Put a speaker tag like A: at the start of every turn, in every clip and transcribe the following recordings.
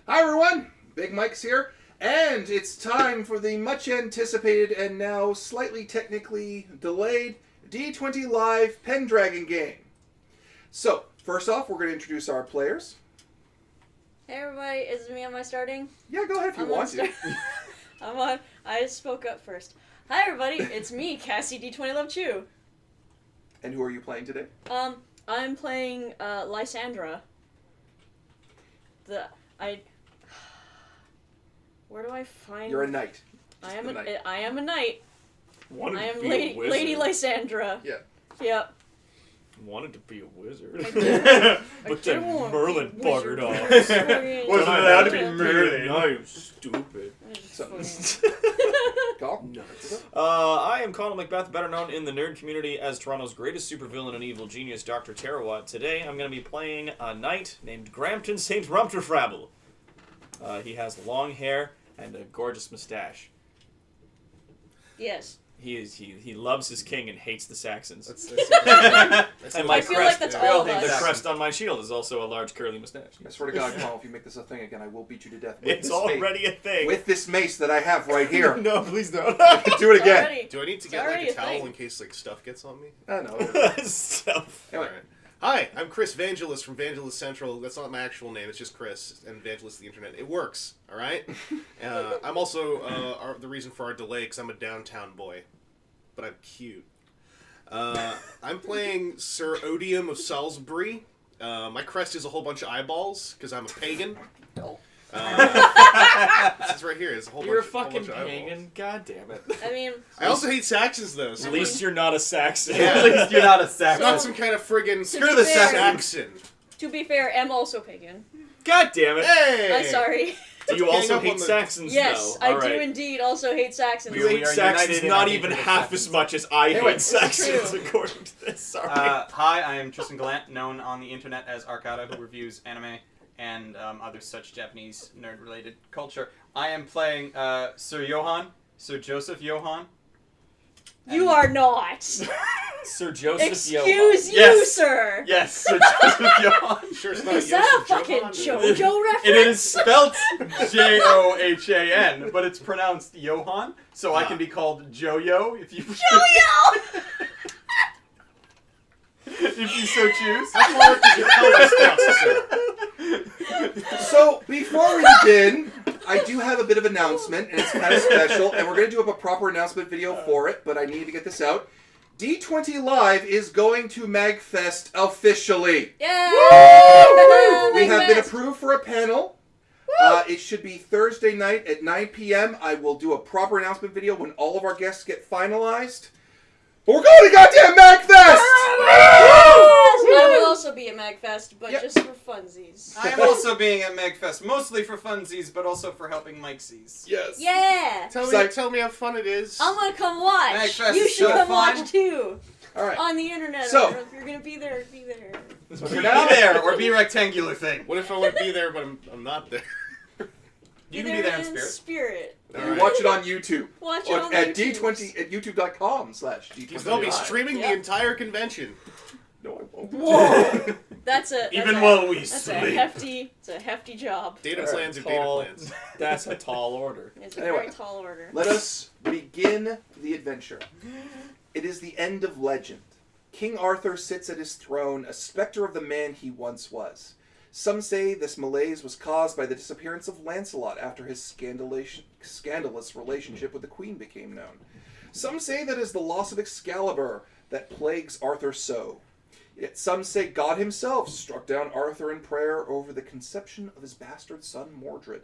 A: Hi everyone, Big Mike's here, and it's time for the much anticipated and now slightly technically delayed D20 Live Pendragon game. So, first off, we're going to introduce our players.
B: Hey everybody, is it me? Am I starting?
A: Yeah, go ahead if you want to.
B: I'm on. I spoke up first. Hi everybody, it's me, Cassie D20 Love Chew.
A: And who are you playing today?
B: I'm playing Lysandra. Where do I find?
A: You're a knight.
B: I am a knight.
C: Wanted
B: I am
C: to be
B: Lady
C: a wizard.
B: Lady Lysandra.
A: Yeah.
B: Yep.
C: Wanted to be a wizard.
B: I did.
C: But then Merlin buggered off.
B: Wasn't
C: Wasn't allowed to be Merlin. I am stupid.
A: Carl?
C: I am Colin Macbeth, better known in the nerd community as Toronto's greatest supervillain and evil genius, Dr. Tarawat. Today, I'm going to be playing a knight named Grampton St. Rumterfrabble. He has long hair and a gorgeous mustache.
B: Yes.
C: He loves his king and hates the Saxons.
A: And
B: I feel like that's all of
C: The
B: us.
C: crest on my shield is also a large curly mustache.
A: I swear to God, Colin, if you make this a thing again, I will beat you to death.
C: It's already a thing.
A: With this mace that I have right here.
C: No, please don't.
A: Do it again.
B: Already.
D: Do I need to get like a towel in case like stuff gets on me?
A: I know.
C: Stuff.
A: Anyway.
D: Alright. Hi, I'm Chris Vangelis from Vangelis Central. That's not my actual name, it's just Chris, and Vangelis the Internet. It works, alright? I'm also the reason for our delay, because I'm a downtown boy. But I'm cute. I'm playing Sir Odium of Salisbury. My crest is a whole bunch of eyeballs, because I'm a pagan. This is right here. It's a whole
C: You're a
D: bunch
C: fucking
D: of eyeballs.
C: pagan. God damn it.
B: I mean,
D: I also hate Saxons, though. So
C: At least you're not a Saxon.
D: Yeah.
E: At least you're not a
D: it's
E: Saxon.
D: not some kind of friggin'
B: Screw the
D: Saxon.
B: to be fair, I'm also pagan.
C: God damn it.
D: Hey!
B: I'm sorry.
C: Do you
D: Gang
C: also
D: up on
C: hate
D: the-
C: Saxons,
B: Yes,
C: though?
B: I
C: All
B: do
C: right.
B: indeed also hate Saxons.
C: You
E: We
C: hate
E: are
C: Saxons
E: united in
C: not
E: our
C: even
E: hatred of
C: half
E: Saxons.
C: as much as I
A: Anyway,
C: hate Saxons,
B: true.
C: according to this. Sorry.
E: Hi, I am Tristan Gallant, known on the internet as Arcada, who reviews anime and other such Japanese nerd-related culture. I am playing Sir Joseph Johann.
B: You are not.
C: Sir Joseph
B: Excuse you,
E: Yes.
B: sir.
E: Yes, Sir Joseph Johann.
D: Sure, it's not
B: Is that a
D: Yosef
B: fucking
D: Johann.
B: JoJo reference?
E: It is spelt Johan, but it's pronounced Johann, so I can be called Joyo if you
B: JoJo!
E: if you so choose.
D: How far does your color sir?
A: So, before we begin, I do have a bit of announcement, and it's kind of special, and we're going to do up a proper announcement video for it, but I need to get this out. D20 Live is going to MagFest officially.
B: Yay!
A: We have been approved for a panel. It should be Thursday night at 9 p.m. I will do a proper announcement video when all of our guests get finalized. But we're going to goddamn MagFest!
B: I will also be at MagFest, but
A: Yep.
B: just for funsies.
E: I am also being at MagFest, mostly for funsies, but also for helping Mike sees.
A: Yes.
B: Yeah!
D: Tell me how fun it is.
B: I'm gonna come watch.
E: MagFest
B: You
E: is
B: should
E: so
B: come
E: fun.
B: watch too.
A: Alright.
B: On the internet.
A: So-
B: I don't know if you're gonna be there, be there.
A: For now,
E: Be there, or be rectangular thing.
D: What if I want to be there, but I'm not there?
E: You can be there in
B: in
E: spirit.
B: spirit.
A: you
D: Alright.
A: watch it on YouTube.
B: Watch it on
A: At
B: YouTube.
A: D20 at youtube.com/D20.
D: Because they'll be streaming
B: Yeah.
D: the entire convention.
A: No, I won't.
B: Whoa! That's a
C: we
B: that's a hefty job.
D: Data
A: Alright,
D: plans are data
C: Tall,
D: plans.
C: that's a tall order.
B: It's a
A: Anyway.
B: very tall order.
A: Let us begin the adventure. It is the end of legend. King Arthur sits at his throne, a specter of the man he once was. Some say this malaise was caused by the disappearance of Lancelot after his scandalous relationship with the Queen became known. Some say that it is the loss of Excalibur that plagues Arthur so. Yet some say God himself struck down Arthur in prayer over the conception of his bastard son Mordred.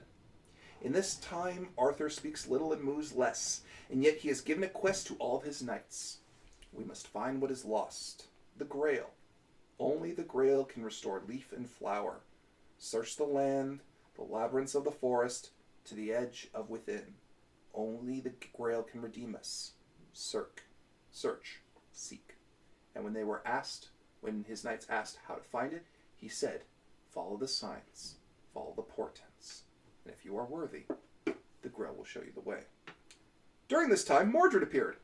A: In this time, Arthur speaks little and moves less, and yet he has given a quest to all of his knights. We must find what is lost, the Grail. Only the Grail can restore leaf and flower. Search the land, the labyrinths of the forest, to the edge of within. Only the Grail can redeem us. Search, seek. And when his knights asked how to find it, he said, follow the signs, follow the portents. And if you are worthy, the Grail will show you the way. During this time, Mordred appeared.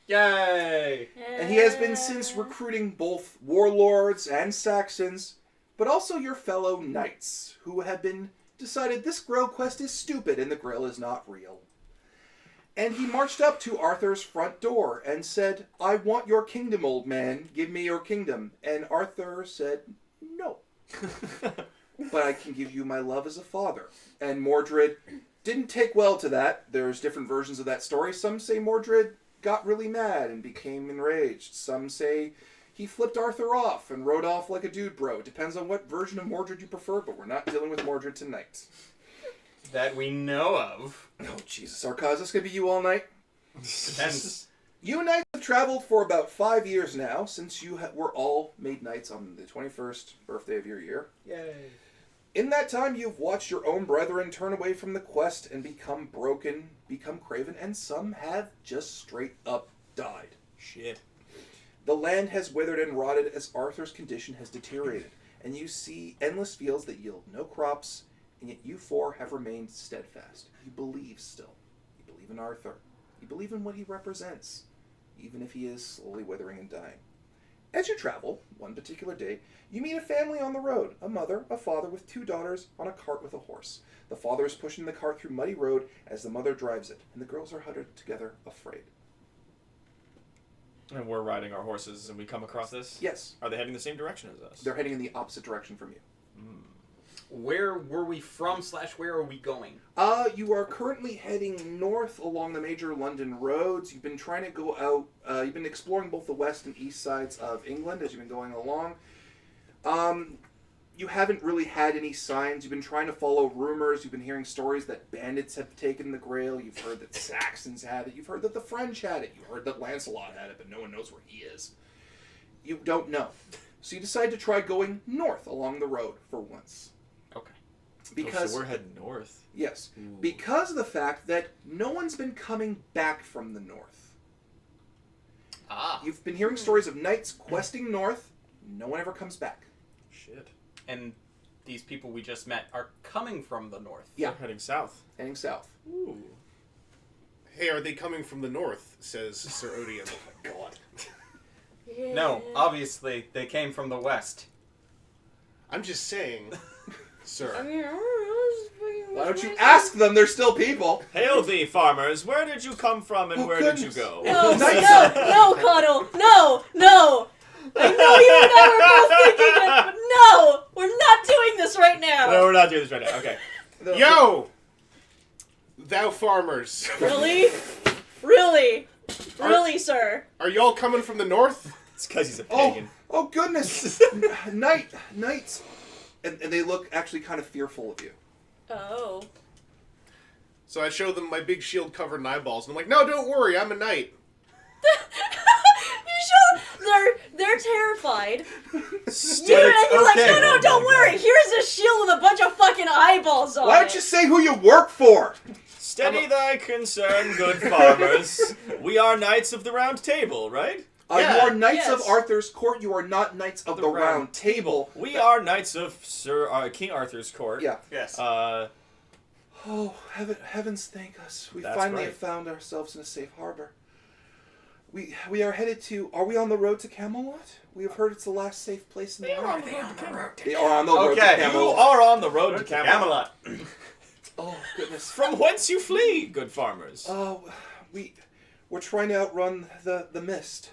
E: Yay!
A: And he has been since recruiting both warlords and Saxons, but also your fellow knights, who have been decided this Grail quest is stupid and the Grail is not real. And he marched up to Arthur's front door and said, "I want your kingdom, old man. Give me your kingdom." And Arthur said, "No. But I can give you my love as a father." And Mordred didn't take well to that. There's different versions of that story. Some say Mordred got really mad and became enraged. Some say he flipped Arthur off and rode off like a dude bro. Depends on what version of Mordred you prefer, but we're not dealing with Mordred tonight.
E: That we know of.
A: Oh, Jesus. Arcaz, is this going to be you all night?
E: Depends.
A: You and I have traveled for about 5 years now, since you were all made knights on the 21st birthday of your year.
E: Yay.
A: In that time, you've watched your own brethren turn away from the quest and become broken, become craven, and some have just straight up died.
C: Shit.
A: The land has withered and rotted as Arthur's condition has deteriorated, and you see endless fields that yield no crops, and yet you four have remained steadfast. You believe still. You believe in Arthur. You believe in what he represents, even if he is slowly withering and dying. As you travel, one particular day, you meet a family on the road, a mother, a father with 2 daughters on a cart with a horse. The father is pushing the cart through muddy road as the mother drives it, and the girls are huddled together, afraid.
C: And we're riding our horses and we come across this?
A: Yes,
C: Are they heading the same direction as us?
A: they're heading in the opposite direction from you.
E: Where were we from / where are we going?
A: You are currently heading north along the major London roads. You've been trying to go out, you've been exploring both the west and east sides of England as you've been going along. You haven't really had any signs. You've been trying to follow rumors. You've been hearing stories that bandits have taken the Grail. You've heard that Saxons had it. You've heard that the French had it. You heard that Lancelot had it, but no one knows where he is. You don't know. So you decide to try going north along the road for once.
E: Okay.
A: Because
C: so we're heading north.
A: Yes.
C: Ooh.
A: Because of the fact that no one's been coming back from the north.
E: Ah.
A: You've been hearing stories of knights questing north. No one ever comes back.
C: Shit.
E: And these people we just met are coming from the north.
A: Yeah.
C: We're heading south.
A: Heading south.
C: Ooh.
D: Hey, are they coming from the north? Says Sir Odian.
A: Oh my god.
B: Yeah.
E: No, obviously they came from the west.
D: I'm just saying, sir.
B: I mean, I don't know. This is fucking
A: Why don't you
B: racist.
A: ask them? They're still people.
C: Hail thee, farmers! Where did you come from and
A: Oh,
C: where did you
A: goodness.
C: go?
B: No,
A: Nice.
B: no, Connell, no. I know you and I were both thinking it, but no, we're not doing this right now.
C: No, we're not doing this right now. Okay.
D: Yo! Thou farmers.
B: Really? Really, sir?
D: Are y'all coming from the north?
C: It's because he's a pagan.
A: Oh goodness. Knights. And they look actually kind of fearful of you.
B: Oh.
D: So I show them my big shield covered in eyeballs, and I'm like, no, don't worry, I'm a knight.
B: You sure? They're terrified.
C: Steady.
B: And you're
E: okay.
B: like, no, don't worry. Here's a shield with a bunch of fucking eyeballs on
A: Why
B: it.
A: don't you say who you work for?
C: Steady thy concern, good farmers. We are knights of the Round Table, right?
A: You are knights of
B: Yes.
A: Arthur's court. You are not knights of the Round Table.
C: We are knights of King Arthur's court.
A: Yeah.
E: Yes.
A: Oh, heavens thank us. We
C: That's
A: finally
C: right.
A: have found ourselves in a safe harbor. We are headed to... Are we on the road to Camelot? We have heard it's the last safe place in the world. They are on the road to
E: Okay.
C: You
A: Camelot.
C: are on the road to Camelot.
A: Oh, goodness.
C: From whence you flee, good farmers?
A: Oh, we're trying to outrun the mist.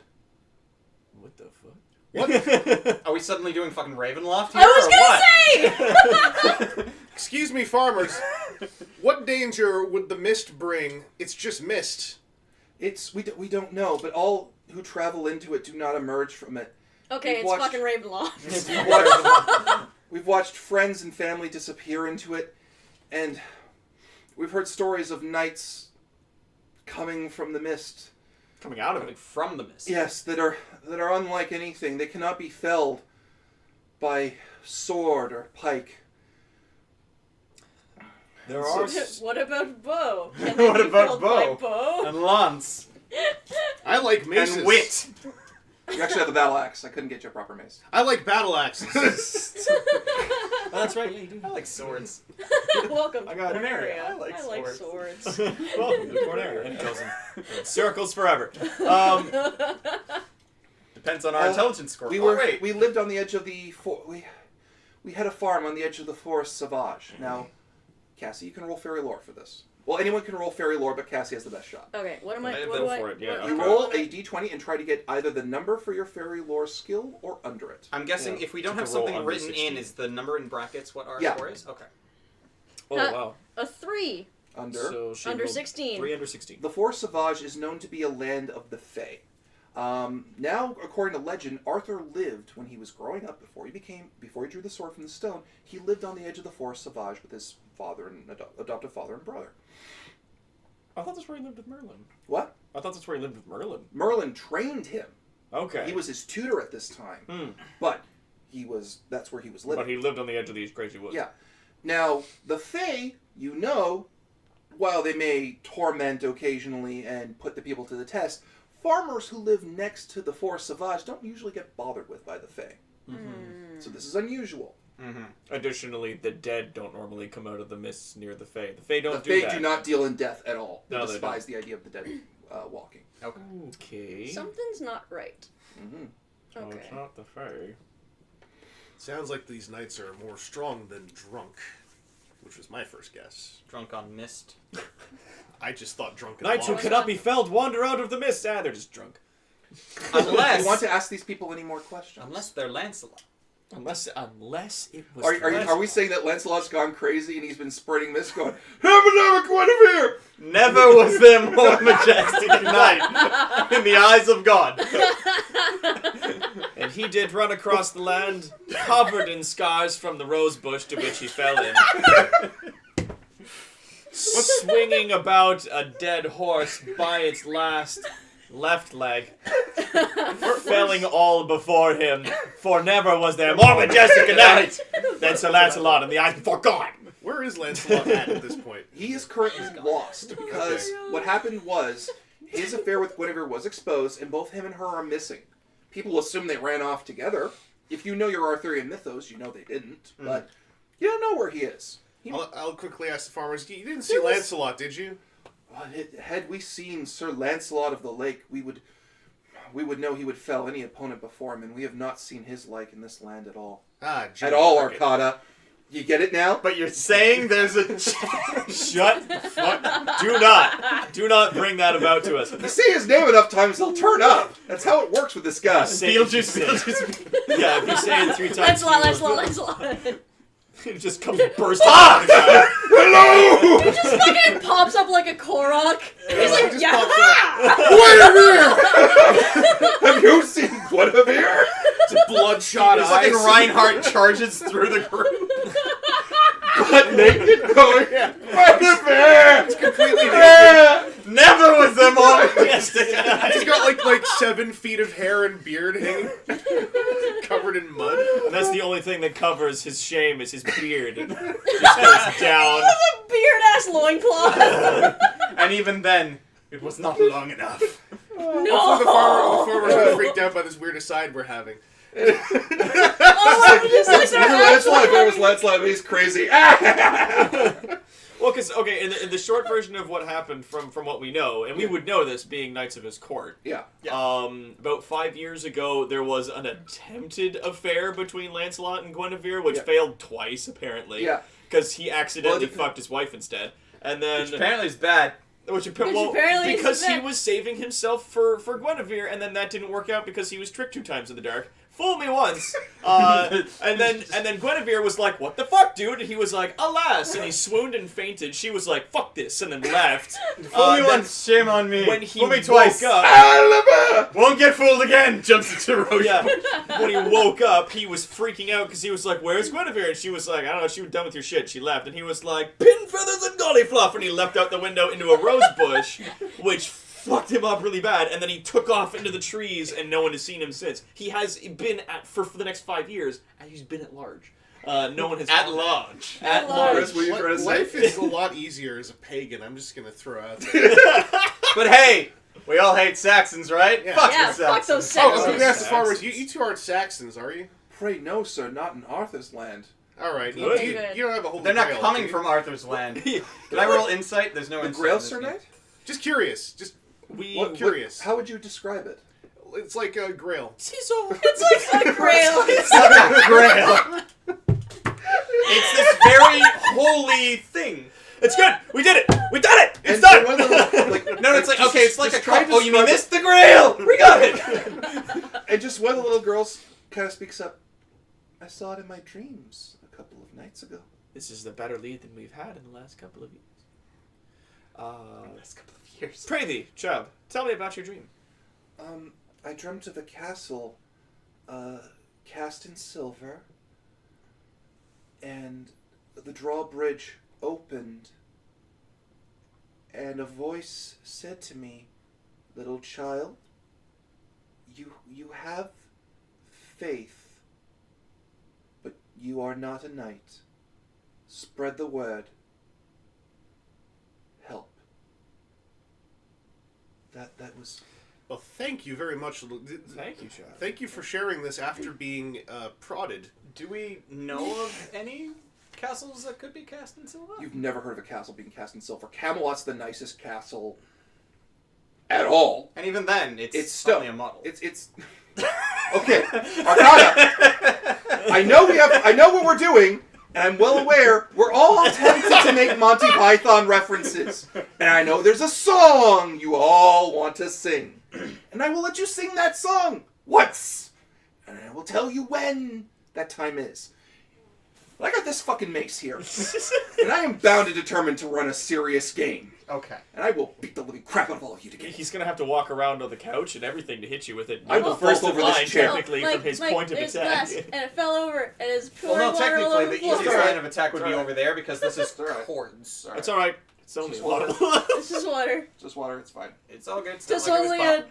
C: What the fuck?
D: What?
E: Are we suddenly doing fucking Ravenloft here?
B: I was
E: or
B: gonna
E: what?
B: say!
D: Excuse me, farmers. What danger would the mist bring? It's just mist.
A: We don't know, but all who travel into it do not emerge from it.
B: Okay,
A: We've
B: it's
A: watched-
B: fucking Ravenloft.
A: We've watched friends and family disappear into it, and we've heard stories of knights coming from the mist.
C: Coming out of
E: Coming
C: it.
E: from the mist.
A: Yes, that are unlike anything. They cannot be felled by sword or pike.
C: There are...
B: What about bow? Can
E: What
B: they be
E: about
B: filled
E: bow?
B: by bow?
E: And lance.
D: I like maces.
E: And wit.
A: You actually have a battle axe. I couldn't get you a proper mace.
D: I like battle axes.
C: Oh, that's right, yeah, you do.
E: I like swords.
B: Welcome to
C: I got an
B: Corneria.
E: area. I like swords.
B: swords.
C: Welcome to Corneria. And goes in circles forever.
E: Depends on our intelligence score.
A: We lived on the edge of the we had a farm on the edge of the Forest Sauvage. Now, Cassie, you can roll fairy lore for this. Well, anyone can roll fairy lore, but Cassie has the best shot.
B: Okay, what am I?
C: Okay,
B: What
C: go
B: do I?
C: for it, yeah.
A: You
C: Okay.
A: roll a d20 and try to get either the number for your fairy lore skill or under it.
E: I'm guessing
C: Yeah.
E: if we don't
C: So
E: have
C: to roll
E: something
C: under
E: written
C: 16.
E: in, is the number in brackets what our
A: Yeah.
E: score is? Okay.
C: Oh, wow.
B: A 3
A: Under.
C: So she
B: under
C: rolled
B: 16.
C: 3 under 16.
A: The Forest Sauvage is known to be a land of the Fae. Now, according to legend, Arthur lived when he was growing up. Before he drew the sword from the stone, he lived on the edge of the Forest Sauvage with his father and adoptive father and brother.
C: I thought that's where he lived with Merlin.
A: What?
C: I thought that's where he lived with Merlin.
A: Merlin trained him.
C: Okay.
A: He was his tutor at this time, but that's where he was living.
C: But he lived on the edge of these crazy woods.
A: Yeah. Now, the Fae, while they may torment occasionally and put the people to the test, farmers who live next to the Forest Sauvage don't usually get bothered with by the Fae. So this is unusual.
C: Additionally, the dead don't normally come out of the mists near the Fae. The Fae don't
A: The
C: do
A: Fae
C: that.
A: do not deal in death at all. They
C: No, they
A: despise the idea of the dead walking.
E: Okay.
C: Okay.
B: Something's not right.
C: So
B: Okay.
C: it's not the Fae.
D: Sounds like these knights are more strong than drunk, which was my first guess.
E: Drunk on mist.
D: I just thought drunk.
C: Knights who cannot be felled wander out of the mist. Ah, they're just drunk.
A: Do you want
E: Unless
A: to ask these people any more questions?
E: they're Lancelot.
C: Unless it was.
A: Are we saying that Lancelot's gone crazy and he's been spreading mist going, Hamanama Guinevere!
E: Never was there more majestic knight in the eyes of God.
C: And he did run across the land, covered in scars from the rose bush to which he fell in. Swinging about a dead horse by its last left leg, felling all before him, for never was there more majestic a knight than Sir Lancelot in the eyes before God.
D: Where is Lancelot at this point?
A: He is currently lost because what happened was his affair with Guinevere was exposed and both him and her are missing. People assume they ran off together. If you know your Arthurian mythos, you know they didn't. But you don't know where he is.
D: I'll quickly ask the farmers. You didn't see Lancelot, did you?
A: Had we seen Sir Lancelot of the Lake, we would know he would fell any opponent before him, and we have not seen his like in this land at all.
D: Gee,
A: At all,
D: okay.
A: Arcata. You get it now?
E: But you're saying there's a
C: Shut the fuck. Do not bring that about to us.
A: You say his name enough times, he'll turn up. That's how it works with this guy.
E: Beetlejuice.
C: Yeah, if you say it 3 times.
B: Lancelot.
C: It just comes bursting out of the guy.
A: Hello!
B: He just fucking pops up like a Korok. He's like,
D: just
B: yeah!
A: Guinevere! Have you seen Guinevere?
D: It's a bloodshot eyes.
E: Fucking Reinhardt charges through the group.
A: Butt naked going, Guinevere!
D: It's completely naked.
E: Never was there more majestic a knight.
D: He's got like 7 feet of hair and beard hanging, covered in mud.
C: And that's the only thing that covers his shame is his beard. It just goes down.
B: A beard-ass loincloth.
E: And even then, it was not long enough.
D: The
B: No!
D: farmers are freaked out by this weird aside we're having.
B: Oh, I just like
A: It was Lancelot, but he's crazy.
C: Well, because, okay, in the short version of what happened from what we know, and we would know this being Knights of his Court,
A: Yeah.
C: about 5 years ago, there was an attempted affair between Lancelot and Guinevere, which
A: Yeah.
C: failed twice, apparently.
A: Yeah.
C: Because he accidentally
A: Well,
C: fucked his wife instead. And then...
E: Which apparently is bad.
B: apparently
C: because
B: isn't
C: he
B: that-
C: was saving himself for Guinevere, and then that didn't work out because he was tricked 2 times in the dark. Fool me once, and then Guinevere was like, "What the fuck, dude?" And he was like, "Alas!" And he swooned and fainted. She was like, "Fuck this," and then left.
E: Fool me
C: Then
E: once, shame on me.
C: when he
E: Fool me
C: woke
E: twice.
C: up,
E: Won't get fooled again. Jumps into Roche.
C: yeah, when he woke up, he was freaking out because he was like, "Where's Guinevere?" And she was like, "I don't know, she was done with your shit." She left, and he was like, "Pin feathers and golly fluff," and he leapt out the window into a rose bush, which fucked him up really bad, and then he took off into the trees, and no one has seen him since. He has been for the next 5 years, and he's been at large. No one has
E: At
C: found him.
E: large.
C: At
B: At
C: large.
A: Chris, what are you trying to say?
D: Life is a lot easier as a pagan. I'm just gonna throw out there.
E: But hey, we all hate Saxons, right?
D: Yeah.
E: Fuck
B: Yeah,
E: the
B: fuck those
E: Saxons.
D: Oh, I was
B: Saxons.
D: gonna ask the farmers. You 2 aren't Saxons, are you?
A: Pray no, sir, not in Arthur's land.
D: All right. You,
C: Good.
D: you, you don't have a whole.
E: They're not
D: Grail,
E: coming
D: do you?
E: from Arthur's land. Can I roll insight? There's no
A: The
E: insight.
A: Grail,
E: in this
A: Sir
E: game.
A: Knight?
D: Just curious. Just
A: What,
D: curious.
A: how would you describe it?
D: It's like a Grail.
B: It's like a Grail.
E: It's not a Grail. It's this very holy thing.
C: It's good. We did it. We done it. It's
A: And
C: done.
A: one of the, like,
E: No, it's like,
A: just-
E: okay, it's like a
A: just try
E: cup.
A: to
E: Oh, you mean
A: describe
E: this? The Grail! We got it!
A: And just one of the little girls kind of speaks up. I saw it in my dreams a couple of nights ago.
C: This is the better lead than we've had in the last couple of years.
E: Last couple of years.
C: Pray thee, child, tell me about your dream.
A: I dreamt of a castle cast in silver, and the drawbridge opened, and a voice said to me, "Little child, you have faith, but you are not a knight. Spread the word. Help." That was...
D: Well, thank you very much.
C: Thank you, child.
D: Thank you for sharing this after being prodded.
E: Do we know of any castles that could be cast in silver?
A: You've never heard of a castle being cast in silver. Camelot's the nicest castle at all.
E: And even then, it's
A: stone.
E: only a model.
A: It's okay. Arcana. I know what we're doing, and I'm well aware we're all tempted to make Monty Python references. And I know there's a song you all want to sing. And I will let you sing that song once. And I will tell you when that time is. But I got this fucking mace here. And I am bound and determined to run a serious game.
E: Okay.
A: And I will beat the living crap out of all of you together.
C: He's gonna have to walk around on the couch and everything to hit you with it.
A: I will
C: You're the first
A: vault
C: in
A: over this
C: line,
A: chair.
C: technically, from his point of
B: there's
C: attack.
B: glass, and it fell over, and it's
E: Well,
B: pouring
E: no,
B: water all over
E: technically, the
B: the floor.
E: easiest
A: alright.
E: line of attack would be over there because this is
A: alright.
E: cords.
C: It's alright. It's only
A: Just
C: water.
B: It's just water.
A: Just water, it's fine.
E: It's all good. It's
B: Just
E: not like
B: only
E: it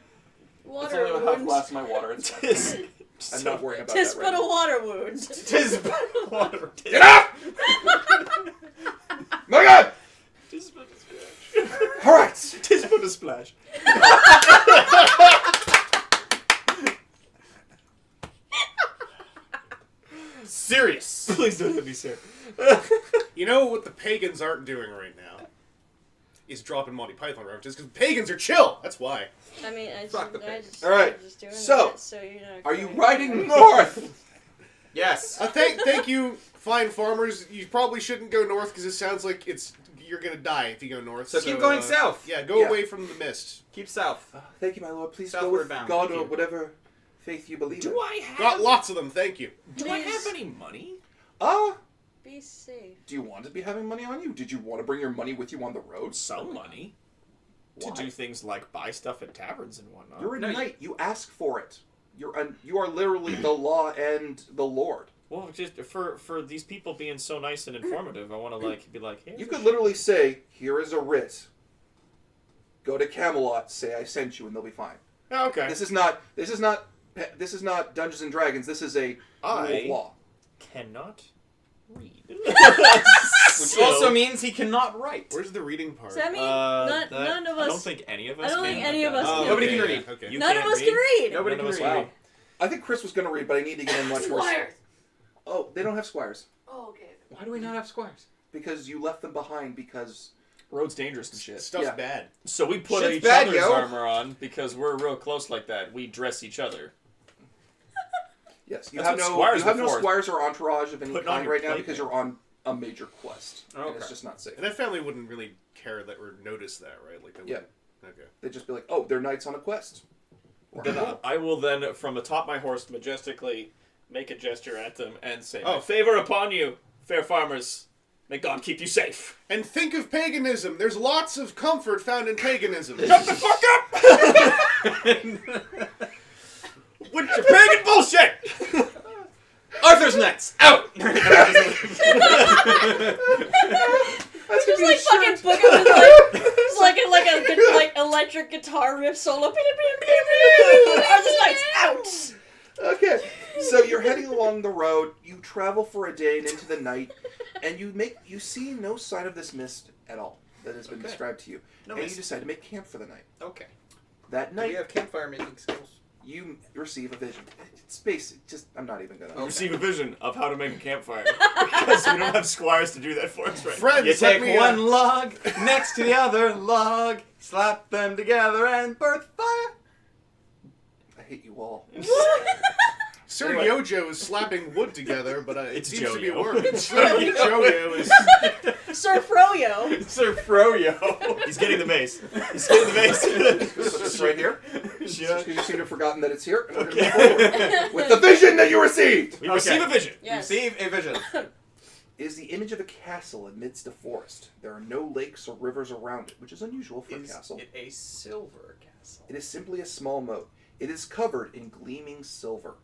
E: was
B: a water
A: It's only half
B: wound.
A: glass of my water, it's fine. I'm not worrying about
B: Just
A: that
B: but
A: right
B: a water wound.
E: Tis but water.
A: Get up! My God!
C: Tis but a splash.
A: Alright!
C: Tis but a splash.
E: Serious.
C: Please don't let me say.
D: You know what the pagans aren't doing right now? Is dropping Monty Python references, because pagans are chill! That's why.
B: I mean, I
E: Fuck the
B: just,
A: All right,
B: I'm just doing
A: so,
B: that, so you're not
A: Are you
B: going
A: riding
B: there.
A: north?
E: Yes.
D: Thank you, fine farmers. You probably shouldn't go north, because it sounds like you're gonna die if you go north.
E: So keep going south.
D: Yeah, go
A: Yeah.
D: away from the mist.
E: Keep south.
A: Thank you, my lord. Please go
E: Southward
A: with
E: bound.
A: God
E: Thank
A: or
E: you.
A: whatever faith you believe in.
C: Do I have?
D: Got lots of them, thank you.
C: Do I
B: Please.
C: have any money?
B: Be safe.
A: Do you want to be having money on you? Did you want to bring your money with you on the road?
C: Some money
A: Why?
C: to do things like buy stuff at taverns and whatnot.
A: You're a
E: No,
A: knight. You ask for it. You are literally the law and the Lord.
C: Well, just for these people being so nice and informative, I want to be like, hey,
A: You could literally say, "Here is a writ. Go to Camelot. Say I sent you, and they'll be fine."
C: Oh, okay.
A: This is not Dungeons and Dragons. This is a rule of law.
C: Cannot read.
E: Which also means he cannot write.
D: Where's the reading part?
B: So that means none of us.
C: I don't think any of us.
B: I don't
C: can.
B: think any of us
E: Oh,
B: can.
E: nobody
D: okay,
E: can
D: yeah,
E: read.
D: Okay.
C: You
B: None
C: can't
B: of us can read.
E: Nobody
C: None
E: can
C: of us
E: read.
C: can
A: Wow. I think Chris was going to read, but I need to get in much more.
B: Squires.
A: Oh, they don't have squires
B: Oh, okay.
E: Why do we not have squires?
A: because you left them behind because
C: Road's dangerous and shit.
D: Stuff's
A: Yeah.
D: bad.
C: So we put
E: Shit's
C: each
E: bad,
C: other's
E: yo.
C: armor on because we're real close like that. We dress each other.
A: yes, you
C: That's
A: have
C: what
A: no
C: squires
A: you have
C: are
A: no
C: for.
A: squires or entourage of any
C: Putting on
A: kind
C: your
A: right now
C: plate
A: because
C: there.
A: you're on a major quest. And
E: Okay.
A: it's just not safe.
D: And that family wouldn't really care that or notice that, right? Like, they
A: Yeah.
D: wouldn't. Okay.
A: They'd just be like, "Oh, they're knights on a quest."
C: Then I will then, from atop my horse, majestically make a gesture at them and say,
D: Oh.
C: "My favor upon you, fair farmers. May God keep you safe."
D: And think of paganism. There's lots of comfort found in paganism.
C: Shut the fuck up! With your pagan bullshit!
E: Arthur's Knights out.
A: That's
B: Just
A: gonna be
B: like
A: a
B: fucking
A: shirt.
B: Booker with like a good like electric guitar riff solo. Arthur's Knights out.
A: Okay, so you're heading along the road. You travel for a day and into the night, and you see no sign of this mist at all that has been
E: Okay.
A: described to you.
E: No
A: and
E: mist.
A: you decide to make camp for the night.
E: Okay.
A: That
E: Do
A: night,
E: we have campfire making skills?
A: you receive a vision. It's basic. Just I'm not even gonna.
C: We receive a vision of how to make a campfire because we don't have squires to do that for us right now.
D: Friends,
E: You
D: let
E: take
D: me,
E: one log next to the other log, slap them together, and birth fire.
A: I hate you all.
D: Sir
A: Anyway.
D: Yojo is slapping wood together, but it
C: It's
D: seems to be
C: Jojo.
D: working. Sir Jojo is...
B: Sir Froyo.
E: Sir Froyo.
C: He's getting the mace. He's getting the mace.
A: Put this right here.
C: Yeah.
A: You seem to have forgotten that it's here. And we're going to move forward with the vision that you received.
C: We receive a vision.
B: Yes.
E: Receive a vision.
A: It is the image of a castle amidst a forest. There are no lakes or rivers around it, which is unusual for a
E: Is
A: castle.
E: it a silver castle?
A: It is simply a small moat. It is covered in gleaming silver.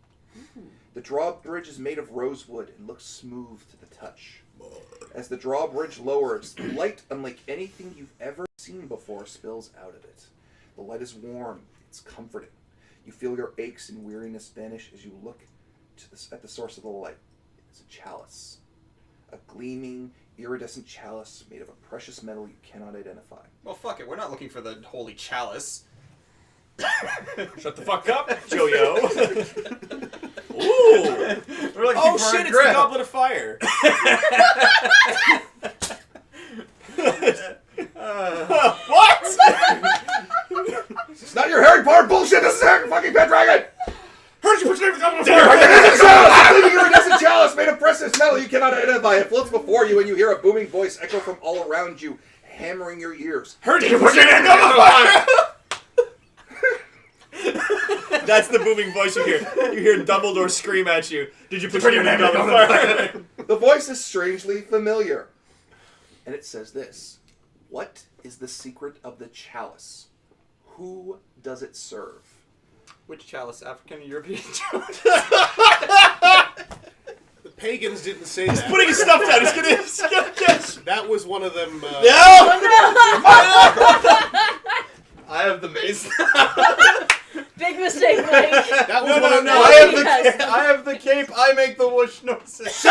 A: The drawbridge is made of rosewood and looks smooth to the touch. As the drawbridge lowers, light unlike anything you've ever seen before spills out of it. The light is warm. It's comforting. You feel your aches and weariness vanish as you look at the source of the light. It's a chalice. A gleaming, iridescent chalice made of a precious metal you cannot identify.
E: Well, fuck it. We're not looking for the holy chalice.
C: Shut the fuck up, Jojo. Ooh.
E: We're looking
C: Oh
E: for
C: shit!
E: a
C: It's
E: Grail.
C: the Goblet of Fire. What?
A: It's not your Harry Potter bullshit! This is fucking Pendragon!
C: Heard you put your name in the Goblet of
A: Iridescent chalice! A gleaming iridescent chalice made of precious metal you cannot identify. It floats before you and you hear a booming voice echo from all around you, hammering your ears.
C: Heard you put your name in the Goblet of Fire. That's the booming voice you hear. You hear Dumbledore scream at you. Did you put your name in the Goblet of Fire?
A: The voice is strangely familiar. And it says this. What is the secret of the chalice? Who does it serve?
E: Which chalice? African or European chalice?
D: The pagans didn't say
C: He's
D: that.
C: putting his stuff down. He's gonna guess.
D: That was one of them...
C: No!
E: I have the mace.
B: Big mistake, Mike.
D: That was
C: No,
D: one
C: no,
D: of
C: no.
E: I have the cape. I make the whoosh noises.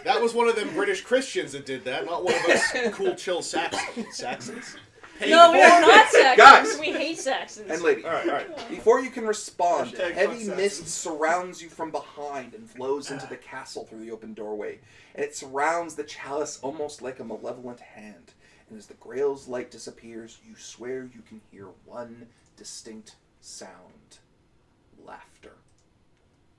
D: That was one of them British Christians that did that, not one of us cool, chill Saxons.
B: No, we are not Saxons.
A: Guys.
B: We hate Saxons.
A: And lady,
C: Alright.
A: before you can respond,
E: Hashtag
A: heavy
E: fuck
A: mist
E: Saxons.
A: surrounds you from behind and flows into the castle through the open doorway. And it surrounds the chalice almost like a malevolent hand. And as the Grail's light disappears, you swear you can hear one distinct sound. Laughter.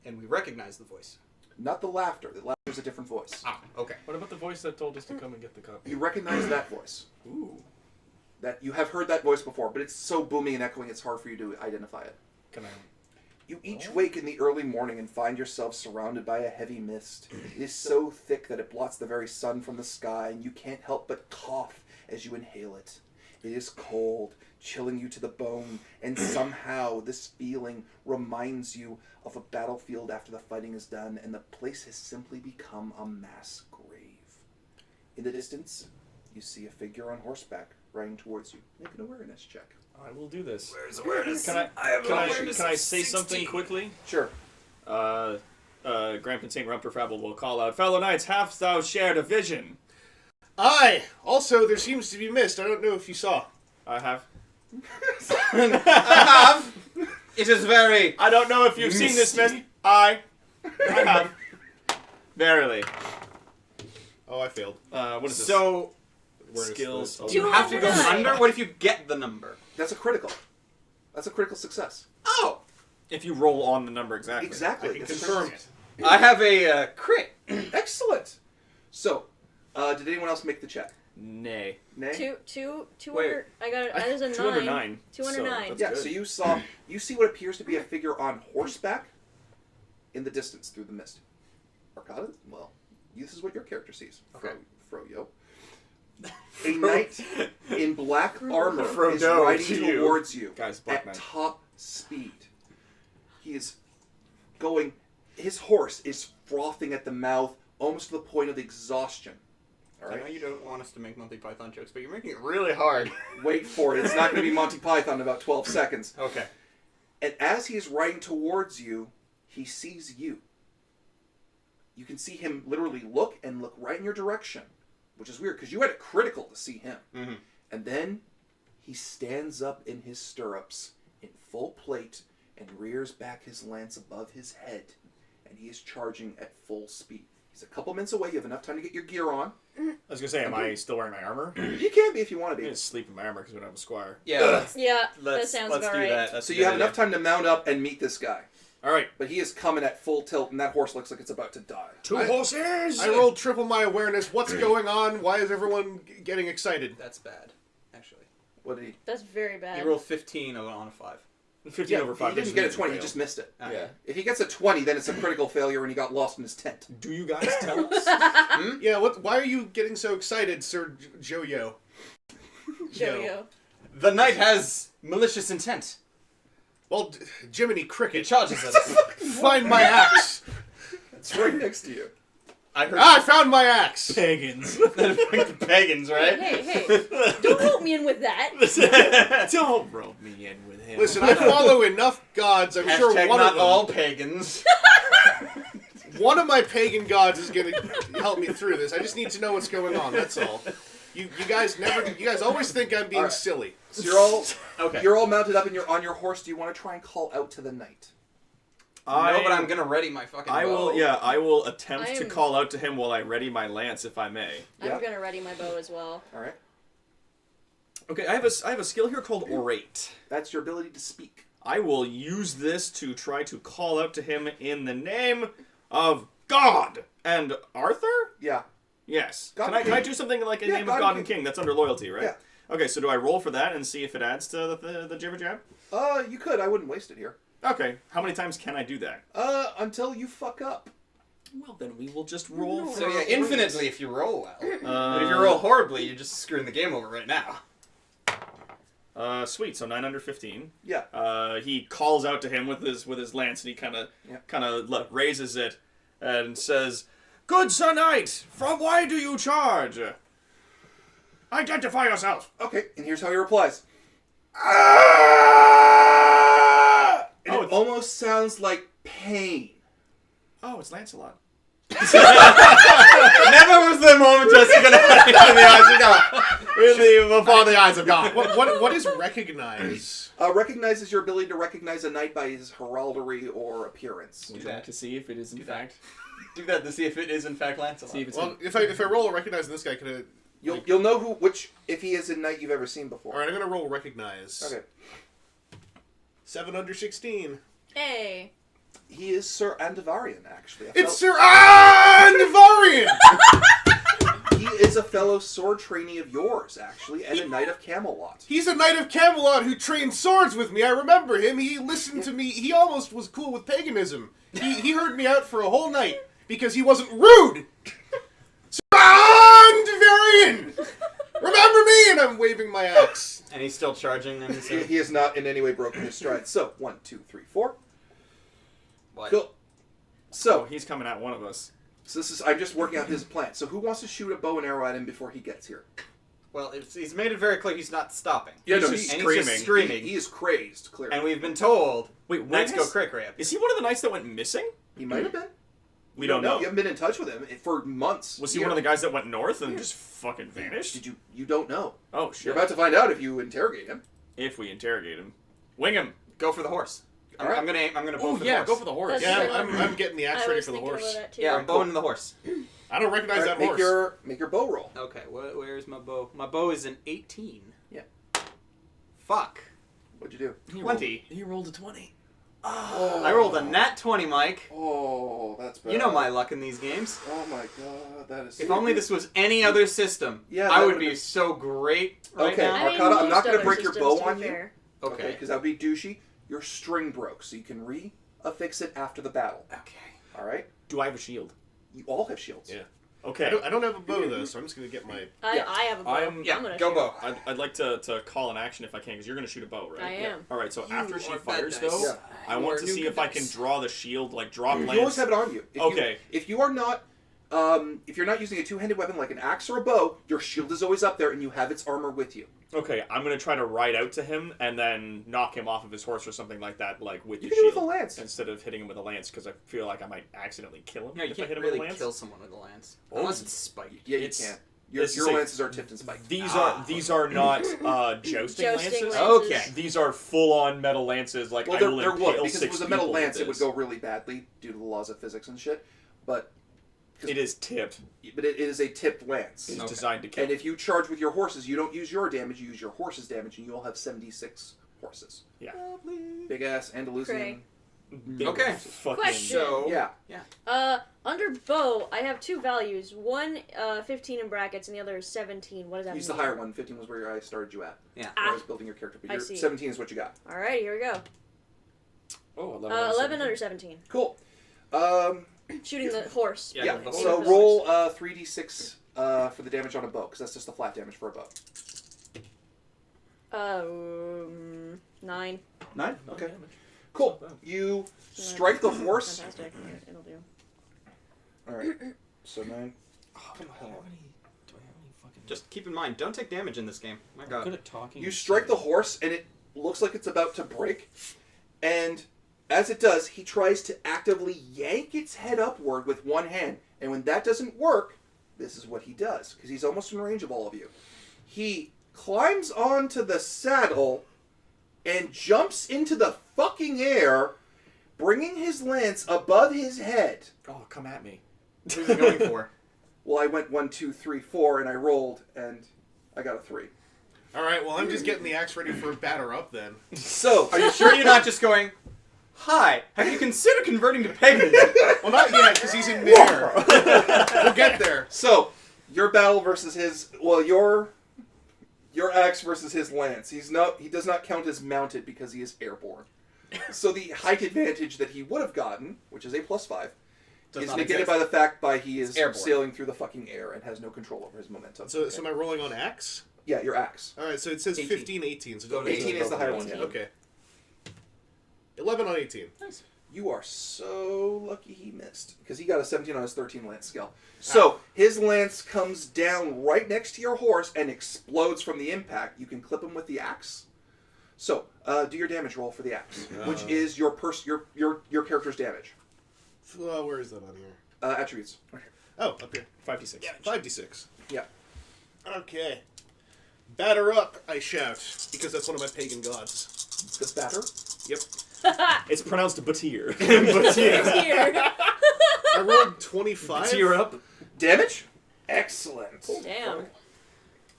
E: And we recognize the voice.
A: Not the laughter. The laughter is a different voice.
E: Ah, okay.
C: What about the voice that told us to come and get the copy?
A: You recognize that voice.
C: Ooh.
A: That you have heard that voice before, but it's so booming and echoing it's hard for you to identify it.
C: Can I?
A: You each wake in the early morning and find yourself surrounded by a heavy mist. It is so thick that it blots the very sun from the sky, and you can't help but cough as you inhale it. It is cold, chilling you to the bone, and somehow this feeling reminds you of a battlefield after the fighting is done, and the place has simply become a mass grave. In the distance, you see a figure on horseback riding towards you. Make an awareness check.
C: I will do this.
E: Where's awareness?
C: Can I say
E: 16.
C: something quickly?
A: Sure.
C: Grampton St. Rumperfrabble will call out, "Fellow knights, hast thou shared a vision?"
D: Aye! Also, there seems to be mist. I don't know if you saw.
C: I have.
E: I have. It is very.
C: I don't know if you've seen this mist. I have. Verily.
D: Oh, I failed.
C: What is this?
E: So,
D: Where is
C: Skills.
D: this?
E: do you have to go
B: 209.
E: under? What if you get the number?
A: That's a critical. That's a critical success.
E: Oh!
C: If you roll on the number exactly.
A: Exactly.
D: I can
A: It's a
D: confirm
A: critical-
D: it.
E: I have a crit.
A: Excellent. So, did anyone else make the check?
C: Nay.
A: Nay?
B: Two
E: Wait.
B: under. I got it. That is a
C: 2 under
B: 9.
C: 9.
B: 2 under
C: So
B: 9.
C: that's
A: Yeah,
C: good.
A: so you see what appears to be a figure on horseback in the distance through the mist. Arcada? Well, this is what your character sees.
E: Okay.
A: Froyo. A knight in black armor is
C: Frodo
A: riding
C: to you.
A: towards you
C: Guys, Black
A: at
C: Knight.
A: top speed. He is going. His horse is frothing at the mouth, almost to the point of exhaustion. All
E: I know
A: right,
E: you don't want us to make Monty Python jokes, but you're making it really hard.
A: wait for it. It's not going to be Monty Python in about 12 seconds.
E: Okay.
A: And as he is riding towards you, he sees you. You can see him literally look right in your direction, which is weird because you had it critical to see him.
E: Mm-hmm.
A: And then he stands up in his stirrups in full plate and rears back his lance above his head, and he is charging at full speed. He's a couple minutes away. You have enough time to get your gear on.
C: I was gonna say, am I still wearing my armor? I'm
A: You can be if you want to
C: gonna
A: be.
C: sleep in my armor because we don't have a squire.
E: Yeah,
B: Yeah, that
E: let's
B: sounds
E: let's
B: about
E: do
B: right.
E: that. That's
A: So
E: a
A: you
E: good
A: have enough
E: idea.
A: time to mount up and meet this guy.
C: All right.
A: But he is coming at full tilt, and that horse looks like it's about to die.
C: Two horses!
D: I rolled triple my awareness. What's going on? Why is everyone getting excited?
E: That's bad, actually.
A: What did he?
B: That's very bad.
E: He rolled 15 on a 5.
C: 15 over 5.
A: He didn't get a 20, he just missed it.
C: Yeah.
A: If he gets a 20, then it's a critical failure and he got lost in his tent.
C: Do you guys tell us?
D: Yeah, why are you getting so excited, Sir Joyo?
B: Jojo.
E: The knight has malicious intent.
D: Well, Jiminy
E: He
D: Cricket,
E: charges at us.
D: find my axe.
A: It's right next to you.
E: I heard
D: I found my axe.
C: Pagans.
E: the pagans, right?
B: Hey, don't rope me in with that.
C: Don't rope me in with him.
D: Listen, I follow enough gods. I'm sure
E: Hashtag
D: one
E: not
D: of them,
E: all pagans.
D: one of my pagan gods is going to help me through this. I just need to know what's going on. That's all. You guys always think I'm being
A: All right.
D: silly.
A: So you're all mounted up and you're on your horse. Do you want to try and call out to the knight?
E: No, but I'm gonna ready my fucking bow.
C: I will attempt to
B: I'm-
C: call out to him while I ready my lance, if I may.
A: Yeah.
B: I'm gonna ready my bow as well.
A: All right.
C: Okay, I have a skill here called Orate.
A: That's your ability to speak.
C: I will use this to try to call out to him in the name of God and Arthur.
A: Yeah.
C: Yes.
A: God
C: Can
A: and
C: I
A: King.
C: do something like in
A: Yeah,
C: name
A: God
C: of God
A: and
C: and King? That's under loyalty, right?
A: Yeah.
C: Okay, so do I roll for that and see if it adds to the jibber jab?
A: You could. I wouldn't waste it here.
C: Okay. How many times can I do that?
A: Until you fuck up.
C: Well, then we will just roll.
B: No.
C: For
E: So yeah,
C: Orate.
E: infinitely if you roll well. But if you roll horribly, you're just screwing the game over right now.
C: Sweet. So 9 under 15.
A: Yeah.
C: He calls out to him with his lance, and he kind of raises it and says, "Good Sir Knight, from why do you charge? Identify yourself."
A: Okay. And here's how he replies. And
C: Oh,
A: it almost sounds like pain.
C: Oh, it's Lancelot.
E: Never was the moment just gonna happen in the eyes of God. Really, before the eyes of God.
D: What is recognize?
A: Recognizes your ability to recognize a knight by his heraldry or appearance.
C: Would you like to see if it is in fact?
E: Do that to see if it is in fact Lancelot.
C: See if it's
D: Well, if I roll a recognize, this guy could have.
A: You'll know if he is a knight you've ever seen before.
D: All right, I'm gonna roll recognize.
A: Okay.
D: 7 under 16.
B: Hey.
A: He is Sir Andavarian, actually.
D: It's Sir Andavarian!
A: He is a fellow sword trainee of yours, actually, and a knight of Camelot.
D: He's a knight of Camelot who trained swords with me. I remember him. He listened to me. He almost was cool with paganism. He heard me out for a whole night because he wasn't rude. Sir Andavarian! Remember me! And I'm waving my axe.
E: And he's still charging them.
A: He has not in any way broken his stride. So, 1, 2, 3, 4.
E: What?
A: Cool.
C: So he's coming at one of us.
A: So I'm just working out his plan. So who wants to shoot a bow and arrow at him before he gets here?
E: Well, he's made it very clear he's not stopping.
A: Yeah,
C: He's
A: no,
C: just
E: and
C: screaming.
E: he's just screaming.
A: He is crazed, clearly.
E: And we've been told,
C: Wait,
E: Knights go cray-cray.
C: Is he one of the knights that went missing?
A: He might have been.
C: We don't know.
A: You haven't been in touch with him for months.
C: Was he one of the guys that went north and just fucking vanished?
A: Did you? You don't know.
C: Oh shit!
A: You're about to find out if you interrogate him.
C: If we interrogate him, wing him.
E: Go for the horse. I'm gonna bow
C: Oh
E: for the
C: yeah,
E: horse.
C: go for the horse.
B: That's
D: Yeah,
B: true.
D: I'm getting the axe
B: I
D: ready
B: was
D: for the
B: thinking
D: horse.
B: about that too.
E: Yeah, I'm bowing the horse.
D: I don't recognize that
A: Make
D: horse.
A: your bow roll.
E: Okay, where's my bow? My bow is an 18.
A: Yeah.
E: Fuck.
A: What'd you do?
E: 20.
C: He rolled a 20.
A: Oh,
E: I rolled a nat 20, Mike.
A: Oh, that's bad.
E: You know my luck in these games.
A: Oh my god, that is.
E: If only this was any other system,
A: Yeah,
E: I
A: that
E: would
A: would've
E: be
A: been-
E: so great right
A: Okay.
E: now.
B: I mean,
A: Arcana, I'm
B: most
A: not gonna
B: other
A: break your
B: systems,
A: bow
B: to
A: on
B: be
A: you.
B: fair.
E: Okay.
A: Because that would be douchey. Your string broke, so you can affix it after the battle.
E: Okay.
A: All right.
C: Do I have a shield?
A: You all have shields.
D: Yeah.
C: Okay.
D: I don't have a bow though, so I'm just gonna get my.
B: I have a bow.
C: I'm-
E: Yeah,
B: I'm gonna
E: go
B: shoot.
E: bow.
C: I'd like to call an action if I can, because you're going to shoot a bow, right?
B: I am.
C: All right. So
E: You
C: after she
E: are bad
C: fires,
E: dice.
C: though,
A: Yeah.
C: I
E: You
C: want
E: are
C: to
E: new
C: see
E: good
C: if I can
E: dice.
C: draw the shield, like drop
A: You
C: lance.
A: always have it on you.
C: Okay.
A: If you are not, if you're not using a two-handed weapon like an axe or a bow, your shield is always up there, and you have its armor with you.
C: Okay, I'm going to try to ride out to him and then knock him off of his horse or something like that, like with
A: You
C: the
A: can do it
C: shield.
A: with a lance.
C: Instead of hitting him with a lance, because I feel like I might accidentally kill him
E: Yeah, you
C: if I
E: can't
C: hit him
E: really
C: with a lance.
E: kill someone with a lance.
C: Oh.
E: Unless it's spiked.
A: Yeah, you
C: It's-
A: can't. Your
C: this is a-
A: lances are tipped and spiked.
C: These are not jousting
B: Jousting
C: lances.
B: lances.
E: Okay.
C: These are full-on metal lances. Like
A: Well,
C: I
A: there
C: will
A: would,
C: impale
A: because if it
C: 6
A: was a metal
C: people with
A: lance, it would
C: this.
A: go really badly due to the laws of physics and shit. But
C: It is tipped.
A: it is a tipped lance.
C: It's
E: Okay.
C: designed to kill.
A: And if you charge with your horses, you don't use your damage, you use your horse's damage, and you all have 76 horses.
C: Yeah.
A: Big ass Andalusian.
B: Cray.
C: big
E: Okay.
C: fucking...
B: Question.
E: So
A: Yeah.
B: Under bow, I have two values. One, 15 in brackets, and the other is 17. What does that
A: Use
B: mean?
A: the higher one. 15 was where I started you at.
E: Yeah.
A: Where I was building your character. But
B: I
A: your
B: see.
A: 17 is what you got.
B: Alright, here we go.
C: Oh,
B: 11 under 17.
A: Cool.
B: Shooting the horse.
E: Yeah,
A: Yeah,
E: go
A: so
E: for it.
A: roll 3d6 for the damage on a bow, because that's just the flat damage for a bow.
B: 9.
A: 9? Okay. Cool. You strike the horse.
B: Fantastic. It'll do.
A: Alright. So 9.
C: Oh, do I have any fucking...
E: Just keep in mind, don't take damage in this game. My
C: I'm
E: God.
C: good at talking.
A: You strike the horse, and it looks like it's about to break. And as it does, he tries to actively yank its head upward with one hand. And when that doesn't work, this is what he does, because he's almost in range of all of you. He climbs onto the saddle and jumps into the fucking air, bringing his lance above his head.
C: Oh, come at me.
E: Who's he going for?
A: Well, I went 1, 2, 3, 4, and I rolled, and I got a 3.
D: All right, well, I'm just getting the axe ready for a batter up then.
A: So,
E: Are you sure you're not just going, hi, have you considered converting to paganism?
D: Well, not yet, because he's in midair. We'll get there.
A: So, your battle versus his, well, your axe versus his lance. He does not count as mounted because he is airborne. So the height advantage that he would have gotten, which is a +5,
E: Does
A: is
E: not
A: negated
E: exist.
A: by the fact he is
E: airborne.
A: sailing through the fucking air and has no control over his momentum.
D: So am I rolling on axe?
A: Yeah, your axe.
D: All right, so it says
E: 18.
D: 15, 18. So
E: Go to
A: 18 is the higher one.
B: 18.
A: Yeah.
D: Okay. 11 on 18.
E: Nice.
A: You are so lucky he missed, because he got a 17 on his 13 lance skill. So, his lance comes down right next to your horse and explodes from the impact. You can clip him with the axe. So, do your damage roll for the axe, which is your character's damage.
D: Where is that on here?
A: Attributes.
D: Oh, up here.
C: 5d6.
D: 5d6.
A: Yeah.
D: Okay. Batter up, I shout, because that's one of my pagan gods.
A: The batter.
D: Yep.
C: It's pronounced batir.
B: It's here.
D: I rolled 25.
C: Batir up.
A: Damage? Excellent.
B: Damn.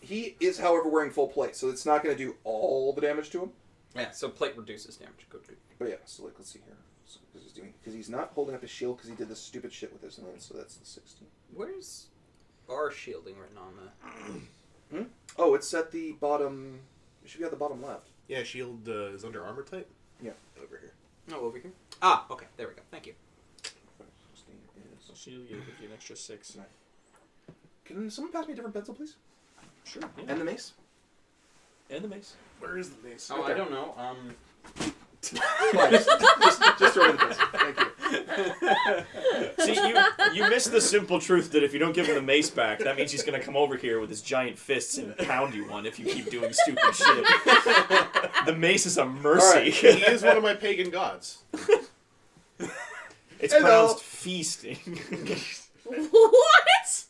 A: He is, however, wearing full plate, so it's not going to do all the damage to him.
E: Yeah, so plate reduces damage. Good.
A: But yeah, so like, let's see here. Because he's not holding up his shield because he did this stupid shit with his lance, so that's the 16.
E: Where's our shielding written on the...
A: Oh, it's at the bottom. It should be at the bottom left.
D: Yeah, shield is under armor type.
A: Yeah, over here.
E: Oh, over here? Ah, okay. There we go. Thank you.
A: 16
C: So
A: is...
C: shield gives you an extra 6.
A: Can someone pass me a different pencil, please?
C: Sure. Yeah.
A: And the mace?
C: And the mace.
D: Where is the mace?
E: Oh,
A: Okay.
E: I don't know.
A: just throw me the pencil. Thank you.
C: See, you missed the simple truth that if you don't give him the mace back, that means he's going to come over here with his giant fists and pound you one if you keep doing stupid shit. The mace is a mercy.
A: All right.
D: He is one of my pagan gods.
C: It's
A: Hello.
C: pronounced feasting.
B: What?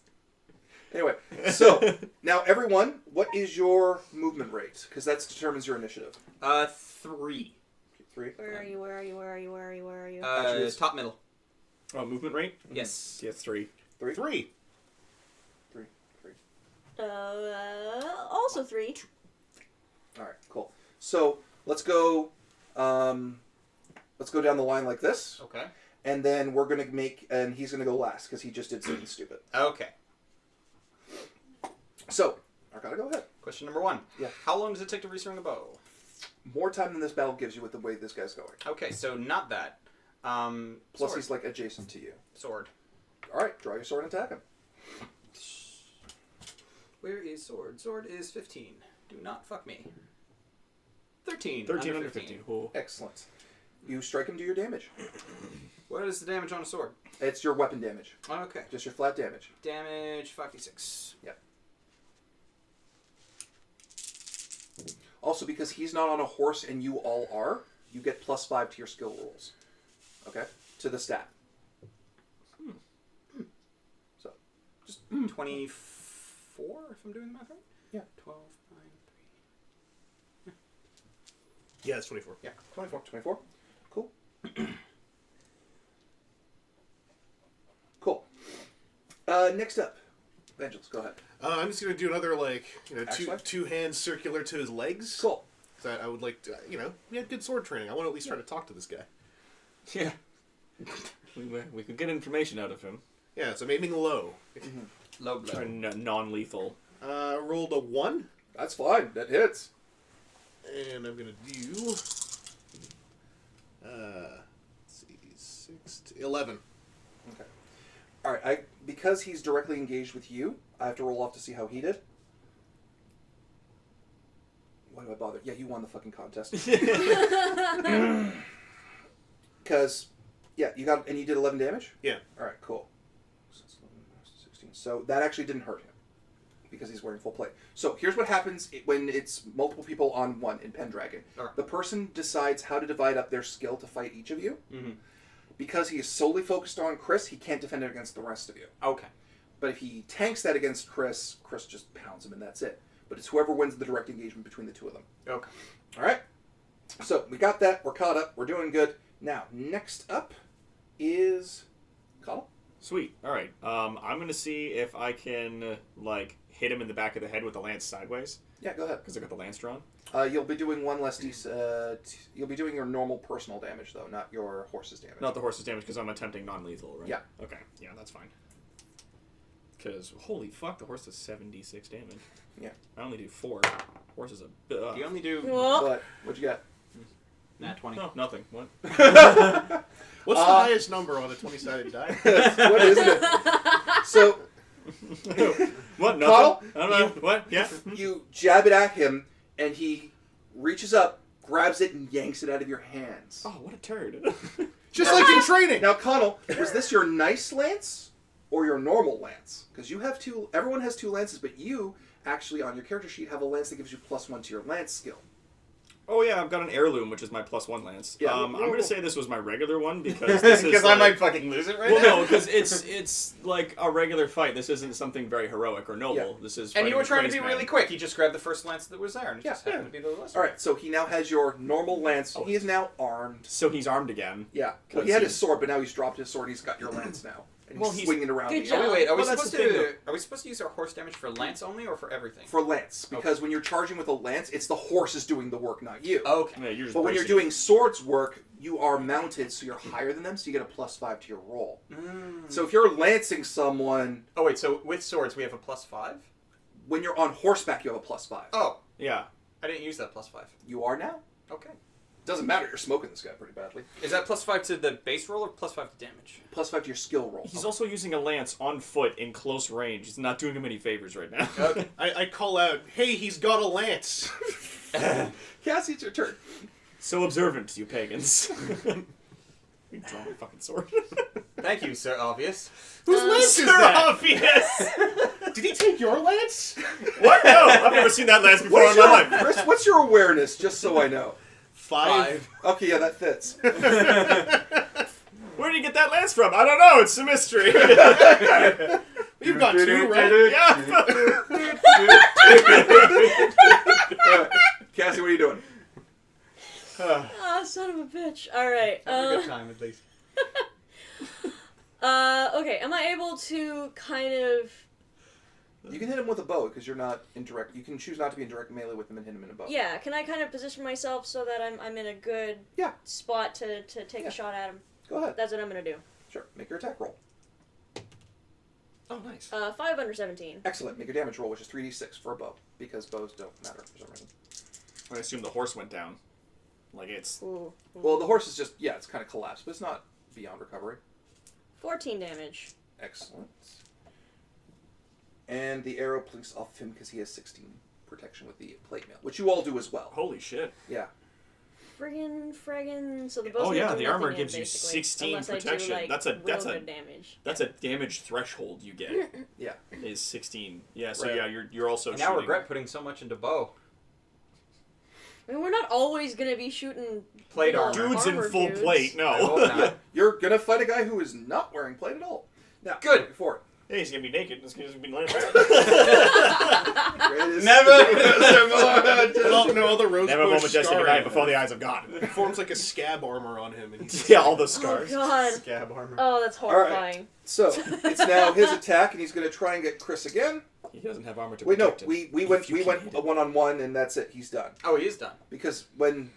A: Anyway, so now everyone, what is your movement rate? Because that determines your initiative.
E: 3.
A: 3.
B: Where are you? Where are you? Where are you? Where are you? Where are you?
A: Attributes.
E: Top middle.
C: Oh, movement rate?
E: Yes.
C: Yeah, 3.
A: 3.
D: 3.
A: 3.
B: Also 3.
A: All right, cool. So let's go. Let's go down the line like this,
E: Okay.
A: and then we're gonna make, and he's gonna go last because he just did something stupid.
E: Okay.
A: So, Arcana, go ahead.
E: Question number 1.
A: Yeah.
E: How long does it take to reswing a bow?
A: More time than this battle gives you with the way this guy's going.
E: Okay, so not that.
A: Plus,
E: Sword.
A: he's like adjacent to you.
E: Sword.
A: All right, draw your sword and attack him.
E: Where is sword? Sword is 15. Do not fuck me. 13.
C: 13 under 15. Cool.
A: Excellent. You strike him, do your damage.
E: What is the damage on a sword?
A: It's your weapon damage,
E: Okay.
A: just your flat damage.
E: Damage 5d6.
A: Yep. Also, because he's not on a horse and you all are, you get +5 to your skill rolls. Okay? To the stat. So, just
E: 24, if I'm doing the math right?
A: Yeah.
E: 12, 9,
D: Yeah, it's 24.
E: 3. Yeah, 24.
A: 24. Cool. Cool. Next up, Vangelis, go ahead.
D: I'm just gonna do another
A: Excellent.
D: two hands circular to his legs.
A: Cool.
D: So I would like to, we had good sword training. I want to at least try to talk to this guy.
C: Yeah. We could get information out of him.
D: Yeah, so I'm aiming low.
E: Low blow.
C: Or non-lethal.
D: Rolled a 1.
A: That's fine. That hits.
D: And I'm going to do... let's see, 6 to 11.
A: Okay. All right. Because he's directly engaged with you, I have to roll off to see how he did. Why do I bother? Yeah, you won the fucking contest. Because, yeah, you got, and you did 11 damage?
D: Yeah.
A: All right, cool. 16. So that actually didn't hurt him because he's wearing full plate. So here's what happens when it's multiple people on one in Pendragon.
E: Alright.
A: The person decides how to divide up their skill to fight each of you.
E: Mm-hmm.
A: Because he is solely focused on Chris, he can't defend it against the rest of you.
E: Okay.
A: But if he tanks that against Chris, Chris just pounds him and that's it. But it's whoever wins the direct engagement between the two of them.
E: Okay.
A: All right. So we got that. We're caught up. We're doing good. Now, next up is Connell.
C: Sweet. All right. I'm gonna see if I can hit him in the back of the head with the lance sideways
A: Yeah, go ahead.
C: because I got the lance drawn.
A: You'll be doing one less you'll be doing your normal personal damage though, not your horse's damage.
C: Not the horse's damage because I'm attempting non-lethal, right?
A: Yeah.
C: Okay. Yeah, that's fine. Because holy fuck, the horse does 76 damage.
A: Yeah.
C: I only do 4. Horse is a bit.
E: You only do
B: Well,
A: But what'd you get?
E: nat 20.
C: No, nothing. What?
D: What's the highest number on a 20-sided die?
A: What is it? So
C: What? Nothing?
A: Connell,
C: I don't know. What? Yeah.
A: you jab it at him, and he reaches up, grabs it, and yanks it out of your hands.
C: Oh, what a turd.
D: Just like in training!
A: Now, Connell, was this your nice lance or your normal lance? Because you have two. Everyone has 2 lances, but you actually on your character sheet have a lance that gives you +1 to your lance skill.
C: Oh yeah, I've got an heirloom, which is my +1 lance.
A: Yeah.
C: I'm gonna say this was my regular one because this is
E: Because I might fucking lose it right
C: Well,
E: now.
C: no, because it's like a regular fight. This isn't something very heroic or noble.
A: Yeah.
C: This is.
E: And you
C: fighting
E: were
C: a
E: trying to
C: crazed
E: be
C: man.
E: really quick. You just grabbed the first lance that was there, and it just
A: Yeah.
E: happened to be the lesser.
A: All right, so he now has your normal lance.
C: Oh.
A: He is now armed.
C: So he's armed again.
A: Yeah. Well,
C: Cause
A: he had
C: he's-
A: his sword, but now he's dropped his sword. He's got your lance now, and
C: Well,
A: he's
C: he's-
A: swinging it around.
B: Good
A: the
B: job.
A: air.
E: Oh, wait, are we
C: Well, that's
E: supposed
C: the thing,
E: to? Are we supposed to use our horse damage for lance only, or for everything?
A: For lance, because when you're charging with a lance, it's the horse is doing the work, not you.
E: Okay.
C: Yeah, you're just
A: But when you're
C: bracing.
A: doing swords work, you are mounted, so you're higher than them, so you get a +5 to your roll. So if you're lancing someone,
E: Oh wait, so with swords we have a +5.
A: when you're on horseback, you have a +5.
E: Oh,
C: Yeah.
E: I didn't use that +5.
A: You are now.
E: Okay.
A: Doesn't matter. You're smoking this guy pretty badly.
E: Is that +5 to the base roll or +5 to damage?
A: +5 to your skill roll.
C: He's also using a lance on foot in close range. He's not doing him any favors right now.
E: Okay.
D: I call out, hey, he's got a lance!
A: Cassie, it's your turn.
C: So observant, you pagans. You draw my fucking sword.
E: Thank you, Sir Obvious.
D: Whose lance is
C: Sir
D: that?
C: Obvious!
D: Did he take your lance?
C: What? No, I've never seen that lance before
A: What's
C: in my
A: your,
C: life.
A: Chris, what's your awareness, just so I know?
D: 5.
A: Okay, yeah, that fits.
C: Where did you get that lance from? I don't know. It's a mystery.
D: You've got 2, right?
C: Yeah.
A: Cassie, what are you doing?
B: ah, son of a bitch. All right.
E: Have a good time, at least.
B: Okay. Am I able to kind of?
A: You can hit him with a bow because you're not in direct. You can choose not to be in direct melee with him and hit him in a bow.
B: Yeah. Can I kind of position myself so that I'm in a good
A: Yeah.
B: spot to take
A: Yeah.
B: a shot at him?
A: Go ahead.
B: That's what I'm gonna do.
A: Sure. Make your attack roll.
C: Oh, nice.
B: 5 under 17.
A: Excellent. Make your damage roll, which is 3d6 for a bow because bows don't matter for some reason.
C: I assume the horse went down. Like it's.
B: Ooh.
A: Well, the horse is just it's kind of collapsed, but it's not beyond recovery.
B: 14 damage.
A: Excellent. And the arrow plinks off him because he has 16 protection with the plate mail, which you all do as well.
C: Holy shit.
A: Yeah.
B: Friggin'. So the bows
C: Oh,
B: don't
C: yeah,
B: do
C: the
B: nothing
C: armor
B: in,
C: gives you
B: basically,
C: 16
B: unless I do,
C: protection.
B: like,
C: That's a
B: good damage.
C: That's a damage threshold you get.
A: Yeah.
C: Is 16. Yeah. So
A: Right.
C: yeah, you're also.
E: I now
C: shooting.
E: regret putting so much into bow.
B: I mean, we're not always gonna be shooting
E: Plate
B: little
E: armor.
C: Dudes in
B: armor
C: full
B: dudes.
C: plate.
E: I hope
C: No.
E: not.
A: You're gonna fight a guy who is not wearing plate at all. Now,
E: Good.
A: Before it.
C: Hey, he's gonna be naked. This guy's gonna be landing.
A: Greatest-
E: Never.
D: No other rose
C: Never a
D: bush
C: moment just
D: scar
C: night
D: on
C: before
D: him.
C: the eyes of God.
D: It forms like a scab armor on him. And he's
C: Yeah, all those
B: Oh
C: scars.
B: god.
E: Scab armor.
B: Oh, that's
A: right.
B: horrifying.
A: So it's now his attack, and he's gonna try and get Chris again.
C: He doesn't have armor to
A: Wait, no,
C: protect him.
A: we went
C: If you
A: a
C: can hit him.
A: 1-on-1, and that's it. He's done
E: Oh, he is done.
A: because when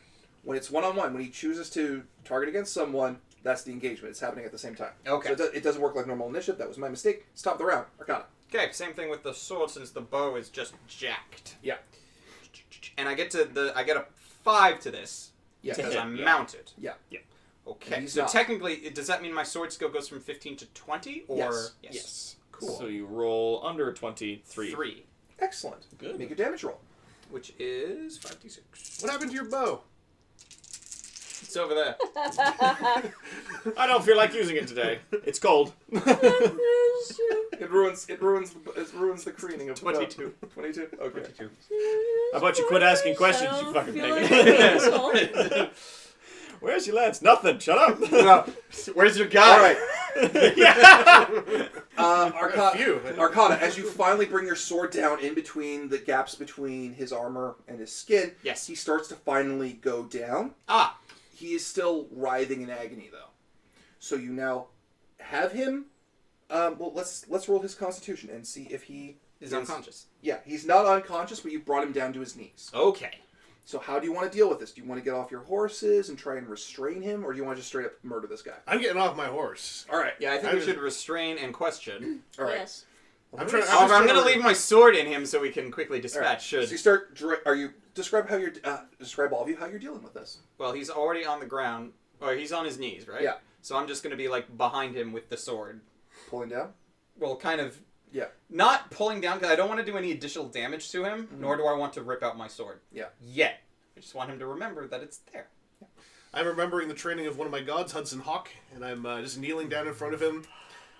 A: When it's one-on-one, when he chooses to target against someone, that's the engagement. It's happening at the same time.
E: Okay.
A: So it doesn't work like normal initiative. That was my mistake. Stop the round. Arcana.
E: Okay, same thing with the sword since the bow is just jacked.
A: Yeah.
E: And I get a 5 to this
A: Yeah.
E: because I'm
C: Yeah.
E: mounted.
A: Yeah.
E: Okay.
A: He's
E: So
A: not.
E: technically, does that mean my sword skill goes from 15 to 20 or
A: Yes. Cool.
C: So you roll under 23.
E: 3,
A: Excellent.
C: Good.
A: Make a damage roll.
E: which is 5d6.
D: What happened to your bow?
E: It's over there.
C: I don't feel like using it today. It's cold.
A: It ruins the creening of
E: 22.
A: 22. Okay.
E: 22.
C: How about you quit asking questions,
B: I
C: you
B: don't
C: fucking
B: feel
C: pig?
B: like an asshole.
C: Where's your lance? Nothing. Shut up.
E: No. Where's your
A: All
E: guy?
A: right.
C: Yeah.
A: Arcana, as you finally bring your sword down in between the gaps between his armor and his skin,
E: Yes.
A: he starts to finally go down.
E: Ah.
A: He is still writhing in agony, though. So you now have him. Well, let's roll his constitution and see if he
E: Is unconscious.
A: Yeah, he's not unconscious, but you brought him down to his knees.
E: Okay.
A: So how do you want to deal with this? Do you want to get off your horses and try and restrain him, or do you want to just straight up murder this guy?
D: I'm getting off my horse.
A: All right.
E: Yeah, I think we should restrain and question.
A: All right.
B: Yes.
D: I'm trying.
E: However, I'm going to leave my sword in him so we can quickly dispatch.
A: All right.
E: Should
A: So you start. Are you describe how you're describe all of you how you're dealing with this?
E: Well, he's already on the ground, or he's on his knees, right?
A: Yeah.
E: So I'm just going to be like behind him with the sword.
A: Pulling down.
E: Well, kind of.
A: Yeah.
E: Not pulling down because I don't want to do any additional damage to him, nor do I want to rip out my sword.
A: Yeah.
E: Yet. I just want him to remember that it's there.
D: I'm remembering the training of one of my gods, Hudson Hawk, and I'm just kneeling down in front of him,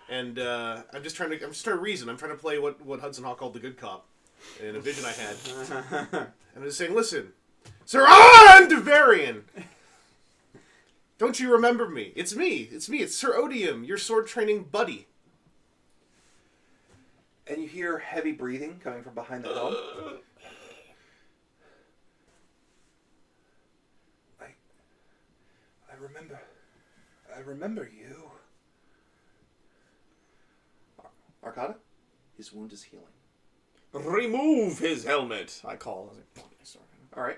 D: and I'm just trying to reason. I'm trying to play what Hudson Hawk called the good cop, in a vision I had. And I'm just saying, listen, Sir Devarian, don't you remember me? It's me. It's Sir Odium, your sword training buddy.
A: And you hear heavy breathing coming from behind the helm. I remember you. Arcana, his wound is healing.
C: Remove his helmet, I call.
A: All right.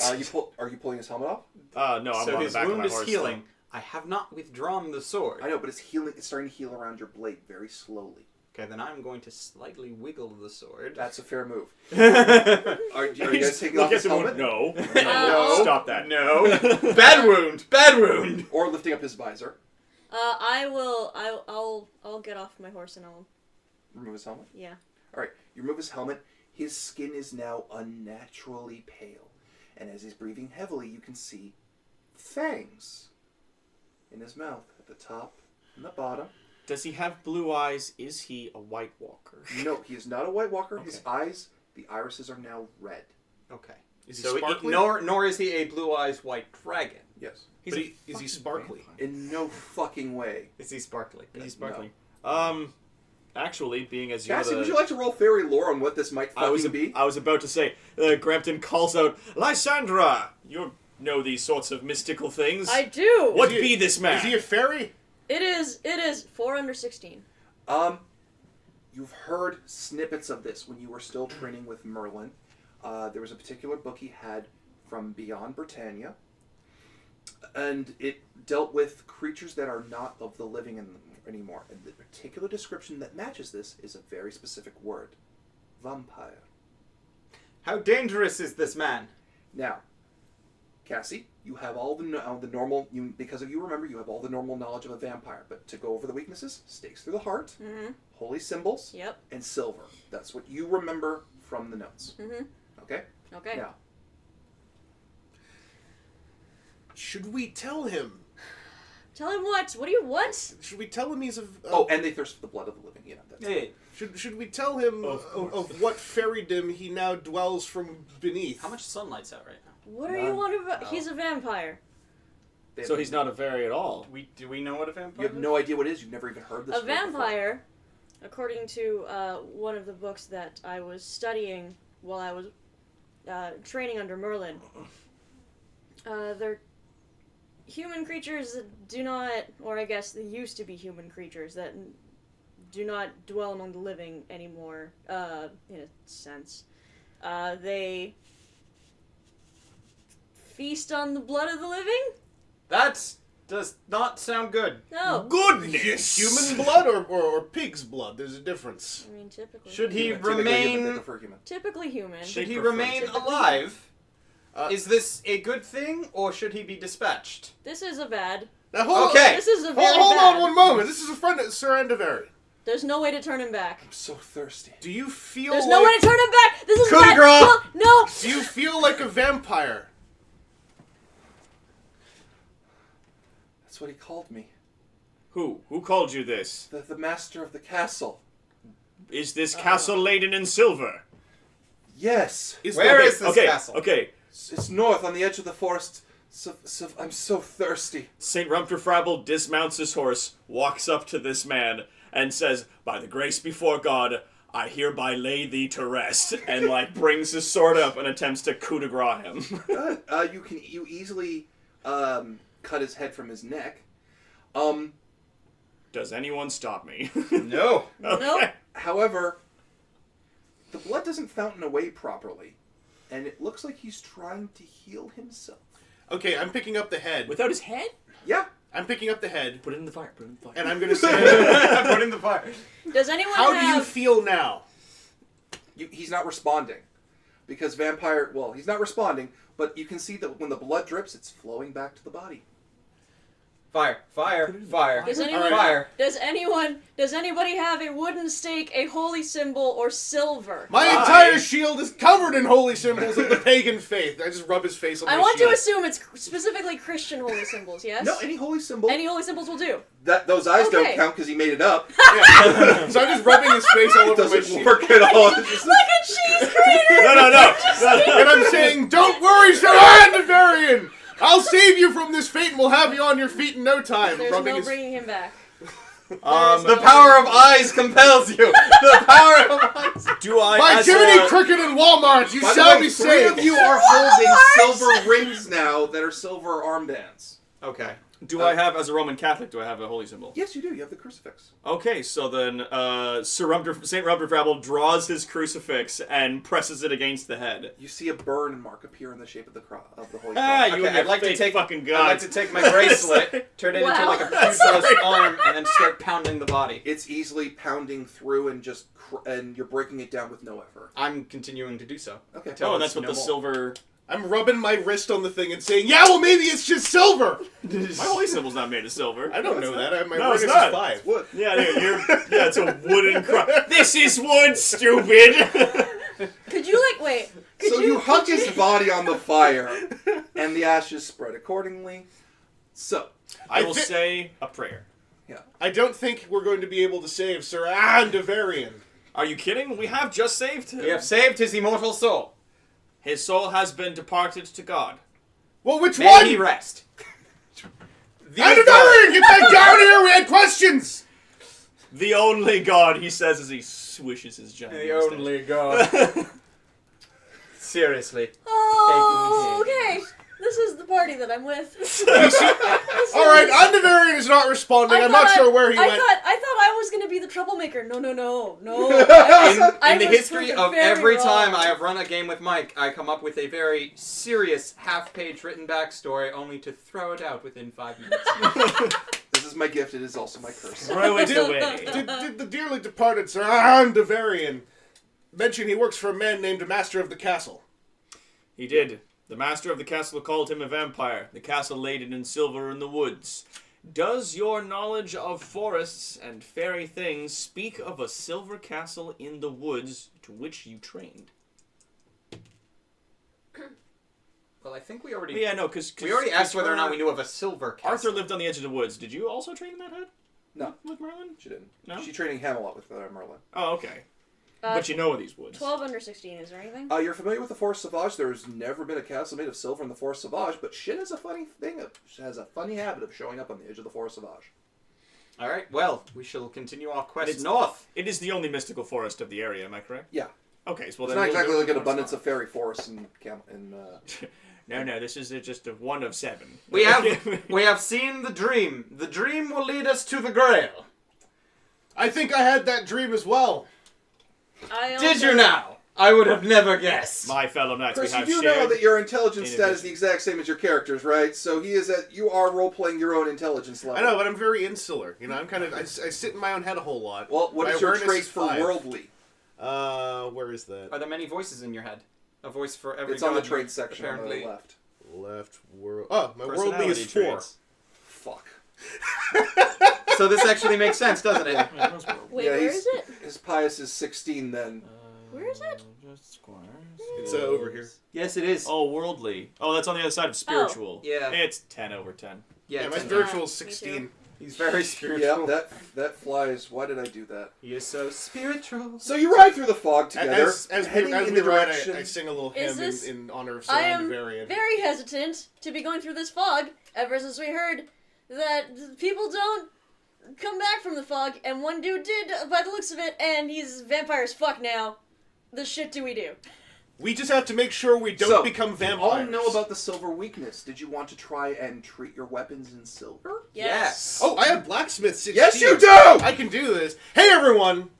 A: Are you pulling his helmet off?
C: No, I'm
E: So
C: on the
E: his
C: back of
E: wound
C: my
E: is
C: horse.
E: healing. I have not withdrawn the sword.
A: I know, but it's healing. It's starting to heal around your blade very slowly.
E: Okay, then I'm going to slightly wiggle the sword.
A: That's a fair move.
E: No.
A: Are you guys taking off his helmet?
C: No.
B: No.
C: Stop that.
E: Bad wound. Bad wound.
A: Or lifting up his visor?
B: I'll get off my horse and I'll.
A: Remove his helmet?
B: Yeah.
A: All right. You remove his helmet. His skin is now unnaturally pale. And as he's breathing heavily, you can see fangs in his mouth at the top and the bottom.
C: Does he have blue eyes? Is he a White Walker?
A: No, he is not a White Walker.
C: Okay.
A: His eyes, the irises are now red.
E: Okay.
D: Is he
E: So
D: sparkly?
E: nor is he a blue-eyes white dragon.
A: Yes.
D: But is he sparkly?
A: In no fucking way.
E: Is he sparkly?
C: Is he sparkling? Actually, being as you're
A: Cassie,
C: the...
A: would you like to roll fairy lore on what this might fucking be?
C: I was about to say, Grampton calls out, Lysandra! You know these sorts of mystical things.
B: I do.
C: What
D: Is he-
C: be this man?
D: Is he a fairy?
B: It is 4 under 16.
A: You've heard snippets of this when you were still training with Merlin. There was a particular book he had from Beyond Britannia, and it dealt with creatures that are not of the living anymore. And the particular description that matches this is a very specific word. Vampire.
E: How dangerous is this man?
A: Now, Cassie, you have all the normal... because of you remember, you have all the normal knowledge of a vampire. But to go over the weaknesses, stakes through the heart, holy symbols,
B: Yep.
A: and silver. That's what you remember from the notes. Okay?
B: Okay.
A: Now,
D: Should we tell him?
B: Tell him what? What do you what?
D: Should we tell him he's a...
A: and they thirst for the blood of the living. Yeah, that's
E: Hey,
D: Should we tell him of what fairydom he now dwells from beneath?
E: how much sunlight's out right now?
B: What are you on about?
A: No.
B: He's a vampire.
C: So he's not a fairy at all.
E: Do we know what a vampire
A: You have no idea what it is. You've never even heard this
B: A
A: word before.
B: vampire, according to one of the books that I was studying while I was training under Merlin, they're human creatures that do not, or I guess they used to be human creatures that do not dwell among the living anymore, in a sense. They feast on the blood of the living?
E: That does not sound good.
B: No.
C: Goodness!
D: Human blood or pig's blood? There's a difference.
B: I mean, typically.
E: Should he
A: Typically human, they
E: remain?
A: prefer human.
B: Typically human.
E: Should he
C: prefer
E: remain
B: typically-
E: alive?
D: Uh,
E: Is this a good thing, or should he be dispatched?
B: This is a bad.
D: Now hold
E: Okay.
B: This is a
D: on.
B: very
D: Hold
B: bad.
D: on one moment. This is a friend of Sir Andavari.
B: There's no way to turn him back.
A: I'm so thirsty.
D: Do you feel
B: There's
D: like
B: no way to turn him back! This is
E: Coup de
B: bad!
E: grace.
B: No!
D: Do you feel like a vampire?
A: That's what he called me.
C: Who? Who called you this?
A: The master of the castle.
C: Is this castle laden in silver?
A: Yes.
E: Where is this
C: Okay,
E: castle?
C: okay.
A: It's north on the edge of the forest. I'm so thirsty.
C: St. Rumterfrabble dismounts his horse, walks up to this man, and says, "By the grace before God, I hereby lay thee to rest," and brings his sword up and attempts to coup de grace him.
A: You easily cut his head from his neck.
C: Does anyone stop me?
E: No.
B: Nope.
A: However, the blood doesn't fountain away properly, and it looks like he's trying to heal himself.
D: Okay, I'm picking up the head.
C: Without his head?
A: Yeah.
D: I'm picking up the head,
C: Put it in the fire. Put it in the fire.
D: and I'm going to say,
E: Put in the fire.
B: Does anyone
D: how do
B: have...
D: you feel now?
A: He's not responding. Because vampire... Well, he's not responding, but you can see that when the blood drips, it's flowing back to the body.
E: Fire. Fire. Fire.
B: Does anyone,
E: Fire.
B: does anybody have a wooden stake, a holy symbol, or silver?
D: My
C: Why?
D: entire shield is covered in holy symbols of the pagan faith. I just rub his face on my
B: I want
D: shield.
B: to assume it's specifically Christian holy symbols, yes?
A: No, any holy symbol.
B: Any holy symbols will do.
A: Those eyes don't
B: Okay.
A: count because he made it up.
D: Yeah. So I'm just rubbing his face all
A: It
D: over my
A: doesn't
D: shield.
A: work at all. It's just-
B: Like a cheese grater!
C: No.
D: And I'm saying, don't worry, Sir Andavarian! I'll save you from this fate and we'll have you on your feet in no time.
B: There's
D: rubbing
B: no
D: his...
B: bringing him back.
E: The power of eyes compels you. The power of eyes.
C: Do I,
D: By
C: as
D: Jiminy
C: a-
D: Cricket and Walmart, you
A: By the
D: shall
A: way,
D: be
A: 3
D: saved.
A: of you are holding silver rings now that are silver armbands.
E: Okay.
C: Do I have, as a Roman Catholic, do I have a holy symbol?
A: Yes, you do. You have the crucifix.
C: Okay, so then St. Rumterfrabble draws his crucifix and presses it against the head.
A: You see a burn mark appear in the shape of the holy
C: Ah,
A: cross.
C: you
E: Okay,
C: and your
E: I'd like to
C: fake
E: take
C: fucking
E: I'd
C: god.
E: like to take my bracelet, turn it into
B: Wow.
E: like a pugilist arm, and then start pounding the body.
A: It's easily pounding through and just and you're breaking it down with no effort.
E: I'm continuing to do so.
A: Okay.
E: Tell
C: Oh,
E: us
C: and that's what
E: no
C: the
E: more.
C: silver...
D: I'm rubbing my wrist on the thing and saying, yeah, well, maybe it's just silver.
C: My holy symbol's not made of silver.
D: I don't know that. My
C: No, it's
D: witness
C: not.
D: is 5.
A: It's wood.
C: Yeah, it's a wooden cross. This is wood, stupid!
B: Could you, wait. Could
A: So you huck
B: could
A: his body on the fire, and the ashes spread accordingly. So,
C: I will
D: thi-
C: say a prayer.
D: I don't think we're going to be able to save Sir Andavarian.
C: Are you kidding? We have just saved him.
E: We have saved his immortal soul.
C: His soul has been departed to God.
D: Well, which
E: May
D: one?
E: he rest.
D: Andavarian, get back down here. We had questions.
C: The only God, he says as he swishes his giant
E: The
C: mustache.
E: only God. Seriously.
B: Oh, okay. This is the party that I'm with.
D: All right, Andavarian is not responding. I'm not sure where he went.
B: I thought I was gonna be the troublemaker. No.
E: In
B: I
E: the
B: was
E: history
B: proven
E: of
B: very
E: every
B: wrong.
E: time I have run a game with Mike, I come up with a very serious half-page written backstory, only to throw it out within 5 minutes.
A: this is my gift. It is also my curse.
C: Throw it away.
D: Did the dearly departed Sir Andavarian mention he works for a man named Master of the Castle?
C: He did. The master of the castle called him a vampire. The castle laden in silver in the woods. Does your knowledge of forests and fairy things speak of a silver castle in the woods to which you trained?
E: Well, I think we already
C: Yeah, no, because
E: we already asked whether or not we knew of a silver castle.
C: Arthur lived on the edge of the woods. Did you also train in that head?
A: No.
C: With Merlin?
A: She didn't.
C: No?
A: She's training Camelot with Merlin.
C: Oh, okay.
B: Uh,
C: But you know of these woods.
B: 12 under 16, is there anything?
A: You're familiar with the Forest Sauvage? There's never been a castle made of silver in the Forest Sauvage, but shit has a funny habit of showing up on the edge of the Forest Sauvage.
E: All right. Well, we shall continue our quest
C: It's-
E: north.
C: It is the only mystical forest of the area, am I correct?
A: Yeah.
C: Okay, so
A: It's
C: well then
A: not
C: we'll
A: exactly
C: do-
A: like an abundance of fairy forests in
C: No, this is just a 1 of 7.
E: We have seen the dream. The dream will lead us to the Grail.
D: I think I had that dream as well.
B: I
E: Did you now? I would have never guessed.
C: My fellow knights,
A: Chris,
C: we
A: you
C: have
A: do
C: shared...
A: know that your intelligence stat is
C: inhibition.
A: the exact same as your character's, right? So you are role-playing your own intelligence level.
D: I know, but I'm very insular. You know, I sit in my own head a whole lot.
A: Well, what
D: My
A: is your
D: awareness
A: trait
D: is
A: for
D: 5.
A: worldly?
D: Where is that?
E: Are there many voices in your head? A voice for every
A: It's on the
E: god,
A: traits section on
E: apparently.
A: the left.
D: Left world. Oh, my worldly
C: Personality
D: is 4.
C: traits.
A: Fuck.
E: So this actually makes sense, doesn't it?
C: Yeah, those were-
B: Wait,
A: Yeah,
B: where
A: he's-
B: is it?
A: His pious is 16 then.
B: Where is it?
C: Just squares.
D: It's over here.
E: Yes, it is.
C: Oh, worldly. Oh, that's on the other side of spiritual.
E: Yeah.
C: It's 10 over 10.
D: Yeah, my
E: it's-
D: spiritual is
B: me too.
D: 16.
E: he's very
A: Yeah,
E: spiritual.
A: that flies. Why did I do that?
E: He is so spiritual.
A: So you ride through the fog together,
D: As
A: heading
D: we
A: in the
D: ride,
A: direction.
D: I sing a little
B: Is
D: hymn
B: this-
D: in honor of
B: I
D: Saint
B: am
D: Varian.
B: very hesitant to be going through this fog ever since we heard that people don't come back from the fog, and one dude did by the looks of it, and he's vampire as fuck now. The shit do we do?
D: We just have to make sure we don't
A: So,
D: become
A: You
D: vampires.
A: all know about the silver weakness. Did you want to try and treat your weapons in silver?
E: Yes.
D: Oh, I have blacksmith 16.
A: Yes, you do!
D: I can do this. Hey, everyone!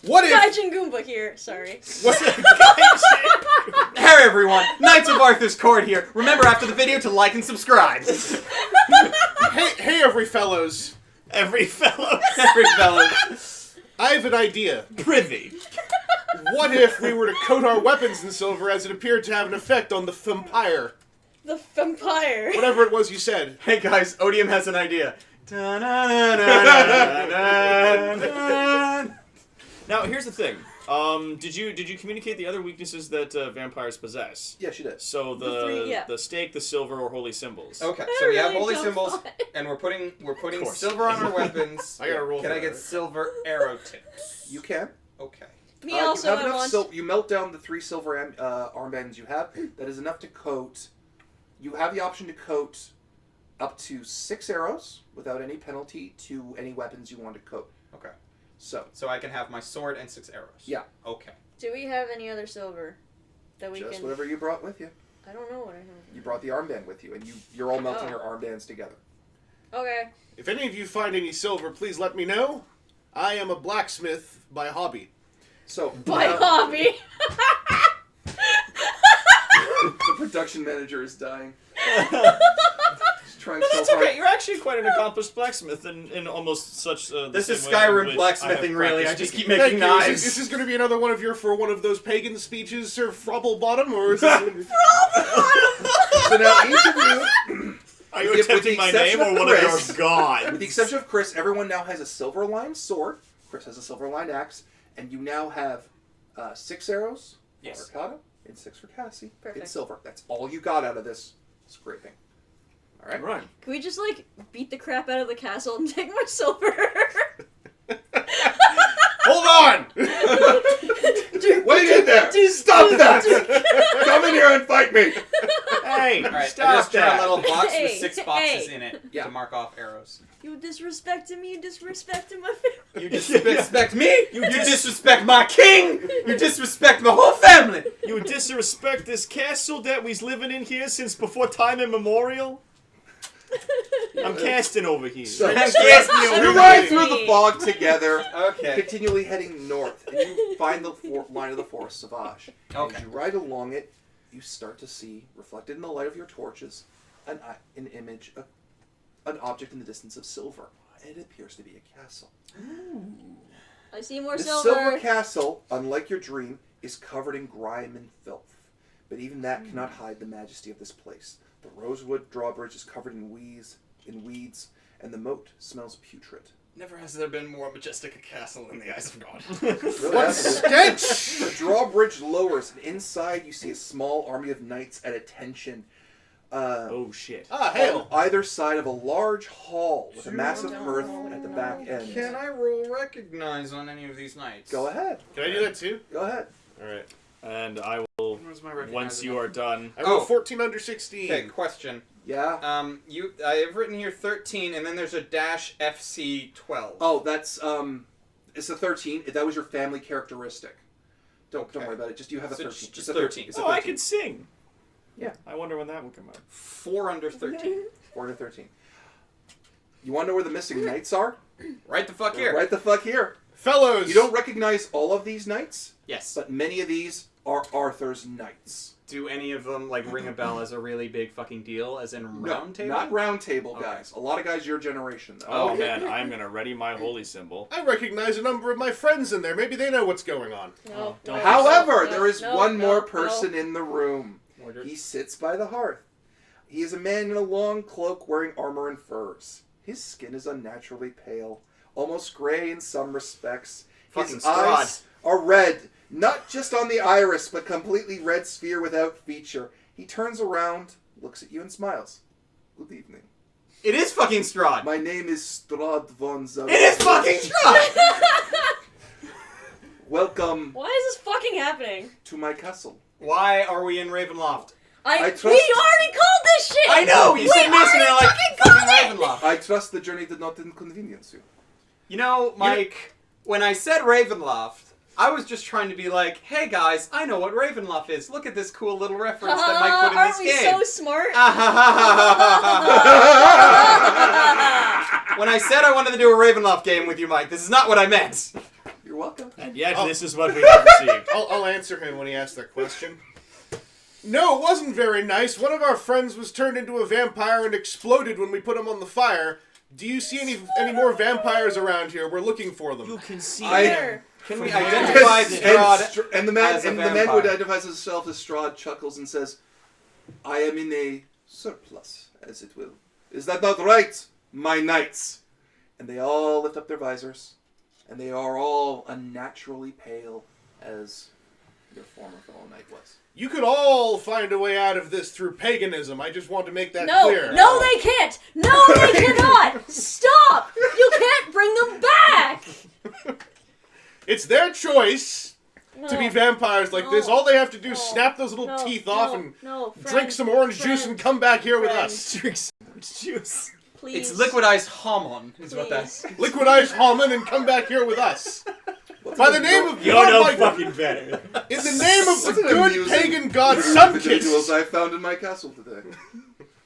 D: What if...
B: Gaijin Goomba here, sorry.
D: What if...
E: Hey everyone, Knights of Arthur's Court here. Remember after the video to like and subscribe.
D: hey, every fellows.
C: Every fellow.
E: Every fellows.
D: I have an idea.
C: Privy.
D: What if we were to coat our weapons in silver as it appeared to have an effect on the vampire?
B: The vampire.
D: Whatever it was you said.
E: Hey guys, Odium has an idea.
C: Now, here's the thing. Did you communicate the other weaknesses that vampires possess?
A: Yeah, she did.
C: So
B: The three, yeah.
C: the stake, the silver, or holy symbols.
E: Okay,
B: I
E: so we have
B: really
E: holy
B: don't
E: symbols,
B: find-
E: and we're putting
C: Of course.
E: silver on our weapons.
D: I gotta roll
E: Can
D: for
E: I get
D: that.
E: silver arrow tips?
A: You can.
E: Okay.
B: Me also,
A: you have
B: I
A: enough
B: want...
A: you melt down the 3 silver armbands you have. That is enough to coat. You have the option to coat up to 6 arrows without any penalty to any weapons you want to coat.
E: Okay.
A: So,
E: So I can have my sword and 6 arrows.
A: Yeah.
E: Okay.
B: Do we have any other silver that we
A: just
B: can...
A: whatever you brought with you.
B: I don't know what I have.
A: You brought the armband with you, and you're all melting
B: Oh.
A: your armbands together.
B: Okay.
D: If any of you find any silver, please let me know. I am a blacksmith by hobby.
A: So,
B: By
A: now,
B: hobby.
A: the production manager is dying. He's trying
C: No,
A: so
C: that's
A: hard.
C: okay. You're actually quite an accomplished blacksmith in almost such. The
E: This is
C: same way in
E: Skyrim
C: which
E: blacksmithing,
C: have
E: really. I
C: practiced
E: just keep
C: speaking.
E: making
D: Thank you.
E: knives.
D: Is this going to be another one of your for one of those pagan speeches, Sir Frobblebottom, or is this...
A: So now each of you,
C: Are you
A: With the
C: attempting my
A: exception
C: name or
A: of
C: one of
A: Chris.
C: your gods?
A: with the exception of Chris, everyone now has a silver-lined sword. Chris has a silver-lined axe, and you now have 6 arrows
C: Yes.
A: for Arcada and 6 for Cassie.
B: Perfect.
A: In silver. That's all you got out of this scraping. All right.
C: Right.
B: Can we just, like, beat the crap out of the castle and take my silver?
D: Hold on!
A: Wait in there! Stop that! Come in here and fight me!
C: Hey,
E: Alright, I
C: stop
E: just drew a
C: that.
E: little box with
B: Hey,
E: 6 boxes
B: hey.
E: in it
A: Yeah.
E: to mark off arrows.
B: You disrespected me, you disrespected my family.
E: You disrespect me? You disrespect my king? You disrespect my whole family?
C: You disrespect this castle that we's living in here since before time immemorial? I'm casting over here.
A: So,
E: I'm
A: you
E: casting you
A: you
E: over
A: ride
E: here.
A: through the fog together,
E: Okay.
A: continually heading north, and you find the line of the Forest Sauvage.
E: Okay.
A: As you ride along it, you start to see, reflected in the light of your torches, an image, an object in the distance of silver. It appears to be a castle.
B: I see more
A: The
B: silver.
A: silver castle, unlike your dream, is covered in grime and filth. But even that cannot hide the majesty of this place. The rosewood drawbridge is covered in weeds, and the moat smells putrid.
E: Never has there been more majestic a castle in the eyes of God.
A: Really
D: What
A: hasn't it?
D: stench!
A: The drawbridge lowers, and inside you see a small army of knights at attention.
C: Oh shit.
D: Ah,
A: On
D: hail!
A: either side of a large hall with a massive hearth at the back end.
E: Can I roll recognize on any of these knights?
A: Go ahead.
D: Can I do that too?
A: Go ahead.
D: Alright.
C: And I will,
E: Where's my recognize
C: once you
E: enough?
C: are done.
D: I rolled
E: Oh.
D: 14 under 16.
E: Okay, question.
A: Yeah.
E: I have written here 13, and then there's a dash FC 12.
A: Oh, that's it's a 13. That was your family characteristic. Don't
E: Okay.
A: worry about it. Just you have a
E: So
A: 13.
E: just
A: a
E: 13.
A: It's a
C: Oh, I
A: 13.
C: can sing.
A: Yeah.
C: I wonder when that will come out.
E: 4 under 13.
A: 4 to 13. You want to know where the missing knights are?
E: Right the fuck here.
A: Right the fuck here.
D: Fellows!
A: You don't recognize all of these knights,
E: Yes.
A: but many of these are Arthur's knights.
E: Do any of them like ring a bell as a really big fucking deal, as in round table?
A: Not round table
E: Okay.
A: guys. A lot of guys your generation though.
C: Oh man, I'm gonna ready my holy symbol.
D: I recognize a number of my friends in there. Maybe they know what's going on.
B: No,
C: don't
B: no,
A: However,
B: no,
A: there is
B: no,
A: one
B: no,
A: more
B: no.
A: person in the room.
C: Mordred.
A: He sits by the hearth. He is a man in a long cloak wearing armor and furs. His skin is unnaturally pale, almost gray in some respects.
E: Fucking
A: His
E: Strahd.
A: eyes are red, not just on the iris, but completely red sphere without feature. He turns around, looks at you, and smiles. Good evening.
E: It is fucking Strahd.
A: My name is Strahd von Zav.
E: It is fucking Strahd.
A: Welcome
B: Why is this fucking happening?
A: to my castle.
E: Why are we in Ravenloft?
A: I
B: We
A: trust-
B: already called this shit!
E: I know. You
B: We
E: said this and
B: already
E: they're like
B: fucking
E: fucking
B: called it!
E: Ravenloft.
A: I trust the journey did not inconvenience you.
E: You know, Mike, when I said Ravenloft, I was just trying to be like, hey guys, I know what Ravenloft is. Look at this cool little reference that Mike put in
B: Aren't
E: this
B: we
E: game.
B: so smart?
E: When I said I wanted to do a Ravenloft game with you, Mike, this is not what I meant.
A: You're welcome.
C: And yet, this is what we have received.
D: I'll answer him when he asks that question. No, it wasn't very nice. One of our friends was turned into a vampire and exploded when we put him on the fire. Do you see any more vampires around here? We're looking for them.
C: You can see.
B: Where?
E: Can we identify Strahd
A: and the man
E: as a
A: and the man
E: vampire?
A: who identifies himself as Strahd chuckles and says, "I am in a surplus, as it will. Is that not right, my knights?" And they all lift up their visors, and they are all unnaturally pale, as your former fellow knight was.
D: You could all find a way out of this through paganism. I just want to make that
B: No,
D: clear.
B: no, they can't. No, they cannot. Stop. You can't bring them back.
D: It's their choice
B: No.
D: to be vampires like this.
B: No.
D: All they have to do is
B: No.
D: snap those little
B: No,
D: teeth
B: no,
D: off and
B: no,
D: drink
B: friend,
D: some orange juice and come back here with
B: friend.
D: us.
C: Drink so much juice.
B: Please.
E: It's liquidized homon, is what that's.
B: Please.
D: Liquidize Hallman and come back here with us. By the name of
C: You're
D: God,
C: no
D: my-
C: fucking better.
D: in the name of the
A: What an
D: good
A: amusing
D: pagan god
A: group of individuals
D: Sunkiss.
A: I found in my castle today.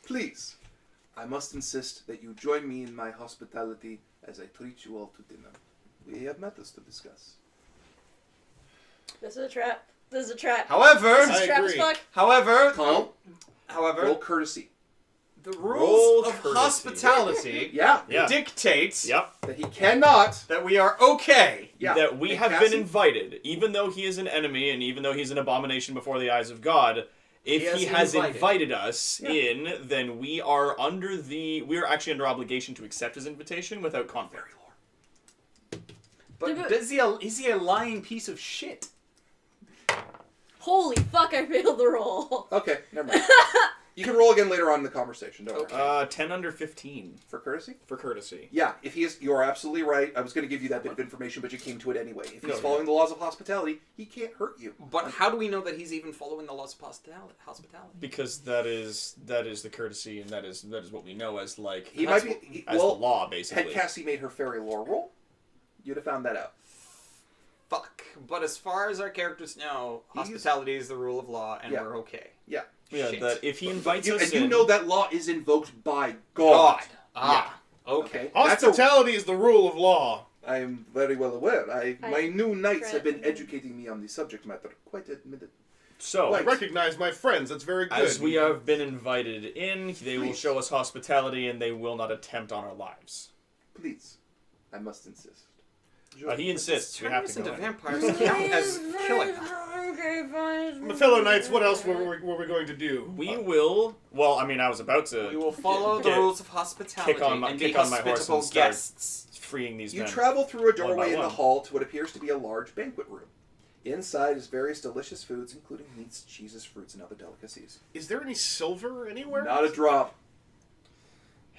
A: Please, I must insist that you join me in my hospitality as I treat you all to dinner. We have matters to discuss.
B: This is a trap. This is a trap.
E: However,
B: This is
D: I
B: trap as
D: agree.
B: fuck.
E: however,
A: Calm.
E: however,
A: Roll courtesy.
E: the
C: Roll
E: rules of
C: courtesy.
E: hospitality
A: Yeah.
C: Yeah.
E: dictate
C: Yep.
A: That he cannot.
E: that we are okay.
A: Yeah.
C: That we
A: And
C: have
A: Cassie?
C: been invited, even though he is an enemy and even though he's an abomination before the eyes of God. If he has invited us in, then we are actually under obligation to accept his invitation without conflict.
E: But is he a lying piece of shit?
B: Holy fuck, I failed the roll.
A: Okay, never mind. You can roll again later on in the conversation. Don't worry.
C: 10 under 15
A: For courtesy?
C: for courtesy.
A: Yeah, if he is, you're absolutely right. I was going to give you that bit of information, but you came to it anyway. If he's
C: No,
A: following the laws of hospitality, he can't hurt you.
E: But how do we know that he's even following the laws of hospitality?
C: Because that is the courtesy, and that is what we know as like
A: He
C: that's
A: might be.
C: as the law, basically.
A: Had Cassie made her fairy lore roll, you'd have found that out.
E: Fuck. But as far as our characters know,
A: He's-
E: hospitality is the rule of law, and
A: Yeah.
E: we're okay.
A: Yeah.
C: Yeah,
E: Shit.
C: that if he invites us
A: And
C: in,
A: you know that law is invoked by God.
E: Ah. Okay.
A: That's a-
D: Hospitality is the rule of law.
A: I am very well aware. My new knights have been
B: Friend.
A: educating me on the subject matter. Quite admitted.
C: so
A: Right.
D: I recognize my friends. That's very good.
C: as we have been invited in, they will
A: Please.
C: show us hospitality, and they will not attempt on our lives.
A: Please, I must insist.
C: He insists. We have to
E: Turn us
C: go
E: into
C: in.
E: vampires count as killing them.
B: Okay, fine.
D: My fellow knights, what else were we going to do?
C: We will. Well, I mean, I was about to
E: We will follow the
C: Get-
E: rules of hospitality
C: kick on my
E: and be
C: horse and
E: hospitable
C: start
E: guests.
C: freeing these
A: You
C: men.
A: travel through a
C: One by
A: doorway in the
C: one.
A: hall to what appears to be a large banquet room. Inside is various delicious foods, including meats, cheeses, fruits, and other delicacies.
D: Is there any silver anywhere?
A: Not a drop.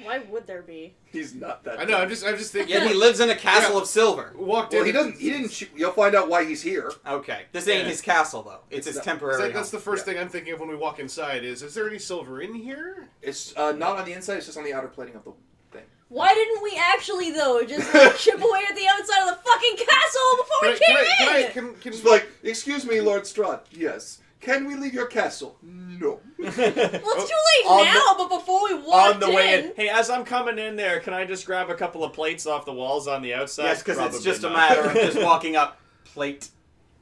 B: Why would there be?
A: He's not that.
D: I know. I'm just thinking.
E: Yet he lives in a castle
D: Yeah.
E: of silver.
D: Walked
A: Well,
D: in.
A: he doesn't. He didn't. You'll find out why he's here.
E: Okay. This ain't
C: Yeah.
E: his castle, though. It's his
A: not-
E: temporary
D: That's
E: home.
D: the first thing I'm thinking of when we walk inside. Is there any silver in here?
A: It's not on the inside. It's just on the outer plating of the thing.
B: Why didn't we actually, though, just like, chip away at the outside of the fucking castle before we came in?
D: Can
A: Just like, excuse me, Lord Strahd. Yes. Can we leave your castle? No.
B: Well, it's too late
C: On
B: now, but before we walked
C: On the way in, hey, as I'm coming in there, can I just grab a couple of plates off the walls on the outside?
E: Yes, because it's
C: Probably
E: just a
C: not.
E: matter of just walking up. Plate.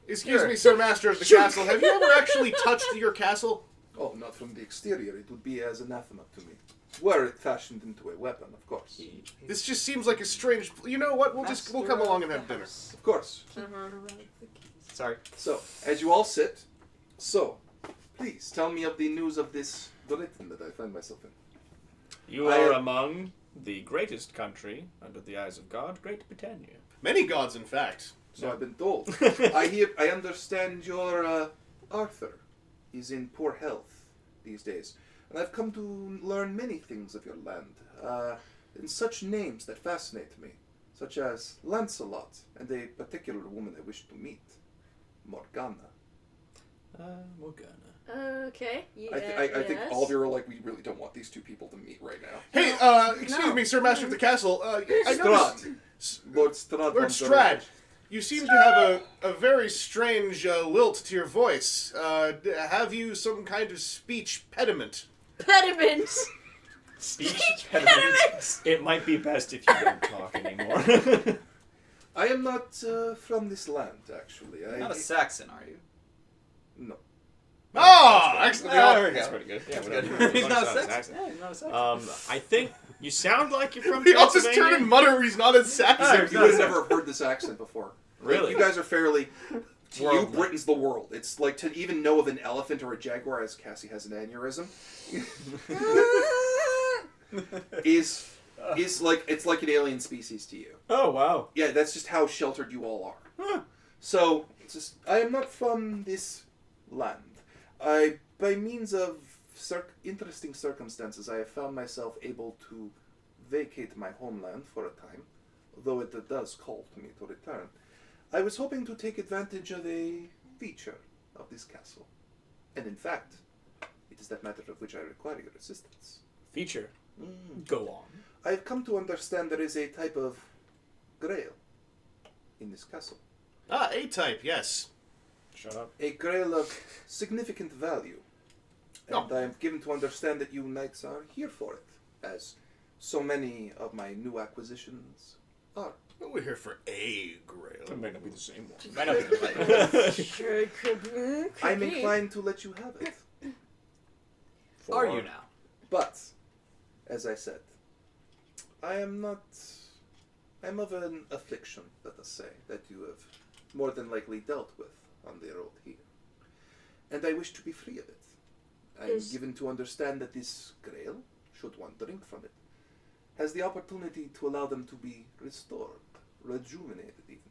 D: Excuse
A: Sure.
D: me, Sir Master of the Castle. Have you ever actually touched your castle?
A: Oh, not from the exterior. It would be as anathema to me. Were it fashioned into a weapon, of course.
D: This just seems like a strange... You know what? We'll come along and have dinner.
A: Of course.
E: Sorry.
A: So, as you all sit, please tell me of the news of this Britain that I find myself in.
C: You are among the greatest country, under the eyes of God, Great Britannia.
D: Many gods, in fact.
A: So I've been told. I understand your Arthur is in poor health these days, and I've come to learn many things of your land, and such names that fascinate me, such as Lancelot and a particular woman I wish to meet, Morgana.
C: Morgana.
B: Okay. Yeah,
A: I think
B: yes.
A: all of you are like, we really don't want these two people to meet right now.
D: Hey, excuse me, Sir Master of the Castle. I noticed...
A: Lord Strad.
D: Lord
A: von
D: Strad,
A: Zerovich.
D: you seem to have a very strange lilt to your voice. Have you some kind of speech pediment?
B: Pediments.
C: Speech pediment. It might be best if you don't talk anymore.
A: I am not from this land, actually.
E: You're not a Saxon, are you?
A: No.
D: Oh, excellent.
E: There we
C: That's
E: go.
C: pretty good. Yeah,
E: That's
C: whatever.
E: good. He's
C: As
E: not
C: long
E: a
C: as it's
E: Saxon. Yeah, he's not a Saxon.
C: I think you sound like you're from
D: He all just
C: Pennsylvania.
D: turn and mutter he's not a Saxon.
A: You would have never heard this accent before.
C: Really?
A: You guys are fairly... To you,
C: Worldly.
A: Britain's the world. It's like to even know of an elephant or a jaguar, as Cassie has an aneurysm, is like it's like an alien species to you.
C: Oh, wow.
A: Yeah, that's just how sheltered you all are.
C: Huh.
A: So, it's just, I am not from this land. By means of interesting circumstances, I have found myself able to vacate my homeland for a time, though it does call to me to return. I was hoping to take advantage of a feature of this castle. And in fact, it is that matter of which I require your assistance.
C: Feature. Go on.
A: I have come to understand there is a type of Grail in this castle.
D: Ah, A-type, yes.
C: Shut up.
A: A Grail of significant value. And I am given to understand that you knights are here for it, as so many of my new acquisitions are.
D: Well, we're here for a
C: It
D: Grail.
C: might not be the same one.
E: Might not be the right.
B: Sure, it could
A: I'm
B: be.
A: inclined to let you have it.
E: Are you now?
A: But, as I said, I am not... I'm of an affliction, let us say, that you have more than likely dealt with on the road here. And I wish to be free of it. I am given to understand that this Grail, should one drink from it, has the opportunity to allow them to be restored, rejuvenated even.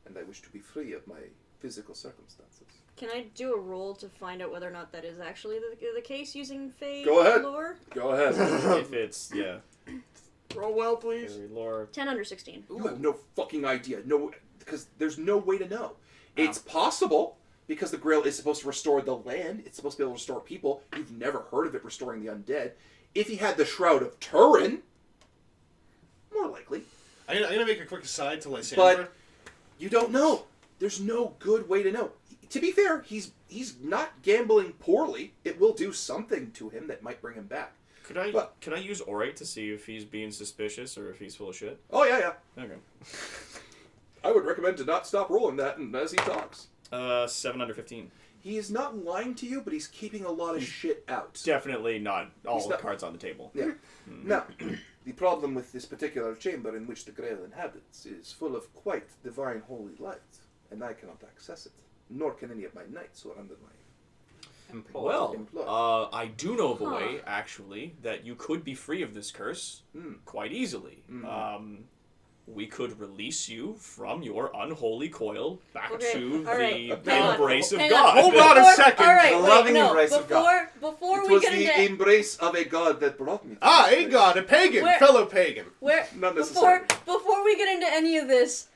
A: And I wish to be free of my physical circumstances.
B: Can I do a roll to find out whether or not that is actually the case using Fae
A: Go ahead.
B: lore?
A: Go ahead.
C: If it's, yeah.
D: Roll well, please.
C: Fairy lore.
B: 10 under 16.
A: You have no fucking idea. No, because there's no way to know. It's possible, because the Grail is supposed to restore the land. It's supposed to be able to restore people. You've never heard of it restoring the undead. If he had the Shroud of Turin, more likely.
D: I'm gonna make a quick aside to Lysandra.
A: But you don't know. There's no good way to know. To be fair, he's not gambling poorly. It will do something to him that might bring him back.
C: Can I use Orate to see if he's being suspicious or if he's full of shit?
A: Oh, yeah.
C: Okay.
A: I would recommend to not stop rolling that as he talks.
C: 7 under 15.
A: He is not lying to you, but he's keeping a lot of shit out.
C: Definitely not all
A: He's
C: the
A: not-
C: cards on the table.
A: Yeah. Now, the problem with this particular chamber in which the Grail inhabits is full of quite divine holy light, and I cannot access it, nor can any of my knights who are under my...
C: Well,
A: Employ.
C: I do know of a way, actually, that you could be free of this curse quite easily. We could release you from your unholy coil back
B: Okay,
C: to
B: all right,
C: the
B: hang on.
C: embrace of
B: Hang
C: God.
B: on.
D: Hold on a second.
B: All right,
E: The
B: wait,
E: loving
B: no,
E: embrace of God.
B: Before
A: It
B: we
A: was
B: get
A: the
B: into...
A: embrace of a god that brought me to
D: Ah,
A: this
D: a
A: place.
D: god, a pagan,
B: Where-
D: fellow pagan.
B: Where,
A: Not
B: before,
A: necessarily.
B: before we get into any of this,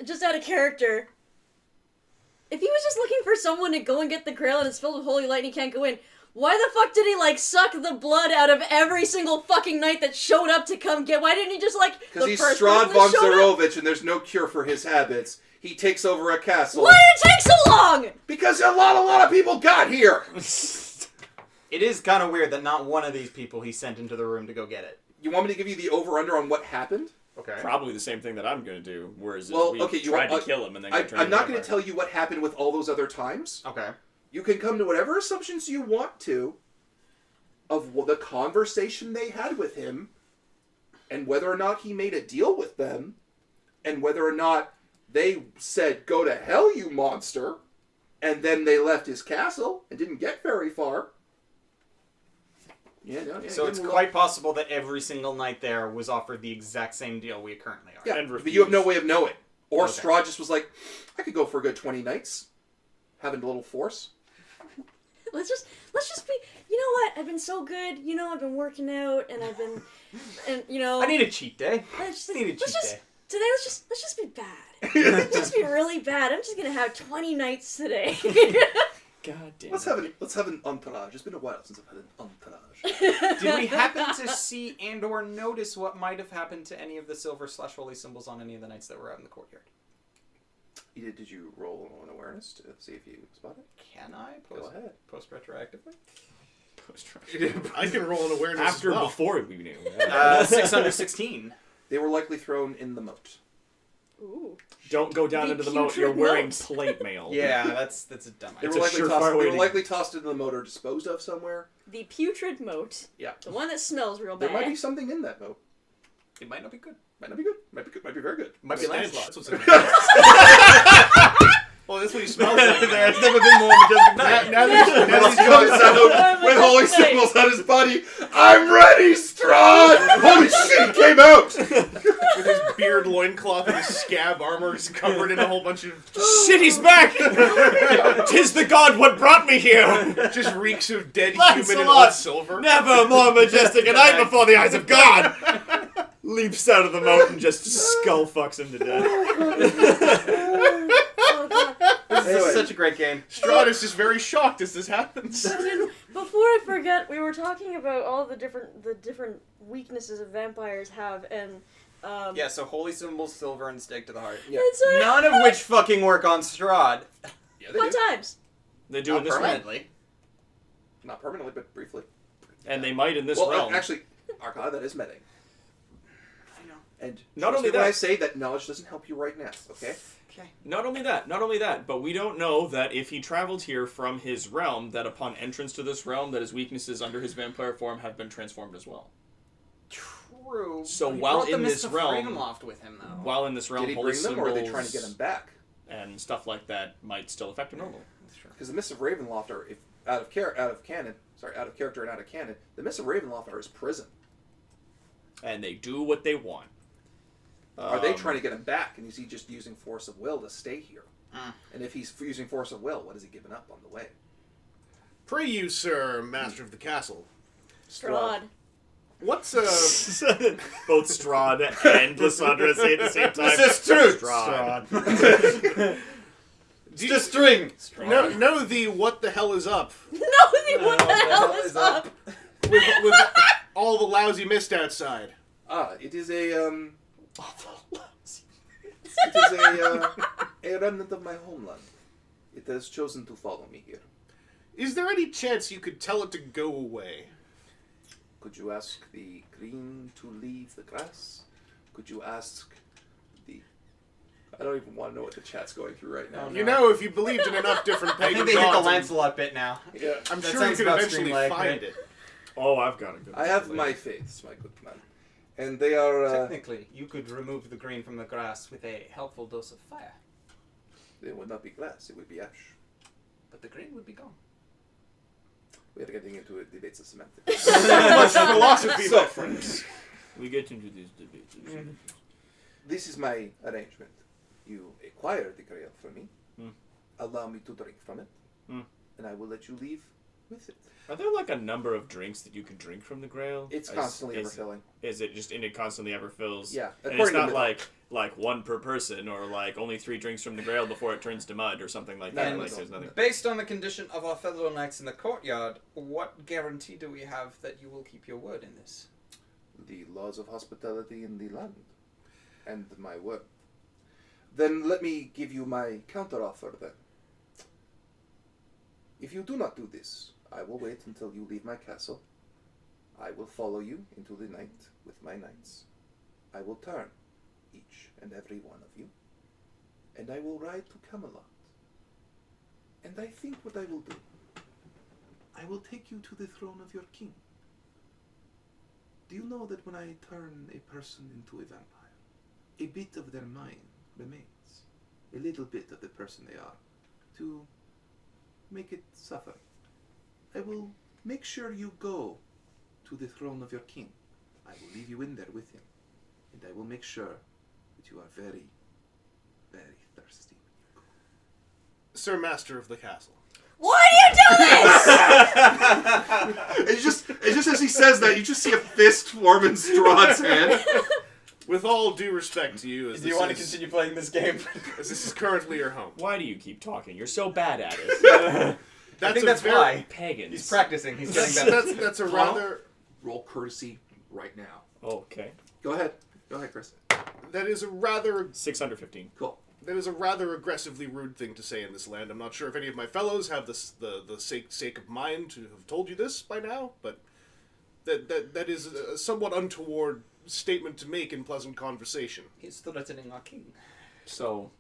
B: just out of character, if he was just looking for someone to go and get the Grail and it's filled with holy light and he can't go in, why the fuck did he, suck the blood out of every single fucking knight that showed up to come get... Why didn't he just,
A: Because
B: the
A: he's
B: first
A: Strahd
B: person
A: von
B: that showed up?
A: Zerovich, and there's no cure for his habits. He takes over a castle.
B: Why did it take so long?
A: Because a lot of people got here!
E: It is kind of weird that not one of these people he sent into the room to go get it.
A: You want me to give you the over-under on what happened?
E: Okay.
C: Probably the same thing that I'm going to do, whereas
A: Well,
C: we
A: okay,
C: tried to kill him and then got turned
A: I'm
C: into
A: not
C: a
A: going to
C: vampire.
A: tell you what happened with all those other times.
E: Okay.
A: You can come to whatever assumptions you want to of the conversation they had with him and whether or not he made a deal with them and whether or not they said, "Go to hell, you monster," and then they left his castle and didn't get very far.
E: So it's quite possible that every single knight there was offered the exact same deal we currently are.
A: Yeah,
C: And
A: but you have no
C: refused.
A: way of knowing. Or
E: Okay.
A: Strahd just was like, "I could go for a good 20 nights, having a little force."
B: Let's just be. You know what? I've been so good. You know, I've been working out, and I've been, and you know.
E: I need a cheat day.
B: Let's
E: I need a cheat day.
B: Today, let's just be bad. Let's just be really bad. I'm just gonna have 20 nights today.
C: God damn.
A: Let's have an entourage. It's been a while since I've had an entourage.
E: Did we happen to see and or notice what might have happened to any of the silver/holy symbols on any of the knights that were out in the courtyard?
A: Did you roll an awareness to see if you spot it?
E: Can I
A: Go ahead.
E: post retroactively?
D: I can roll an awareness
C: After
D: as well.
C: before we knew.
E: 616.
A: They were likely thrown in the moat.
B: Ooh.
C: Don't go down
B: The
C: into the moat.
B: putrid
C: You're wearing
B: moat.
C: plate mail.
E: Yeah, that's a dumb
A: They
E: idea.
A: were,
C: It's a
A: likely
C: surefire
A: tossed,
C: way
A: they were
C: to-
A: likely tossed into the moat or disposed of somewhere.
B: The putrid moat.
A: Yeah.
B: The one that smells real
A: There
B: bad.
A: might be something in that moat.
E: It might not be good.
A: Might not be good. Might be good. Might be very good.
E: Might be Lancelot.
D: That's what's in it. Well, that's what he smells like.
E: There's never been more majestic knight.
D: Now that he's
A: Comes
D: got
A: out with holy symbols on his body. I'm ready, Strahd! Holy shit, he came out!
D: with his beard loincloth and his scab armor is covered in a whole bunch of
C: Shit, he's back! Tis the god what brought me here!
D: just reeks of dead
C: Lancelot!
D: human and old silver.
C: Never more majestic a knight before the eyes of God! Leaps out of the moat and just skull fucks him to death.
B: Oh, God.
E: This
A: Anyway.
E: is such a great game.
D: Strahd is just very shocked as this happens.
B: Before I forget, we were talking about all the different weaknesses that vampires have, and
E: Yeah, so holy symbols, silver, and stake to the heart.
A: Yeah.
B: it's like,
E: None of which fucking work on Strahd.
A: Yeah, they
B: fun
A: do.
B: times.
C: They do in this realm.
E: Permanently.
A: Not permanently, but briefly.
C: And they might in this
A: Well,
C: realm.
A: actually, Arcana, that is medding.
E: I know.
A: And
C: Not
A: trust
C: only
A: me when
C: that-
A: I say that knowledge doesn't help you right now, okay?
E: Okay.
C: Not only that, but we don't know that if he traveled here from his realm, that upon entrance to this realm, that his weaknesses under his vampire form have been transformed as well.
E: True.
C: So
E: He
C: while
E: brought the
C: in
E: Mist
C: this
E: of
C: realm-
E: Ravenloft with him, though.
C: While in this realm,
A: Did he
C: holy
A: bring them, or are they trying to
C: symbols
A: get them back?
C: and stuff like that might still affect him normally.
E: That's true.
A: Because the Mists of Ravenloft are, if out of character and out of canon, the Mists of Ravenloft are his prison.
C: And they do what they want.
A: Are they trying to get him back, and is he just using force of will to stay here?
E: Mm.
A: And if he's using force of will, what has he given up on the way?
D: Pray you, sir, master of the castle.
B: Strahd.
D: What's
C: Both Strahd and Lysandra say at the same time.
E: This is true.
C: Strahd.
E: It's a string.
D: know the what the hell is up
B: No, what the hell is up?
D: with all the lousy mist outside?
A: It is a remnant of my homeland. It has chosen to follow me here.
D: Is there any chance you could tell it to go away?
A: Could you ask the green to leave the grass? Could you ask the... I don't even want to know what the chat's going through right now.
E: Oh, no.
D: You know, if you believed in enough different
E: I
D: pagan
E: think they hit the
D: gods,
E: Lancelot bit now.
A: Yeah.
D: I'm
E: That
D: sure you
E: sounds
D: could
E: about
D: eventually
E: stream lag,
D: find
E: right?
D: it.
C: Oh, I've got a good
A: I have my faiths, my good man. And they are...
E: Technically, you could remove the green from the grass with a helpful dose of fire,
A: They would not be glass, it would be ash.
E: but the green would be gone.
A: We are getting into debates of semantics.
D: So much philosophy,
A: So-
D: my friends.
C: We get into these debates.
A: This is my arrangement. You acquire the Grail for me, allow me to drink from it, and I will let you leave with it.
C: Are there like a number of drinks that you can drink from the Grail?
A: It's constantly ever-filling.
C: Is it just and it constantly ever fills?
A: Yeah,
C: And it's
A: according to
C: not
A: myth.
C: like one per person or like only 3 drinks from the Grail before it turns to mud or something like
A: No,
C: that.
A: no,
C: Like
A: no.
C: there's nothing.
E: Based on the condition of our fellow knights in the courtyard, what guarantee do we have that you will keep your word in this?
A: The laws of hospitality in the land, and my word. Then let me give you my counteroffer then. If you do not do this, I will wait until you leave my castle. I will follow you into the night with my knights. I will turn each and every one of you, and I will ride to Camelot. And I think what I will do, I will take you to the throne of your king. Do you know that when I turn a person into a vampire, a bit of their mind remains, a little bit of the person they are, to make it suffer. I will make sure you go to the throne of your king. I will leave you in there with him, and I will make sure that you are very, very thirsty.
D: Sir Master of the Castle.
B: Why do you do this?
A: It's just as he says that, you just see a fist form in Strahd's hand.
D: With all due respect to you,
E: Do you want to continue playing this game?
D: as this is currently your home.
C: Why do you keep talking? You're so bad at it.
E: I think that's why.
C: Pagans.
E: He's practicing. He's getting better.
D: That's a rather...
A: Roll courtesy right now.
C: Okay.
A: Go ahead, Chris.
D: That is a rather...
C: 615.
A: Cool.
D: That is a rather aggressively rude thing to say in this land. I'm not sure if any of my fellows have the sake of mind to have told you this by now, but that is a somewhat untoward statement to make in pleasant conversation.
E: He's threatening our king.
C: So,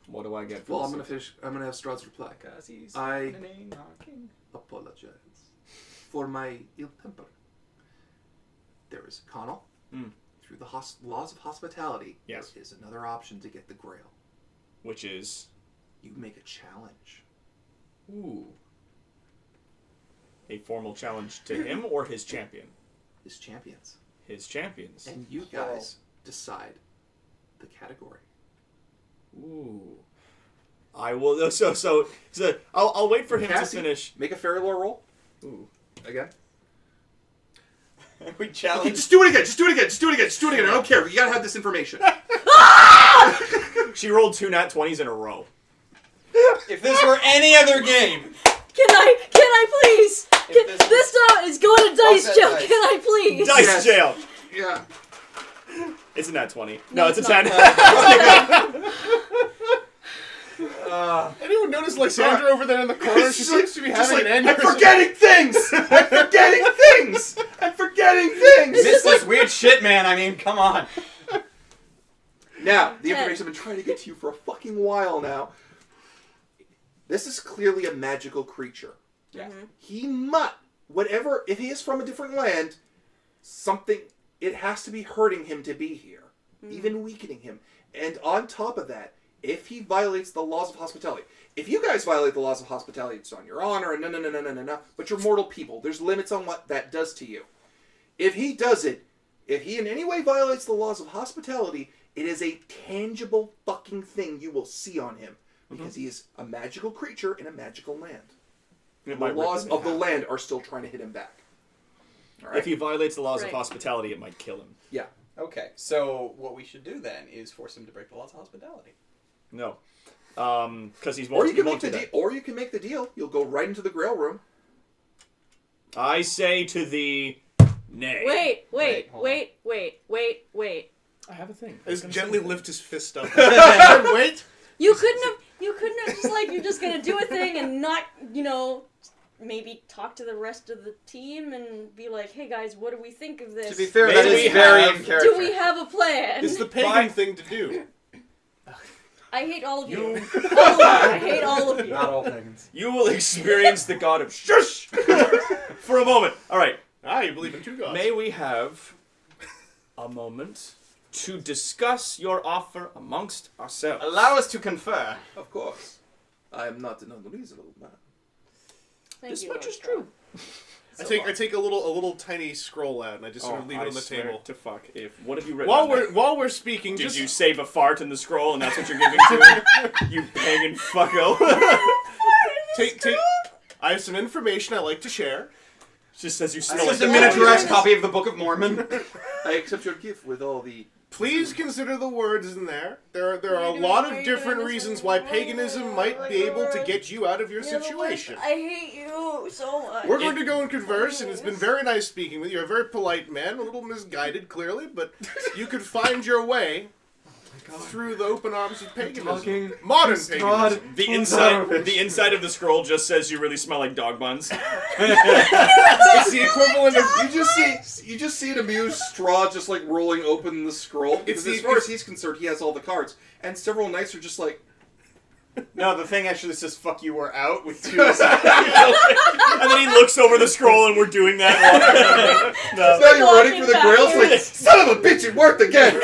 C: what do I get for
A: Well,
C: this?
A: I'm gonna finish. I'm gonna have Strahd's reply.
E: Because he's
A: I-
E: threatening our king.
A: Apologize for my ill temper. There is Connell. Through the laws of hospitality,
C: Yes.
A: there is another option to get the Grail.
C: Which is...
A: You make a challenge.
C: Ooh. A formal challenge to him or his champion?
A: His champions.
C: His champions.
A: And you guys decide the category.
C: Ooh. I will... So I'll wait for him
A: Cassie,
C: to finish.
A: Make a fairy lore roll.
C: Ooh.
A: Again.
E: We
A: Okay,
E: challenge.
A: just do it again. Just do it again. Just do it again. Just do it again. I don't care. You gotta have this information.
C: She rolled 2 nat 20s in a row.
E: If this were any other game,
B: Can I please?
E: If
B: This is going to dice
E: Offset
B: jail.
E: dice.
B: Can I please?
C: Dice
A: Yes.
C: jail.
A: Yeah.
C: It's a nat 20.
B: No,
C: No, it's a
B: it's
C: 10.
B: not.
D: Anyone notice Lysandra over there in the corner? She seems to be
A: Just
D: having
A: like,
D: an
A: I'm
D: aneurysm.
A: forgetting things! I'm forgetting things! I'm forgetting things!
E: this is weird shit, man. I mean, come on.
A: Now, the
B: Yeah.
A: information I've been trying to get to you for a fucking while now. This is clearly a magical creature.
E: Yeah.
A: He whatever, if he is from a different land, it has to be hurting him to be here. Even weakening him. And on top of that, if he violates the laws of hospitality, if you guys violate the laws of hospitality, it's on your honor, and no, but you're mortal people. There's limits on what that does to you. If he does it, if he in any way violates the laws of hospitality, it is a tangible fucking thing you will see on him. Because he is a magical creature in a magical land.
C: It
A: The
C: might rip
A: laws
C: him in
A: of the
C: half.
A: land are still trying to hit him back. All right?
C: If he violates the laws
B: Right.
C: of hospitality, it might kill him.
A: Yeah.
E: Okay, so what we should do then is force him to break the laws of hospitality.
C: No. Because he's
A: Or you
C: he
A: can
C: won't
A: make the
C: do
A: deal.
C: that.
A: Or you can make the deal. You'll go right into the Grail room.
C: I say to the... Nay.
B: Wait.
C: I have a thing.
D: I just gently lift his fist up. Wait.
B: You couldn't have just like, you're just gonna do a thing and not, maybe talk to the rest of the team and be like, hey guys, what do we think of this?
E: To be fair,
C: Maybe
E: that
C: we
E: is very
C: have-
E: in character.
B: Do we have a plan?
D: It's the pagan thing to do.
B: I hate all of you. All of you. I hate all of you.
E: Not all pagans.
C: You will experience the god of shush for a moment. All right.
D: Ah, you believe in two gods.
C: May we have a moment to discuss your offer amongst ourselves?
E: Allow us to confer.
A: Of course. I am not an unreasonable man.
B: Thank
C: This
B: you,
C: much
B: Lord
C: is true.
D: I take a little tiny scroll out and I just sort of leave it on the
C: swear
D: table.
C: to fuck. What have you written?
D: While
C: on there?
D: we're speaking,
C: Did
D: just
C: you save a fart in the scroll and that's what you're giving to him? You pagan fucko.
D: take. I have some information I like to share.
C: Just as you
E: It's
C: smell
E: just
C: it.
E: a miniaturized copy of the Book of Mormon.
A: I accept your gift with all the...
D: Please consider the words in there. There are a lot of different reasons why paganism might be able to get you out of your situation.
B: I hate you so much.
D: We're going to go and converse, and it's been very nice speaking with you. You're a very polite man, a little misguided, clearly, but you could find your way through the open arms of paganism.
E: Talking
D: Modern
E: Strahd.
D: paganism.
C: The inside of the scroll just says you really smell like dog buns.
A: It's the equivalent of you just see an amused Straw just like rolling open the scroll. Because as far as he's concerned, he has all the cards, and several knights are just like.
E: No, the thing actually says "fuck you, we're out" with 2 sides.
C: And then he looks over the scroll, and we're doing that.
A: So now you're running for the Grail. It's like, son of a bitch, it worked again.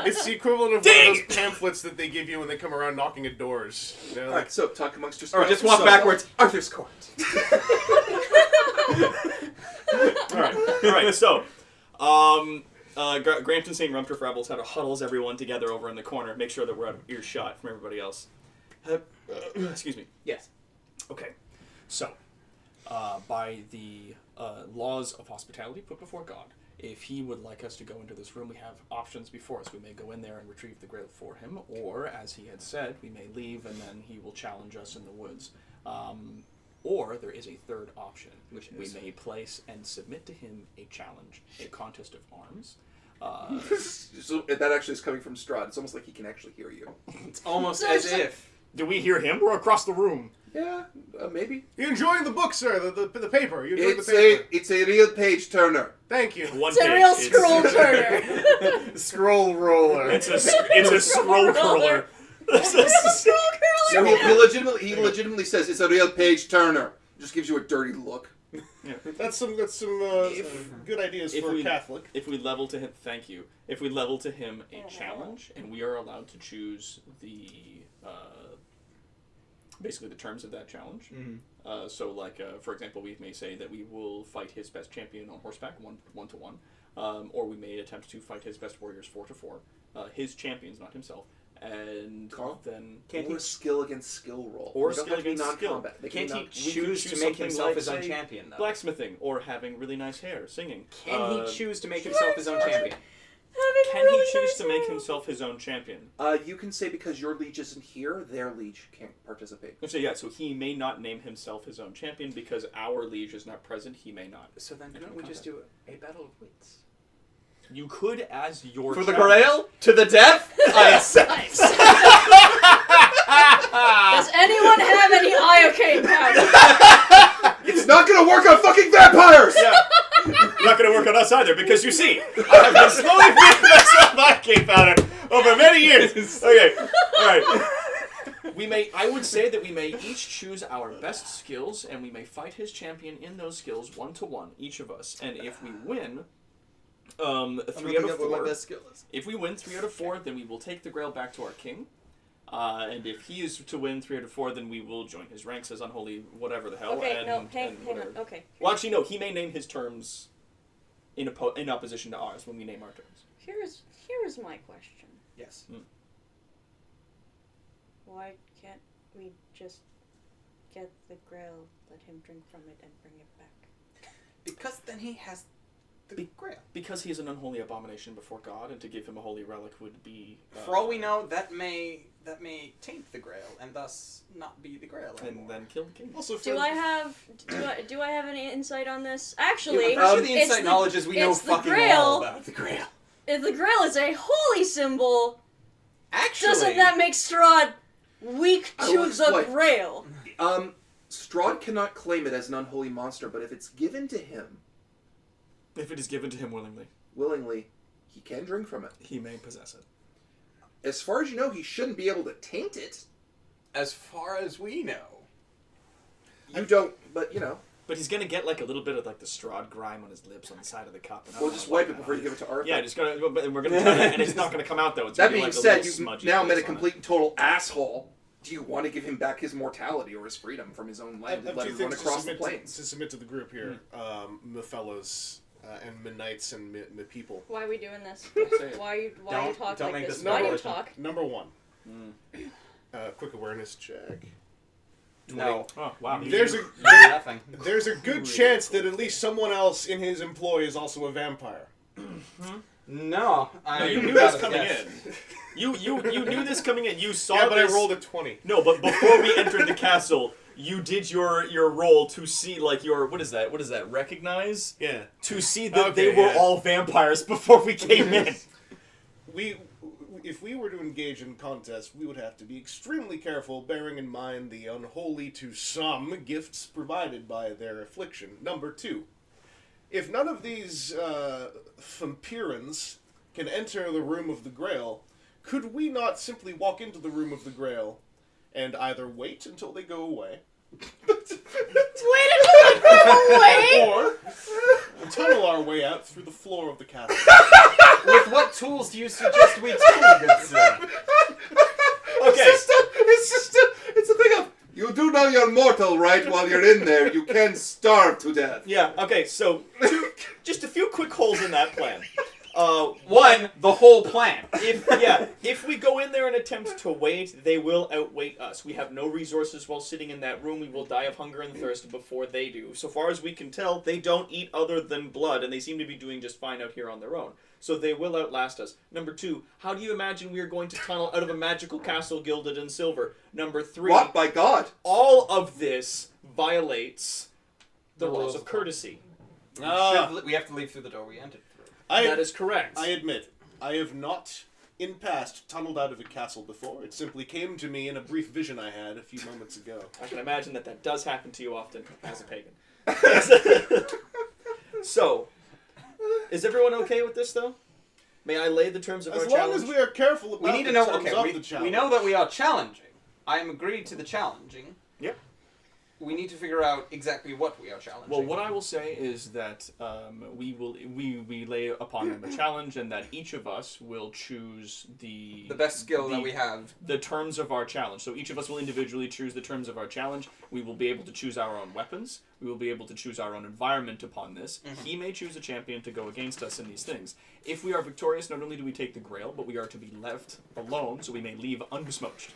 D: It's the equivalent of one of those pamphlets that they give you when they come around knocking at doors. You know,
A: All right, so talk amongst yourselves.
E: Or just walk backwards. Arthur's court.
C: All right. So, Grampton St. Rumturf Rebels had to huddles everyone together over in the corner, make sure that we're out of earshot from everybody else. Excuse me.
E: Yes.
C: Okay. So, by the laws of hospitality put before God, if he would like us to go into this room, we have options before us. We may go in there and retrieve the Grail for him, or, as he had said, we may leave and then he will challenge us in the woods. Or there is a third option, which we may place and submit to him a challenge, a contest of arms.
A: So that actually is coming from Strahd. It's almost like he can actually hear you.
E: It's almost as if.
C: Do we hear him? We're across the room.
A: Yeah, maybe.
D: you enjoying the book, sir? The paper. You enjoying
A: It's
D: the paper?
A: it's a real page turner.
D: Thank you.
C: One
B: It's a
C: page.
B: real scroll turner.
E: Scroll roller.
C: It's a scroll curler.
A: So he legitimately says it's a real page turner. Just gives you a dirty look.
D: That's some good ideas for a Catholic.
C: If we level to him, thank you. If we level to him a challenge, and we are allowed to choose the basically the terms of that challenge.
E: Mm-hmm.
C: So, like for example, we may say that we will fight his best champion on horseback, 1-to-1, or we may attempt to fight his best warriors 4-to-4. His champions, not himself. And then
A: Can't he skill against skill roll?
C: Or
A: They don't
C: skill
A: have to be
C: against skill.
A: non-combat. They
E: Can't
A: can
E: he
A: be
E: choose to
C: choose
E: make
C: something
E: himself
C: like,
E: his own
C: say,
E: champion, though?
C: blacksmithing, or having really nice hair, singing.
E: Can he choose to make himself his own champion?
C: Can he choose to make himself his own champion?
A: You can say because your liege isn't here, their liege can't participate.
C: So yeah, so he may not name himself his own champion because our liege is not present. He may not.
E: So then couldn't we just do a battle of wits?
C: You could, as your
E: For the
C: challenge-
E: Grail? To the death? I accept.
B: Does anyone have any iocane powder?
A: It's not gonna work on fucking vampires!
C: Yeah. Not going to work on us either because you see, I have been slowly feeding myself iocane powder over many years. Okay, all right. I would say that we may each choose our best skills, and we may fight his champion in those skills 1-to-1, each of us. And if we win, 3 out of 4. If we win 3 out of 4, then we will take the Grail back to our king. And if he is to win 3 out of 4, then we will join his ranks as unholy whatever the hell.
B: Okay,
C: and,
B: no, hang on.
C: whatever.
B: Okay.
C: Well, actually, no. He may name his terms in opposition to ours when we name our terms.
B: Here is my question.
E: Yes.
B: Why can't we just get the Grail, let him drink from it, and bring it back?
E: Because then he has the Grail.
C: Because he is an unholy abomination before God, and to give him a holy relic would be...
E: For all we know, that may taint the Grail, and thus not be the Grail anymore.
C: And then kill the king.
D: Also, for
B: Do I have any insight on this? Actually,
E: I'm pretty sure the
B: it's
E: inside knowledge is we know
B: it's the
E: fucking
B: Grail.
E: all about the Grail.
B: If the Grail is a holy symbol,
E: Actually,
B: doesn't that make Strahd weak
A: I
B: to
A: will
B: the
A: explain.
B: Grail?
A: Strahd cannot claim it as an unholy monster, but if it's given to him
C: If it is given to him
A: willingly, he can drink from it.
C: he may possess it.
A: As far as you know, he shouldn't be able to taint it.
E: as far as we know,
A: You don't, but you know.
C: But he's gonna get like a little bit of like the Strahd grime on his lips on the side of the cup. And I
A: We'll
C: don't
A: just
C: know
A: wipe
C: what
A: it before you give it to Arthur.
C: Yeah, just gonna. But we're gonna try that, and it's not gonna come out though. It's
A: That
C: gonna be
A: being
C: like a
A: said,
C: little
A: you've
C: smudgy
A: now met a
C: place on it.
A: complete and total asshole. Do you want to give him back his mortality or his freedom from his own
D: I
A: land
D: have
A: and let
D: two
A: him run
D: things
A: across the plains?
D: to submit to the group here, my fellows and my knights and my people.
B: Why are we doing this?
C: Say it.
B: Why you
E: Don't
B: talk
E: make
B: like
E: this
B: this? Why do you
E: public.
B: talk?
D: Number 1, quick awareness check.
E: no.
C: Oh wow.
E: Nothing.
D: There's a good chance that at least someone else in his employ is also a vampire.
E: No,
C: No, you knew this coming in. You knew this coming in. You saw
D: Yeah, but
C: this.
D: I rolled a 20.
C: No, but before we entered the castle, you did your roll to see like your what is that? Recognize?
D: Yeah.
C: To see that
D: Okay,
C: they were
D: yeah.
C: all vampires before we came in.
D: We if we were to engage in contest, we would have to be extremely careful, bearing in mind the unholy to some gifts provided by their affliction. Number 2, if none of these vampirans can enter the room of the Grail, could we not simply walk into the room of the Grail and either wait until they go away, or tunnel our way out through the floor of the castle?
E: With what tools do you suggest we tunnel, good sir?
C: Okay.
A: It's a thing of, you do know you're mortal, right? While you're in there, you can starve to death.
C: Yeah, okay, so just a few quick holes in that plan.
E: One, the whole plan.
C: If we go in there and attempt to wait, they will outwait us. We have no resources while sitting in that room. We will die of hunger and thirst before they do. So far as we can tell, they don't eat other than blood, and they seem to be doing just fine out here on their own. So they will outlast us. Number 2, how do you imagine we are going to tunnel out of a magical castle gilded in silver? Number 3,
A: What? By God?
C: all of this violates the laws of courtesy.
E: We have to leave through the door we entered through.
C: That is correct.
D: I admit, I have not, in past, tunneled out of a castle before. It simply came to me in a brief vision I had a few moments ago.
C: I can imagine that does happen to you often as a pagan. So, is everyone okay with this, though? May I lay the terms of our
D: As long
C: challenge?
D: as we are careful about
E: We need
D: the
E: to know.
D: terms
E: Okay,
D: of
E: we,
D: the challenge.
E: we know that we are challenging. I am agreed to the challenging.
C: Yep.
E: We need to figure out exactly what we are challenging.
C: Well, what I will say is that we lay upon them a challenge, and that each of us will choose the
E: best skill that we have.
C: The terms of our challenge. So each of us will individually choose the terms of our challenge. We will be able to choose our own weapons. We will be able to choose our own environment upon this. Mm-hmm. He may choose a champion to go against us in these things. If we are victorious, not only do we take the Grail, but we are to be left alone, so we may leave unbesmirched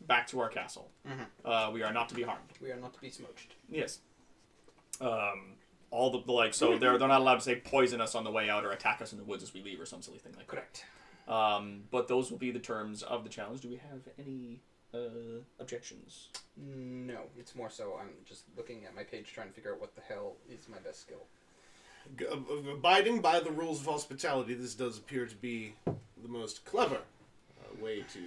C: back to our castle. Mm-hmm. We are not to be harmed.
E: We are not to be smooched.
C: Yes. All the like, so they're not allowed to say poison us on the way out or attack us in the woods as we leave or some silly thing like that.
E: Correct.
C: But those will be the terms of the challenge. Do we have any objections?
E: No, it's more so I'm just looking at my page trying to figure out what the hell is my best skill.
D: Abiding by the rules of hospitality, this does appear to be the most clever way to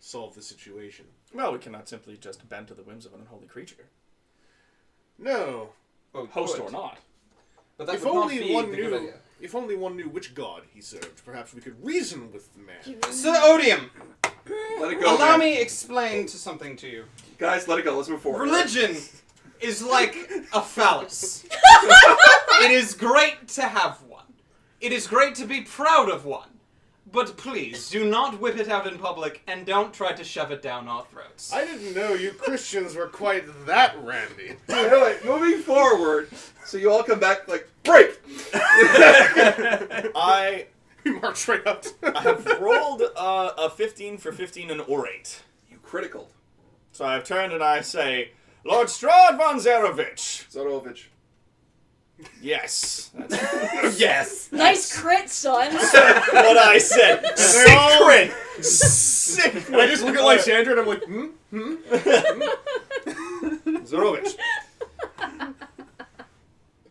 D: solve the situation.
C: Well, we cannot simply just bend to the whims of an unholy creature.
D: No.
E: Well,
C: Host
E: good.
C: or not.
E: But that
D: If
E: would not
D: only
E: be
D: one
E: the good
D: knew.
E: idea.
D: If only one knew which god he served, perhaps we could reason with the man.
E: Sir Odium,
A: Let it go,
E: allow
A: man.
E: me explain to something to you.
A: Guys, let it go. Let's move forward.
E: Religion is like a phallus. It is great to have one. It is great to be proud of one. But please, do not whip it out in public, and don't try to shove it down our throats.
D: I didn't know you Christians were quite that randy.
A: Anyway, moving forward, so you all come back like, break!
C: I
D: We march right up.
C: I have rolled a 15 for 15 and orate.
A: You critical.
C: So I've turned and I say, Lord Strahd von Zarovich.
A: Zorovich.
C: Yes. That's
E: Yes!
B: Nice crit, son.
C: what I said. Sick crit. Sick
D: And I just look at Lysandra and I'm like,
C: Zarovich.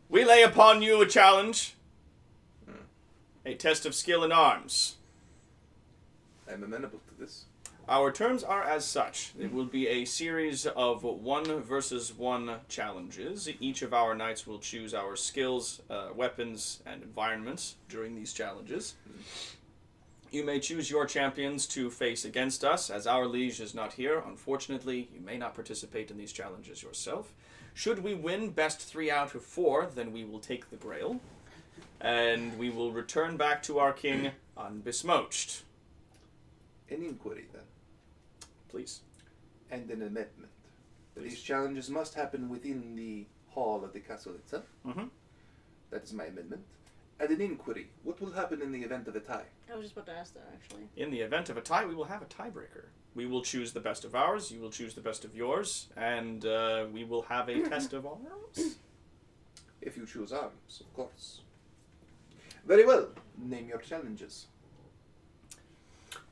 C: We lay upon you a challenge. A test of skill in arms.
A: I'm amenable to this.
C: Our terms are as such. It will be a series of 1 versus 1 challenges. Each of our knights will choose our skills, weapons, and environments during these challenges. You may choose your champions to face against us. As our liege is not here, unfortunately, you may not participate in these challenges yourself. Should we win best 3 out of 4, then we will take the Grail. And we will return back to our king unbesmirched.
A: An inquiry, then.
C: Please.
A: And an amendment.
C: Please.
A: These challenges must happen within the hall of the castle itself.
C: Mm-hmm.
A: That is my amendment. And an inquiry. What will happen in the event of a tie?
B: I was just about to ask that, actually.
C: In the event of a tie, we will have a tiebreaker. We will choose the best of ours, you will choose the best of yours, and we will have a test of arms.
A: If you choose arms, of course. Very well. Name your challenges.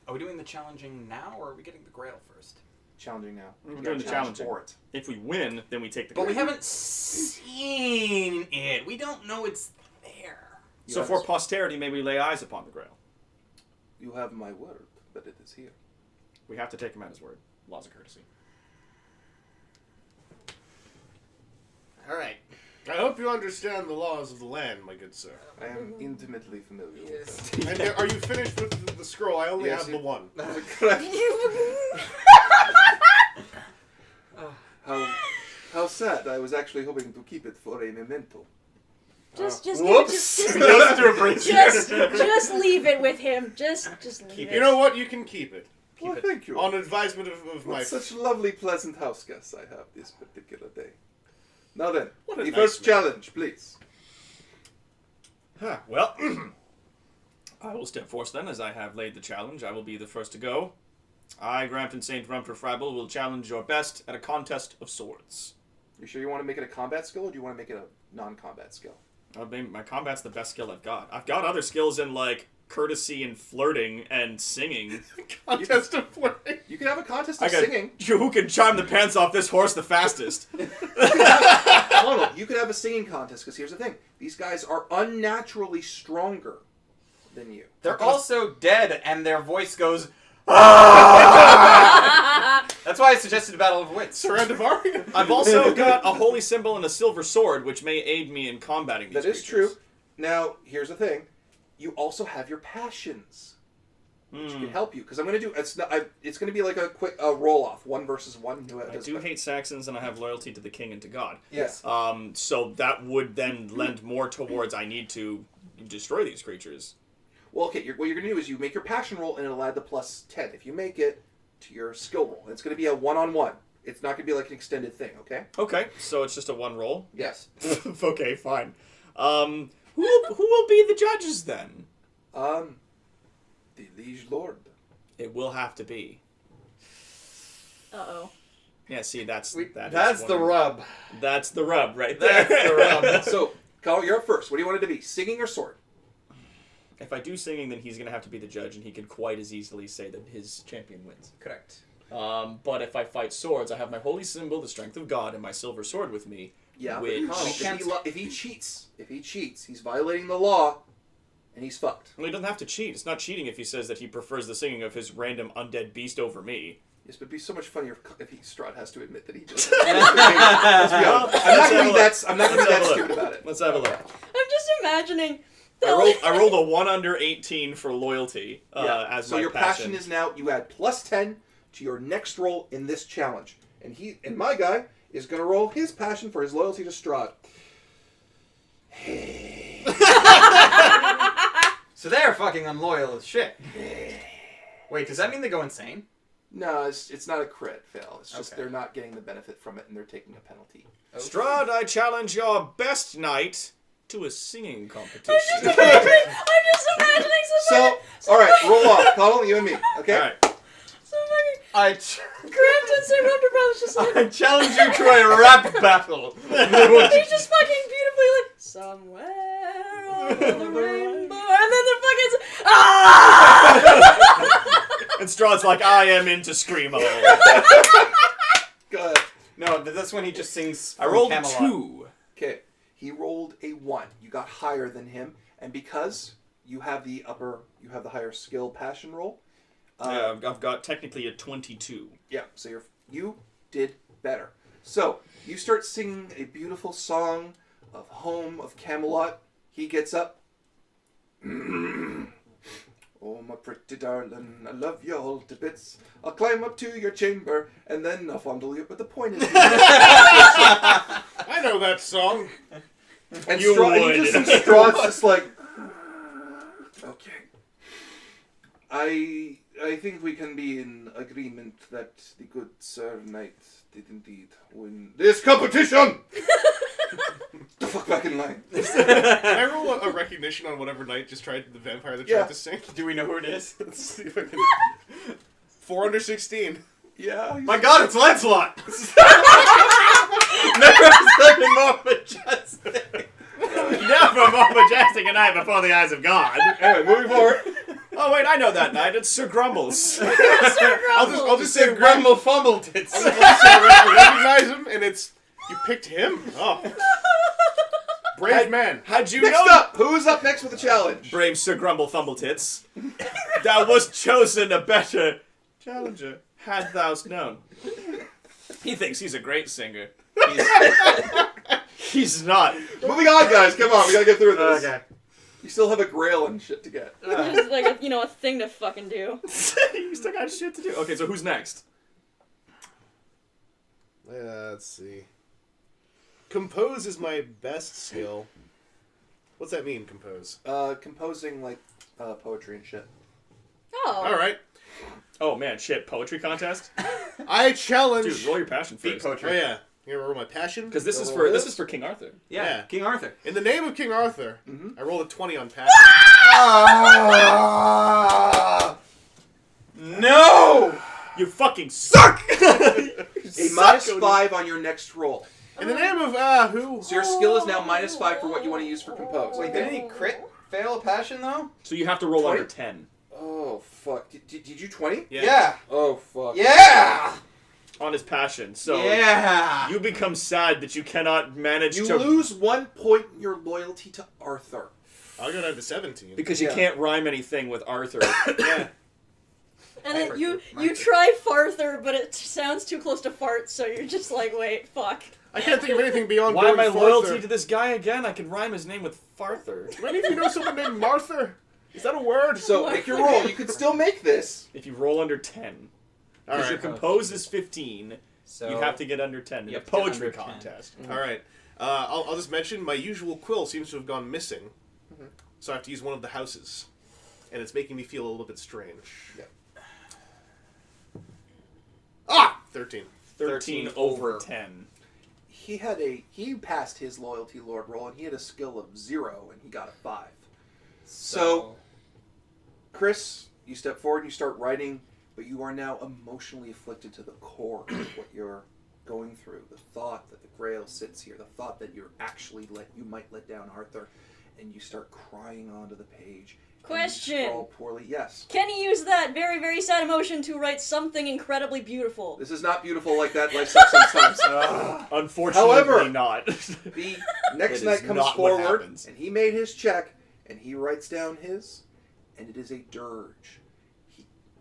E: Are we doing the challenging now, or are we getting the Grail first?
A: Challenging now.
C: We're
A: You
C: doing
A: gotta
C: the
A: challenge
C: challenging.
A: for it.
C: If we win, then we take the
E: But we
C: Grail.
E: haven't seen it. We don't know it's there.
C: So for posterity, may we lay eyes upon the Grail.
A: You have my word, but it is here.
C: We have to take him at his word. Laws of courtesy.
D: All right. I hope you understand the laws of the land, my good sir.
A: I am intimately familiar
F: Yes.
A: with
D: And are you finished with the scroll? I only
A: Yes,
D: have the one.
A: them. How sad. I was actually hoping to keep it for a memento.
B: Just
E: Whoops.
B: just
E: Goes to a brazier.
B: just leave it with him. Just leave it.
D: You know what? You can keep it. Keep
A: Well,
D: it.
A: thank you.
D: On advisement of my...
A: What such lovely, pleasant house guests I have this particular day. Now then,
D: What a
A: the
D: nice
A: first
D: man.
A: challenge, please.
C: Well, I will step forth then, as I have laid the challenge. I will be the first to go. I, Grampton St. Rumterfrabble, will challenge your best at a contest of swords.
A: You sure you want to make it a combat skill, or do you want to make it a non-combat skill?
C: My combat's the best skill I've got. I've got other skills in, like, courtesy and flirting and singing.
D: Contest of flirting.
A: You can have a contest
C: I
A: of
C: got
A: singing.
C: who can charm the pants off this horse the fastest.
A: No, you could have a singing contest, because here's the thing. These guys are unnaturally stronger than you.
E: They're also dead, and their voice goes. That's why I suggested Battle of Wits.
D: Surrendavar.
C: I've also got a holy symbol and a silver sword, which may aid me in combating these
A: That is
C: creatures.
A: true. Now, here's the thing. You also have your passions, which can help you. Because I'm going to do... It's going to be like a quick roll-off. 1 versus 1.
C: I do hate Saxons, and I have loyalty to the king and to God.
F: Yes.
C: So that would then lend more towards I need to destroy these creatures.
A: Well, okay, what you're going to do is you make your passion roll, and it'll add the plus 10. If you make it to your skill roll. It's going to be a one-on-one. It's not going to be like an extended thing, okay?
C: Okay, so it's just a one roll?
A: Yes.
C: Okay, fine. Who will be the judges then?
A: The Liege Lord.
C: It will have to be.
B: Uh-oh.
C: Yeah, see, that's
E: That's the
C: rub.
E: rub.
C: That's the rub right there.
E: That's the rub.
A: So, Carl, you're up first. What do you want it to be? Singing or sword?
C: If I do singing, then he's going to have to be the judge, and he could quite as easily say that his champion wins.
F: Correct.
C: But if I fight swords, I have my holy symbol, the strength of God, and my silver sword with me.
A: Yeah, but
C: Which-
A: Carl, if he cheats, he's violating the law, and he's fucked.
C: Well, he doesn't have to cheat. It's not cheating if he says that he prefers the singing of his random undead beast over me.
A: Yes, but it'd be so much funnier if Strahd has to admit that he just.
C: Well,
A: I'm not going to be that
C: look.
A: stupid about it.
C: Let's have a look.
B: I'm just imagining.
C: I rolled a 1 under 18 for loyalty as
A: So
C: my
A: your passion is now, you add plus 10 to your next roll in this challenge. And my guy is going to roll his passion for his loyalty to Strahd.
E: So they're fucking unloyal as shit. Wait, does that mean they go insane?
A: No, it's not a crit fail. It's just
E: Okay.
A: they're not getting the benefit from it and they're taking a penalty.
C: Strahd, I challenge your best knight to a singing competition.
B: I'm just imagining
A: So, alright, roll off. Connell, you and me, okay?
C: All right.
B: so fucking Grampton St. Brothers just like
E: I challenge you to a rap battle.
B: he's just fucking beautifully like somewhere over the rainbow, and then they're fucking
C: And Strahd's like, I am into screamo.
A: Go ahead.
E: No, that's when he just sings.
C: I
E: from
C: rolled
E: Camelot.
C: 2.
A: Okay, he rolled a 1. You got higher than him, and because you have the higher skill passion roll.
C: I've got technically a 22.
A: Yeah, so you did better. So you start singing a beautiful song of home of Camelot. He gets up. Oh, my pretty darling, I love you all to bits. I'll climb up to your chamber, and then I'll fondle you, but the point is...
D: I know that song.
A: and
C: You would.
A: Strahd's just like... Okay. I think we can be in agreement that the good Sir Knight did indeed win this competition! The fuck back in line.
D: Can I roll a recognition on whatever knight just tried the vampire that
A: Yeah.
D: tried to sing?
E: Do we know who it is?
D: Let's see if I can. 4 under 16.
A: Yeah.
E: My God, it's Lancelot! Never a second more majestic.
C: Never more majestic a night before the eyes of God.
A: Anyway, moving forward.
C: Oh, wait, I know that knight. It's Sir Grumbles.
D: I'll just say
E: Grumble fumbled it.
D: I'll just say recognize him, and it's you picked him. Oh, brave man.
C: How'd you
A: Next
C: know?
A: up, who's up next with the challenge?
C: Brave Sir Grumble Fumbletits. Thou was chosen a better challenger, had thou known. He thinks he's a great singer. He's not.
A: Moving on, guys. Come on, we gotta get through this.
E: Okay.
A: You still have a Grail and shit to get.
B: Just like a thing to fucking do.
C: You still got shit to do. Okay, so who's next?
D: Let's see. Compose is my best skill. What's that mean, compose?
A: Composing like poetry and shit.
B: Oh.
D: All right.
C: Oh man, shit! Poetry contest.
D: I challenge.
C: Dude, roll your passion
E: Beat
C: first.
E: poetry.
D: Oh yeah. You gonna roll my passion?
C: Because this is for King Arthur.
E: Yeah,
D: Yeah.
E: King Arthur.
D: In the name of King Arthur,
A: Mhm.
D: I rolled a 20 on passion.
E: No!
C: You fucking suck.
A: A -5 on your next roll.
D: In the name of who?
A: So your skill is now -5 for what you want to use for compose.
E: Wait, did any crit fail a passion though?
C: So you have to roll
A: 20?
C: under 10
A: Oh fuck! Did you 20?
E: Yeah.
A: Oh fuck!
E: Yeah.
C: on his passion. So
E: Yeah.
C: you become sad that you cannot manage
A: You
C: to
A: lose 1 point in your loyalty to Arthur.
D: I'll go down to 17.
C: because you
A: Yeah.
C: can't rhyme anything with Arthur.
D: Yeah.
B: And then you try farther, but it sounds too close to fart, so you're just like, wait, fuck.
D: I can't think of anything beyond
C: Why am I
D: going
C: loyalty
D: farther.
C: to this guy again? I can rhyme his name with Farther.
D: Maybe if you know someone named Martha. Is that a word?
A: So make your roll. You can still make this.
C: If you roll under 10.
D: All
C: Because
D: right.
C: your compose is 15.
E: So
C: You have to get under 10 in
E: You
C: a
E: have to get
C: poetry
E: under 10.
C: contest.
D: All right. I'll just mention my usual quill seems to have gone missing. So I have to use one of the houses. And it's making me feel a little bit strange.
A: Yeah.
D: Ah! 13.
C: 13 over 10.
A: He passed his loyalty lord roll, and he had a skill of 0, and he got a 5. So, Chris, you step forward and you start writing, but you are now emotionally afflicted to the core of what you're going through. The thought that the Grail sits here, the thought that you might let down Arthur, and you start crying onto the page. and you
B: Question.
A: scrawl poorly. Yes.
B: Can he use that very, very sad emotion to write something incredibly beautiful?
A: This is not beautiful like that. Life sucks sometimes.
C: Unfortunately
A: However-
C: not.
A: The next
C: That
A: knight
C: is
A: comes
C: not what
A: forward,
C: happens.
A: and he made his check, and he writes down his, and it is a dirge.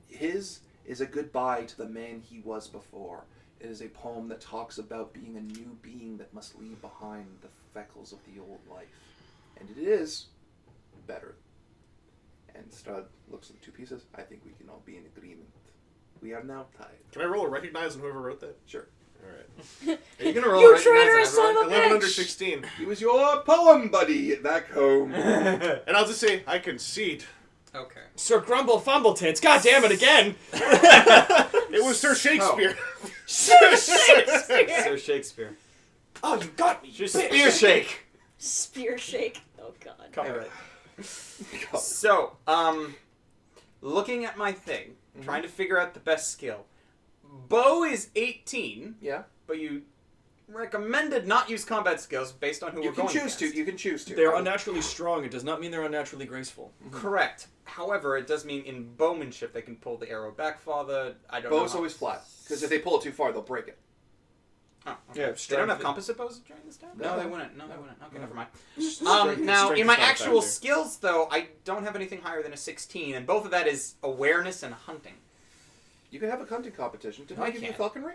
A: His is a goodbye to the man he was before. It is a poem that talks about being a new being that must leave behind the freckles of the old life. And it is better. And Strahd looks at the two pieces. I think we can all be in agreement. We are now tied.
D: Can I roll a recognize on whoever wrote that?
A: Sure.
D: Alright.
E: Are you gonna roll
B: You
E: a recognize
B: traitorous
E: on
B: son of a
D: 11 under
B: bitch!
D: 16.
A: He was your poem buddy back home.
E: everyone?
D: And I'll just say, I concede.
E: Okay.
C: Sir Grumble Fumbletits, god damn it again!
D: It was Sir Shakespeare.
E: Sir Shakespeare.
C: Oh, you got me!
E: Just
C: bitch.
E: spear shake.
B: Spear shake. Oh god.
C: Come
E: All
C: on.
E: right. So, looking at my thing, trying to figure out the best skill. Bow is 18,
A: Yeah.
E: but you recommended not use combat skills based on who
A: You
E: we're
A: can
E: going
A: choose to.
E: against.
A: You can choose to.
C: They're unnaturally strong. It does not mean they're unnaturally graceful.
E: Correct. However, it does mean in bowmanship they can pull the arrow back farther. I don't know.
A: Bow's always flat. Because if they pull it too far, they'll break it.
E: Oh, okay.
C: Yeah,
E: They don't
C: strength-
E: have composite bows during this time?
A: No.
E: they wouldn't. No, they wouldn't. Okay, never mind.
C: Strength-
E: Now,
C: strength
E: in my
C: is not a
E: actual
C: factor.
E: skills, though, I don't have anything higher than a 16, and both of that is awareness and hunting.
A: You can have a hunting competition. Didn't
E: No,
A: I
E: I
A: give you
E: can't.
A: falconry?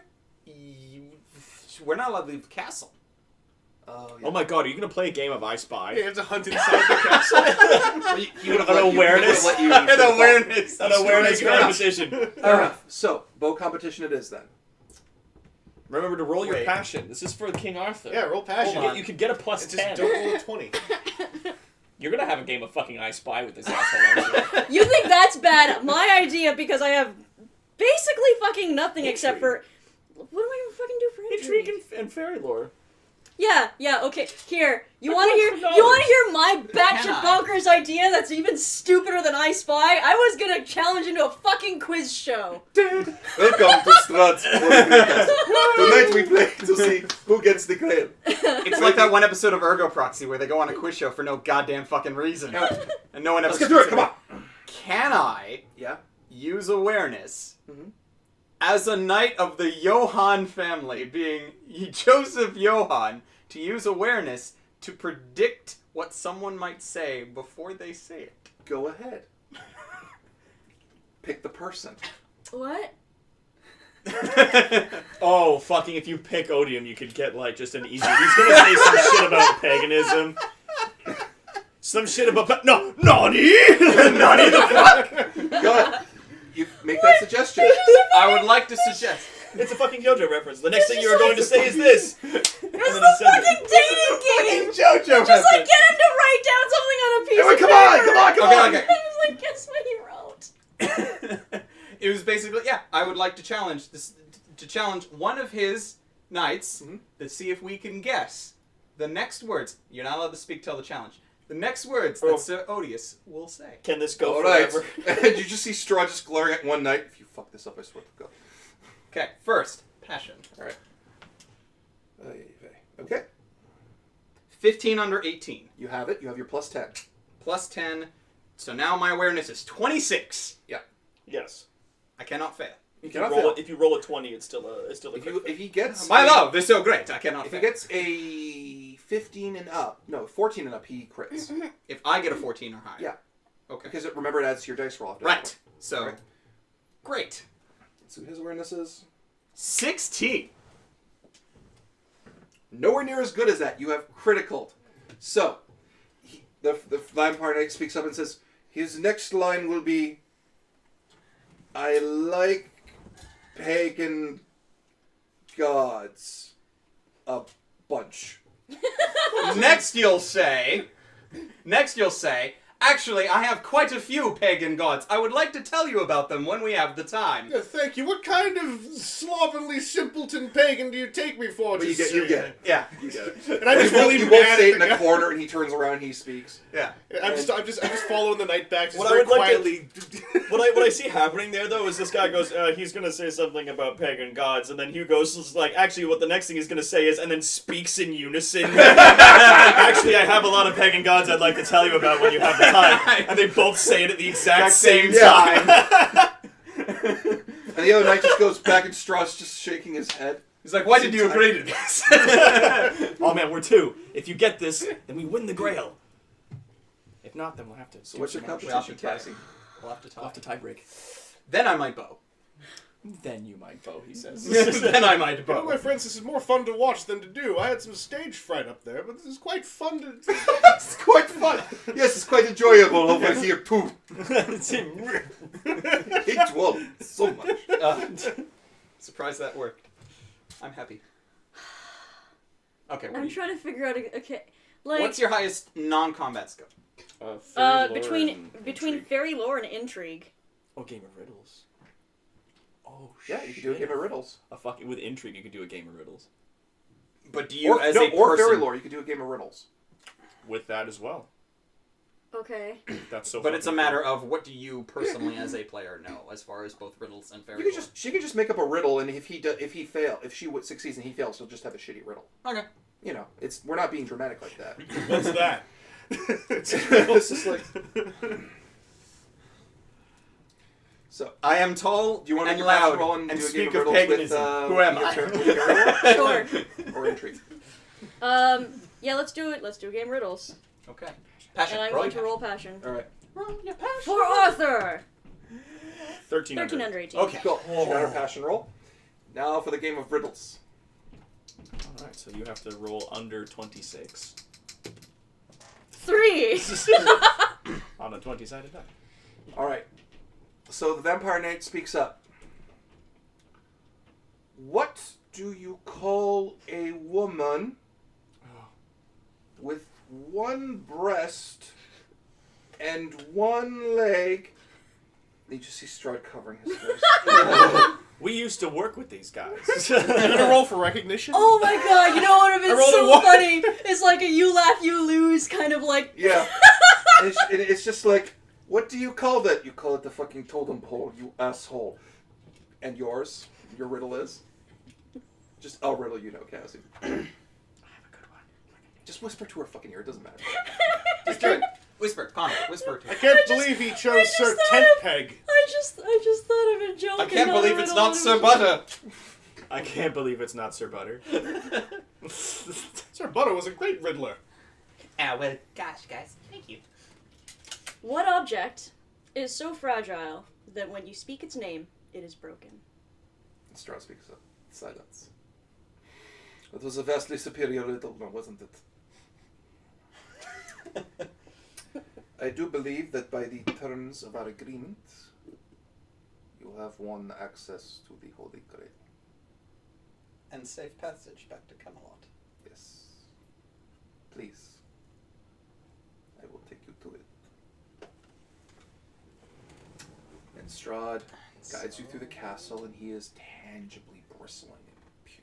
E: We're not allowed to leave the castle.
A: Oh,
C: Oh my god, are you gonna play a game of I Spy?
D: You have to hunt inside the castle.
A: Well, he would have
C: An
A: let you-
C: awareness?
A: he would've let you
E: An
A: use the
E: awareness.
C: An awareness
A: Fair enough.
C: competition.
A: Fair enough. So, bow competition it is then.
C: Remember to roll your
E: Wait.
C: passion. This is for King Arthur.
D: Yeah, roll passion.
E: Hold on.
C: You could get a plus
D: It's just
C: 10.
D: don't roll a 20.
C: You're gonna have a game of fucking I Spy with this asshole, aren't you?
B: You think that's bad? My idea, because I have basically fucking nothing except for... What am I gonna fucking do for intrigue?
C: Intrigue and fairy lore.
B: Yeah, okay. Here, you
C: But
B: want to
C: what's
B: hear?
C: the
B: You want to hear my
E: Can
B: batshit
E: I?
B: bonkers idea? That's even stupider than I Spy. I was gonna challenge into a fucking quiz show.
C: Dude.
A: Welcome to Strahd's Tonight we play to see who gets the Grail.
E: It's like that one episode of Ergo Proxy where they go on a quiz show for no goddamn fucking reason. And no one ever
A: Let's get through it,
E: speaks
A: come
E: of
A: on!
E: Can I
A: Yeah?
E: use awareness
A: Mhm.
E: as a knight of the Johann family, being Joseph Johann, to use awareness to predict what someone might say before they say it?
A: Go ahead. pick the person.
B: What?
C: Oh, fucking! If you pick Odium, you could get like just an easy. He's gonna say some shit about paganism. Some shit about no, Nani, Nani the fuck.
A: Go ahead. You make that suggestion.
E: I would like to suggest.
C: It's a fucking JoJo reference. The next thing you are going to say is this.
B: It's the fucking dating game!
D: JoJo
B: Just like get him to write down something on a piece
A: Hey, wait,
B: of
A: come
B: paper.
A: on!
E: Okay.
B: I was like, guess what he wrote?
E: It was basically, yeah, I would like to challenge one of his knights to see if we can guess the next words. You're not allowed to speak till the challenge. The next words that Sir Odious will say.
C: Can this go
A: Alright.
C: forever?
A: And you just see Straw just glaring at one night. If you fuck this up, I swear to God.
E: Okay, first, passion.
A: Alright. Okay.
E: 15 under 18.
A: You have it. You have your plus 10.
E: Plus 10. So now my awareness is 26.
C: Yes.
E: I cannot fail.
A: You
C: If
A: cannot
C: you roll
A: fail.
C: it, if you roll a 20, it's still a
A: If he gets
E: My love, they're so great. I cannot
A: If he
E: fail.
A: gets a 15 and up, no, 14 and up, he crits.
E: If I get a 14 or higher.
A: Yeah.
E: Okay.
A: Because remember, it adds to your dice roll. After
E: Right. So,
A: Right.
E: great.
A: So his awareness is
E: 16.
A: nowhere near as good as that. You have critical. So, the vampire knight speaks up and says, his next line will be, I like pagan gods a bunch.
E: Next you'll say, actually, I have quite a few pagan gods. I would like to tell you about them when we have the time.
D: Yeah, thank you. What kind of slovenly simpleton pagan do you take me for?
A: But you get it.
E: Yeah.
A: You get it.
D: And I'm just really
A: you won't
D: mad
A: say it
D: at
A: in
D: the
A: a
D: guy.
A: corner, and he turns around and he speaks.
E: Yeah.
D: I'm just following the knight back. Just
C: What I
D: very
C: would like to-
D: quietly.
C: What I see happening there, though, is this guy goes, he's going to say something about pagan gods, and then Hugh goes, like, actually, what the next thing he's going to say is, and then speaks in unison. Actually, I have a lot of pagan gods I'd like to tell you about when you have the time. And they both say it at the exact same time.
A: And the other knight just goes back and Straw's just shaking his head.
E: He's like, why did you agree to this?
C: Oh, man, we're two. If you get this, then we win the Grail. If not, then we'll have to...
A: So what's your
E: We'll have to
A: competition,
E: tie.
A: Cassie?
E: We'll have to
C: We'll
E: talk.
C: have to tie break.
E: Then I might bow.
C: Then you might bow, he says.
E: Then I might
D: You know, my
E: bow.
D: friends, this is more fun to watch than to do. I had some stage fright up there, but this is quite fun to...
A: It's quite fun. Yes, it's quite enjoyable over here too. It will so much.
E: Surprised that worked. I'm happy. Okay,
B: I'm trying to figure out okay, like
E: what's your highest non-combat skill?
B: between fairy lore and intrigue.
C: Oh, Game of Riddles. Oh,
A: Yeah, you can do a game of riddles.
C: With intrigue, you could do a game of Riddles.
E: But do you,
A: Or
E: as a
A: fairy
E: person,
A: lore, you can do a game of riddles.
C: With that as well.
B: Okay.
C: That's so.
E: but it's a
C: fucking
E: matter
C: cool.
E: of what do you personally, as a player, know as far as both riddles and fairy
A: You could
E: lore?
A: she could just make up a riddle, and if she succeeds and he fails, he'll just have a shitty riddle.
E: Okay.
A: You know, we're not being dramatic like that.
D: What's that?
A: It's just like. So
E: I am tall
A: do you want to
E: and
A: make your passion
E: loud
A: roll and
E: and
A: do a
E: speak
A: game
E: of
A: of riddles
E: paganism.
A: with,
E: Who am
A: with your
E: I?
B: Sure.
A: or intrigue?
B: Yeah, let's do it. Let's do a game of riddles.
E: Okay. Passion.
B: And I'm
E: roll
B: going
E: your
B: to roll passion.
A: All right.
E: Roll your passion.
B: For Arthur!
C: 13
B: 13 under 18.
E: Okay.
A: Cool. She got her passion roll. Now for the game of riddles.
C: Alright, so you have to roll under 26.
B: 3!
C: On a 20-sided die.
A: All right. So the vampire knight speaks up. What do you call a woman with one breast and one leg? You just see Strahd covering his face.
C: We used to work with these guys.
D: You gonna roll for recognition?
B: Oh my god, you know what would have
D: I
B: been
D: rolled a
B: so
D: one.
B: funny? It's like a you laugh, you lose kind of like...
A: Yeah. It's just like, what do you call that? You call it the fucking totem pole, you asshole. And yours? Your riddle is? Just, I'll riddle you know, Cassie.
C: I have a good one.
A: Just whisper to her fucking ear, it doesn't matter.
E: Just do it. Whisper. Connor. Whisper to
D: I
E: her.
D: can't
B: I just-
D: believe he
B: I
D: chose
B: just
D: Sir
B: thought
D: Tent
B: of-
D: Peg.
B: I just thought of a joke.
E: I can't believe it's not Sir
B: Butter.
E: Butter.
C: I can't believe it's not Sir Butter.
D: Sir Butter was a great riddler.
E: Ah, well, gosh, guys. Thank you.
B: What object is so fragile that when you speak its name, it is broken.
A: Strahd speaks up. Silence. It was a vastly superior riddle, no, wasn't it? I do believe that by the terms of our agreement, you have won access to the Holy Grail.
E: And safe passage back to Camelot.
A: Yes. Please. I will take you to it. And Strahd guides you through the castle, and he is tangibly bristling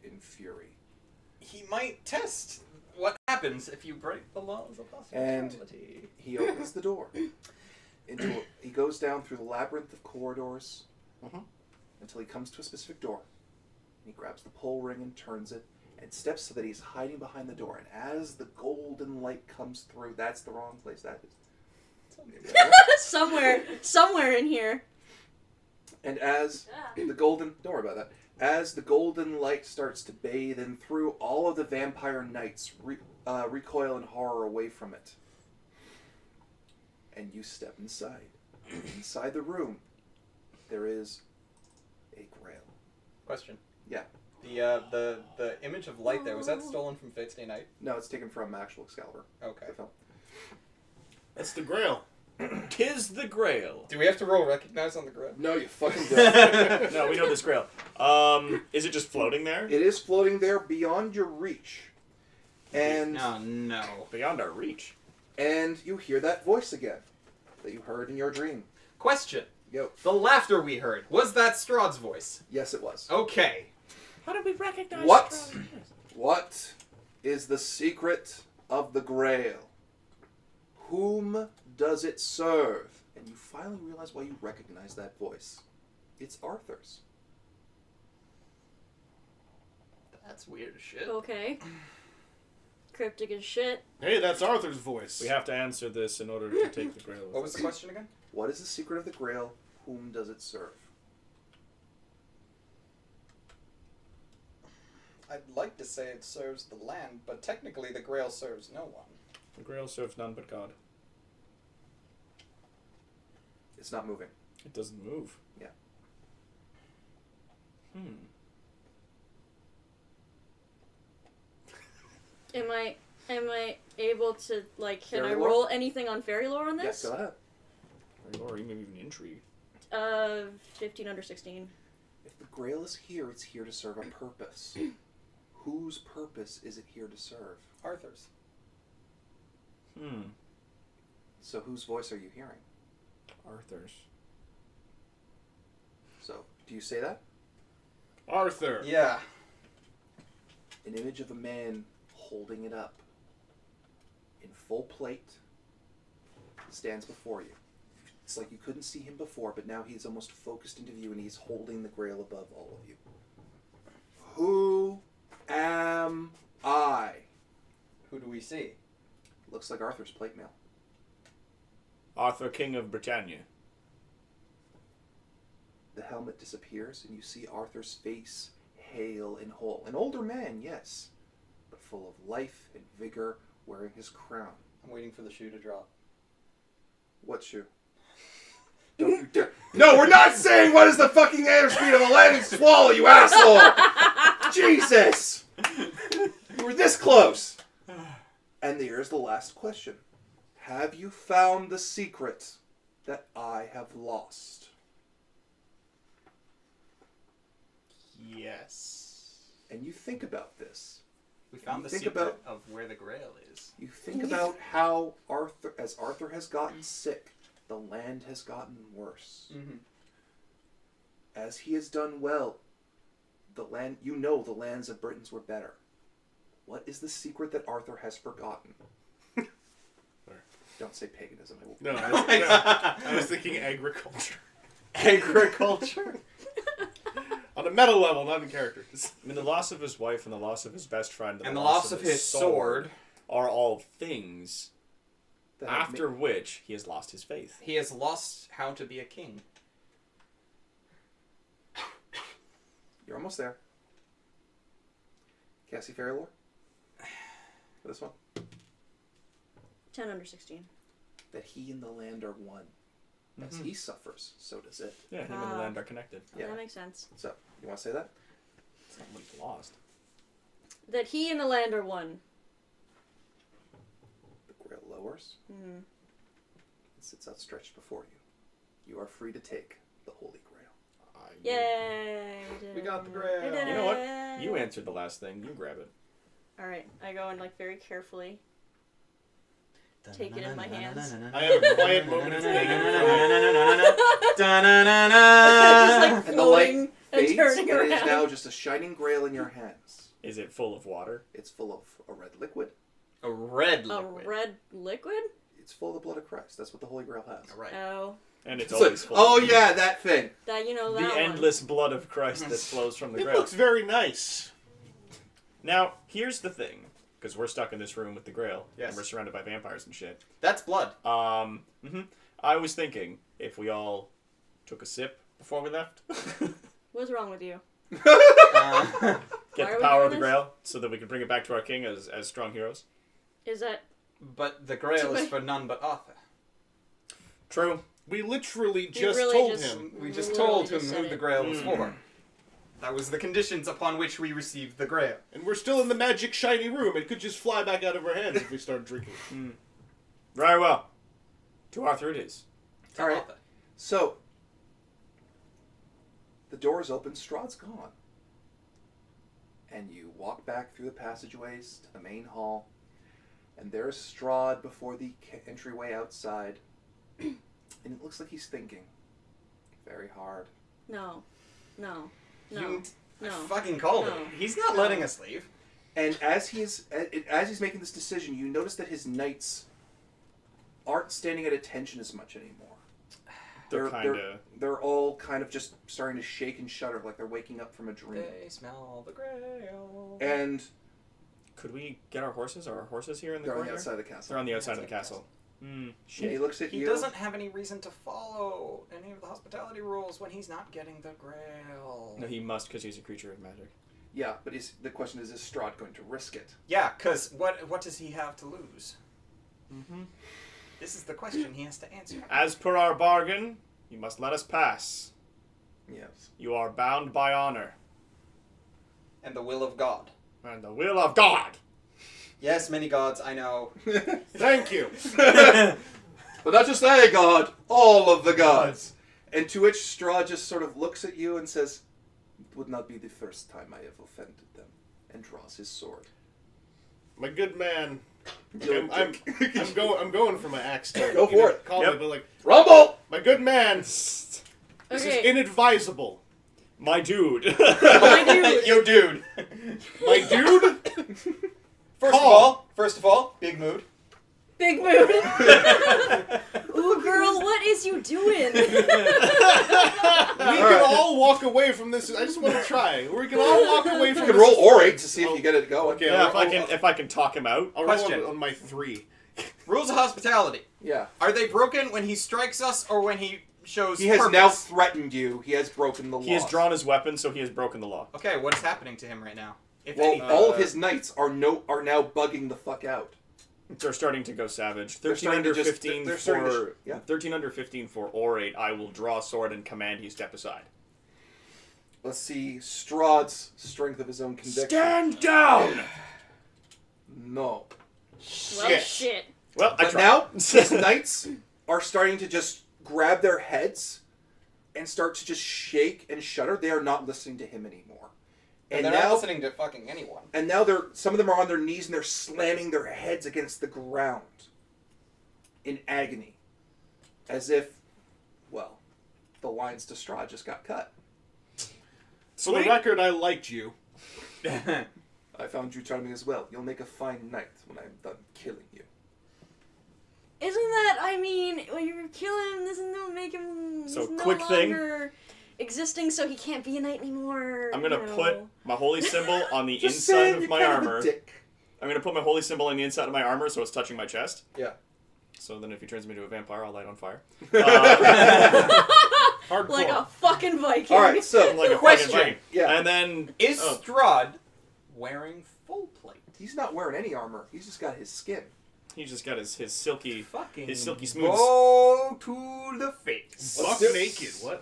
A: in fury.
E: He might test what happens if you break the laws of hospitality.
A: He opens the door. He goes down through the labyrinth of corridors until he comes to a specific door. He grabs the pull ring and turns it and steps so that he's hiding behind the door. And as the golden light comes through, that's the wrong place. That is
B: somewhere in here.
A: And as the golden, don't worry about that. As the golden light starts to bathe in through, all of the vampire knights recoil in horror away from it. And you step inside. Inside the room, there is a grail.
E: Question.
A: Yeah.
E: The image of light there, was that stolen from Fate's Day Night?
A: No, it's taken from actual Excalibur.
E: Okay.
A: The film.
D: That's the Grail.
C: 'Tis the Grail.
E: Do we have to roll recognize on the grid?
A: No, you fucking don't.
C: No, we know this Grail. Is it just floating there?
A: It is floating there beyond your reach. And
E: no.
C: Beyond our reach.
A: And you hear that voice again that you heard in your dream.
E: Question.
A: Yo.
E: The laughter we heard, was that Strahd's voice?
A: Yes, it was.
E: Okay.
C: How did we recognize
A: What? What is the secret of the Grail? Whom does it serve? And you finally realize why you recognize that voice. It's Arthur's.
E: That's weird as shit.
B: Okay. Cryptic as shit.
D: Hey, that's Arthur's voice.
C: We have to answer this in order to take the Grail.
E: What was the question again?
A: What is the secret of the Grail? Whom does it serve?
E: I'd like to say it serves the land, but technically the Grail serves no one.
C: The Grail serves none but God.
A: It's not moving.
C: It doesn't move.
A: Yeah.
B: Am I able to, like, can
A: Fairy
B: I
A: lore?
B: roll anything on fairy lore on
A: Yes,
B: this?
A: go ahead.
C: Or even intrigue.
B: 15 under 16.
A: If the Grail is here, it's here to serve a purpose. Whose purpose is it here to serve?
E: Arthur's.
A: So whose voice are you hearing?
C: Arthur's.
A: So, do you say that?
D: Arthur.
E: Yeah.
A: An image of a man holding it up in full plate stands before you. It's like you couldn't see him before, but now he's almost focused into view and he's holding the Grail above all of you. Who am I?
E: Who do we see?
A: Looks like Arthur's plate mail.
C: Arthur, King of Britannia.
A: The helmet disappears and you see Arthur's face, hale and whole. An older man, yes, but full of life and vigor, wearing his crown.
E: I'm waiting for the shoe to drop.
A: What shoe? Don't you dare. No, we're not saying what is the fucking airspeed of a landing swallow, you asshole! Jesus! You were this close! And here's the last question. Have you found the secret that I have lost?
E: Yes.
A: And you think about this.
E: We found
A: You
E: the
A: think
E: secret
A: about-
E: of where the Grail is.
A: You think about how as Arthur has gotten sick, the land has gotten worse.
E: Mm-hmm.
A: As he has done well, the lands of Britain were better. What is the secret that Arthur has forgotten? Don't say paganism. I will.
D: No, I was thinking agriculture.
E: Agriculture?
D: On a meta level, not in character.
C: I mean, the loss of his wife and the loss of his best friend
E: And the loss of his sword.
C: are all things
A: that have
C: after which he has lost his faith.
E: He has lost how to be a king.
A: You're almost there. Cassie Fairy Lore? For this one?
B: 10 under 16.
A: That he and the land are one. As he suffers, so does it.
C: Yeah, him and the land are connected.
B: Oh,
A: Yeah.
B: that makes sense.
A: So, you want to say that?
C: It's not like he's lost.
B: That he and the land are one.
A: The Grail lowers.
B: Hmm.
A: It sits outstretched before you. You are free to take the Holy Grail.
B: Yay!
D: We got the Grail.
B: We did
C: You know what?
B: it.
C: You answered the last thing. You grab it.
B: Alright, I go and very carefully take it in my hands.
D: I have a quiet moment of thinking.
B: Just
A: And the light
B: floating
A: fades,
B: and turning
A: and it is
B: around.
A: now just a shining Grail in your hands.
C: Is it full of water?
A: It's full of a red liquid.
E: A red
B: A
E: liquid.
B: red liquid?
A: It's full of the blood of Christ. That's what the Holy Grail has.
E: Right.
B: Oh.
C: And it's
A: So-
C: always full.
A: oh yeah, that thing.
B: That, that
C: The
B: one.
C: endless blood of Christ that flows from the
D: It
C: Grail.
D: looks very nice.
C: Now, here's the thing. Because we're stuck in this room with the Grail.
E: Yes.
C: And we're surrounded by vampires and shit.
E: That's blood.
C: I was thinking if we all took a sip before we left.
B: What's wrong with you?
C: Get
B: Why
C: the
B: are we
C: power
B: doing
C: of the
B: this?
C: Grail so that we can bring it back to our king as strong heroes.
B: Is that...
E: But the Grail is for none but Arthur.
C: True.
D: We literally
B: We
D: just
B: really
D: told
B: just-
D: him.
E: We just
B: Literally
E: told him
B: just
E: who
B: said
E: the
B: it.
E: Grail was for. That was the conditions upon which we received the Grail.
D: And we're still in the magic shiny room. It could just fly back out of our hands if we start drinking.
C: Very well. To Arthur it is.
E: To
A: All right.
E: Arthur.
A: So, the door is open. Strahd's gone. And you walk back through the passageways to the main hall. And there's Strahd before the entryway outside. And it looks like he's thinking. Very hard.
B: No. No. No.
E: You-
B: No.
E: Fucking called
B: No.
E: it. He's not letting us leave.
A: And as he's making this decision, you notice that his knights aren't standing at attention as much anymore. They're all kind of just starting to shake and shudder like they're waking up from a dream.
E: They smell the Grail.
A: And
C: Could we get our horses? Are our horses here in the
A: they're on the
C: courtyard?
A: outside of the castle.
C: They're on the outside of the
E: Outside the
C: castle.
A: And
C: Shit.
A: he looks at
E: He
A: you.
E: doesn't have any reason to follow any of the hospitality rules when he's not getting the Grail.
C: No, he must because he's a creature of magic.
A: Yeah, but the question is Strahd going to risk it?
E: Yeah, because what does he have to lose?
C: Mm-hmm.
E: This is the question he has to answer.
C: As per our bargain, you must let us pass.
A: Yes.
C: You are bound by honor
E: And the will of God.
C: and the will of God.
E: Yes, many gods, I know.
D: Thank you.
A: But not just a god, all of the gods. And to which Strahd just sort of looks at you and says, "It would not be the first time I have offended them," and draws his sword.
D: My good man.
A: You're a
D: I'm
A: dick.
D: going for my axe. Too.
A: Go for it.
D: Call
C: Yep.
D: me, but like,
A: Rumble!
D: my good man. This is
B: Okay.
D: inadvisable.
C: My dude.
B: My dude.
E: Yo, dude.
D: My dude.
E: First of all, big mood.
B: Big mood. Ooh, girl, what is you doing?
D: We can all walk away from this. I just want to try. We can all walk away from
A: You can
D: this.
A: roll orate to see if you get it going.
D: Okay,
C: Yeah,
D: I'll-
C: if I can talk him out.
D: I'll roll
E: Question.
D: on my 3.
E: Rules of hospitality.
A: Yeah.
E: Are they broken when he strikes us or when he shows
A: He has
E: purpose?
A: now threatened you. He has broken the law.
C: He has drawn his weapon, so he has broken the law.
E: Okay, what is happening to him right now? If
A: Well,
E: anything.
A: all of his knights are now bugging the fuck out.
C: They're starting to go savage.
A: They're
C: 13
A: starting to
C: under
A: just-
C: 15
A: they're starting to
C: for
A: yeah.
C: 13 under 15 for orate. I will draw sword and command you step aside.
A: Let's see Strahd's strength of his own conviction.
C: Stand down.
A: No.
B: Well, shit.
C: Well, I
A: But
C: tried.
A: now his knights are starting to just grab their heads and start to just shake and shudder. They are not listening to him anymore. And
E: they're
A: now,
E: not listening to fucking anyone.
A: and now some of them are on their knees and they're slamming their heads against the ground in agony, as if, well, the lines to Strahd just got cut.
D: For the record, I liked you.
A: I found you charming as well. You'll make a fine knight when I'm done killing you.
B: Isn't that, I mean, when you kill him, doesn't that make him
C: So,
B: he's no
C: quick thing.
B: longer existing, so he can't be a knight anymore?
C: I'm gonna
B: you know.
C: put my holy symbol on the
A: Just
C: inside
A: saying,
C: of
A: you're
C: my
A: kind
C: armor.
A: Of a dick.
C: I'm gonna put my holy symbol on the inside of my armor, so it's touching my chest.
E: Yeah.
C: So then, if he turns me into a vampire, I'll light on fire.
D: Hardcore.
B: Like a fucking Viking.
A: All right, so
C: Like a fucking
E: Question.
C: Viking.
A: Yeah.
C: And then
E: Is Strahd wearing full plate?
A: he's not wearing any armor. He's just got his skin.
C: He's just got his silky
E: Fucking
C: smooth.
E: Go to the face.
D: Buck
A: do it.
D: naked. What?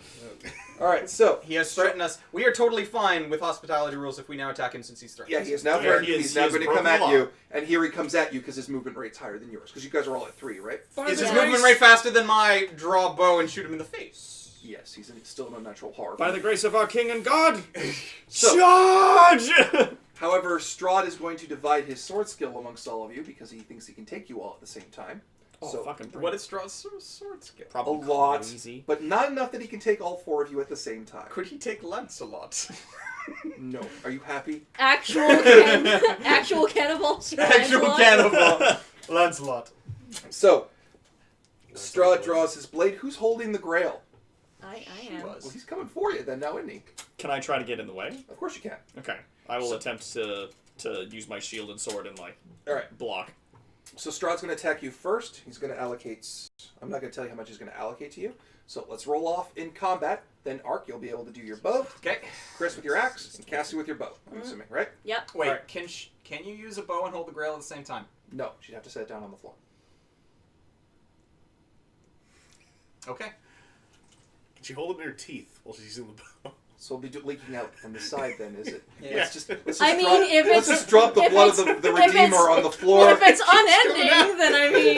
A: All right, so
E: He has threatened us. We are totally fine with hospitality rules if we now attack him since he's threatened
A: yeah,
E: us.
A: he is now
C: Yeah,
A: threatened.
C: he is-
A: He's
C: he
A: now
C: is
A: going to come
C: broken
A: at
C: the
A: you,
C: law.
A: and here he comes at you because his movement rate's higher than yours. Because you guys are all at 3, right?
E: Is his
B: Yeah.
E: movement rate faster than my draw bow and shoot him in the face?
A: Yes, he's still an unnatural horror.
C: By the grace of our king and God,
A: So-
C: charge!
A: However, Strahd is going to divide his sword skill amongst all of you because he thinks he can take you all at the same time.
C: Oh,
A: so
C: fucking
E: What is Straw's sword skill?
A: a
C: probably
A: lot,
C: crazy.
A: but not enough that he can take all 4 of you at the same time.
E: Could he take Lancelot?
A: No. Are you happy?
B: Actual cannibal. Sir
E: Actual
B: Lancelot?
E: cannibal. Lancelot.
A: So, Strahd draws his blade. Who's holding the Grail?
B: I
E: She
B: am.
E: was.
A: Well, he's coming for you then now, isn't he?
C: Can I try to get in the way?
A: Of course you can.
C: Okay. I will attempt to use my shield and sword and
A: All right.
C: block.
A: So Strahd's going to attack you first. He's going to allocate... I'm not going to tell you how much he's going to allocate to you. So let's roll off in combat. Then Ark, you'll be able to do your bow.
E: Okay.
A: Chris with your axe, and Cassie with your bow. I'm assuming, right?
B: Yep.
E: Wait,
A: Alright.
E: can you use a bow and hold the grail at the same time?
A: No, she'd have to set it down on the floor.
E: Okay.
D: Can she hold it in her teeth while she's using the bow?
A: So it'll be leaking out from the side then, is it?
E: Yeah.
A: Let's just
B: I mean,
A: drop,
B: if
A: let's
B: it's-
A: just drop the
B: if
A: blood of
B: it's-
A: the
B: if
A: Redeemer
B: it's-
A: on the floor.
B: If it's
D: coming
B: unending,
D: out.
B: then I mean,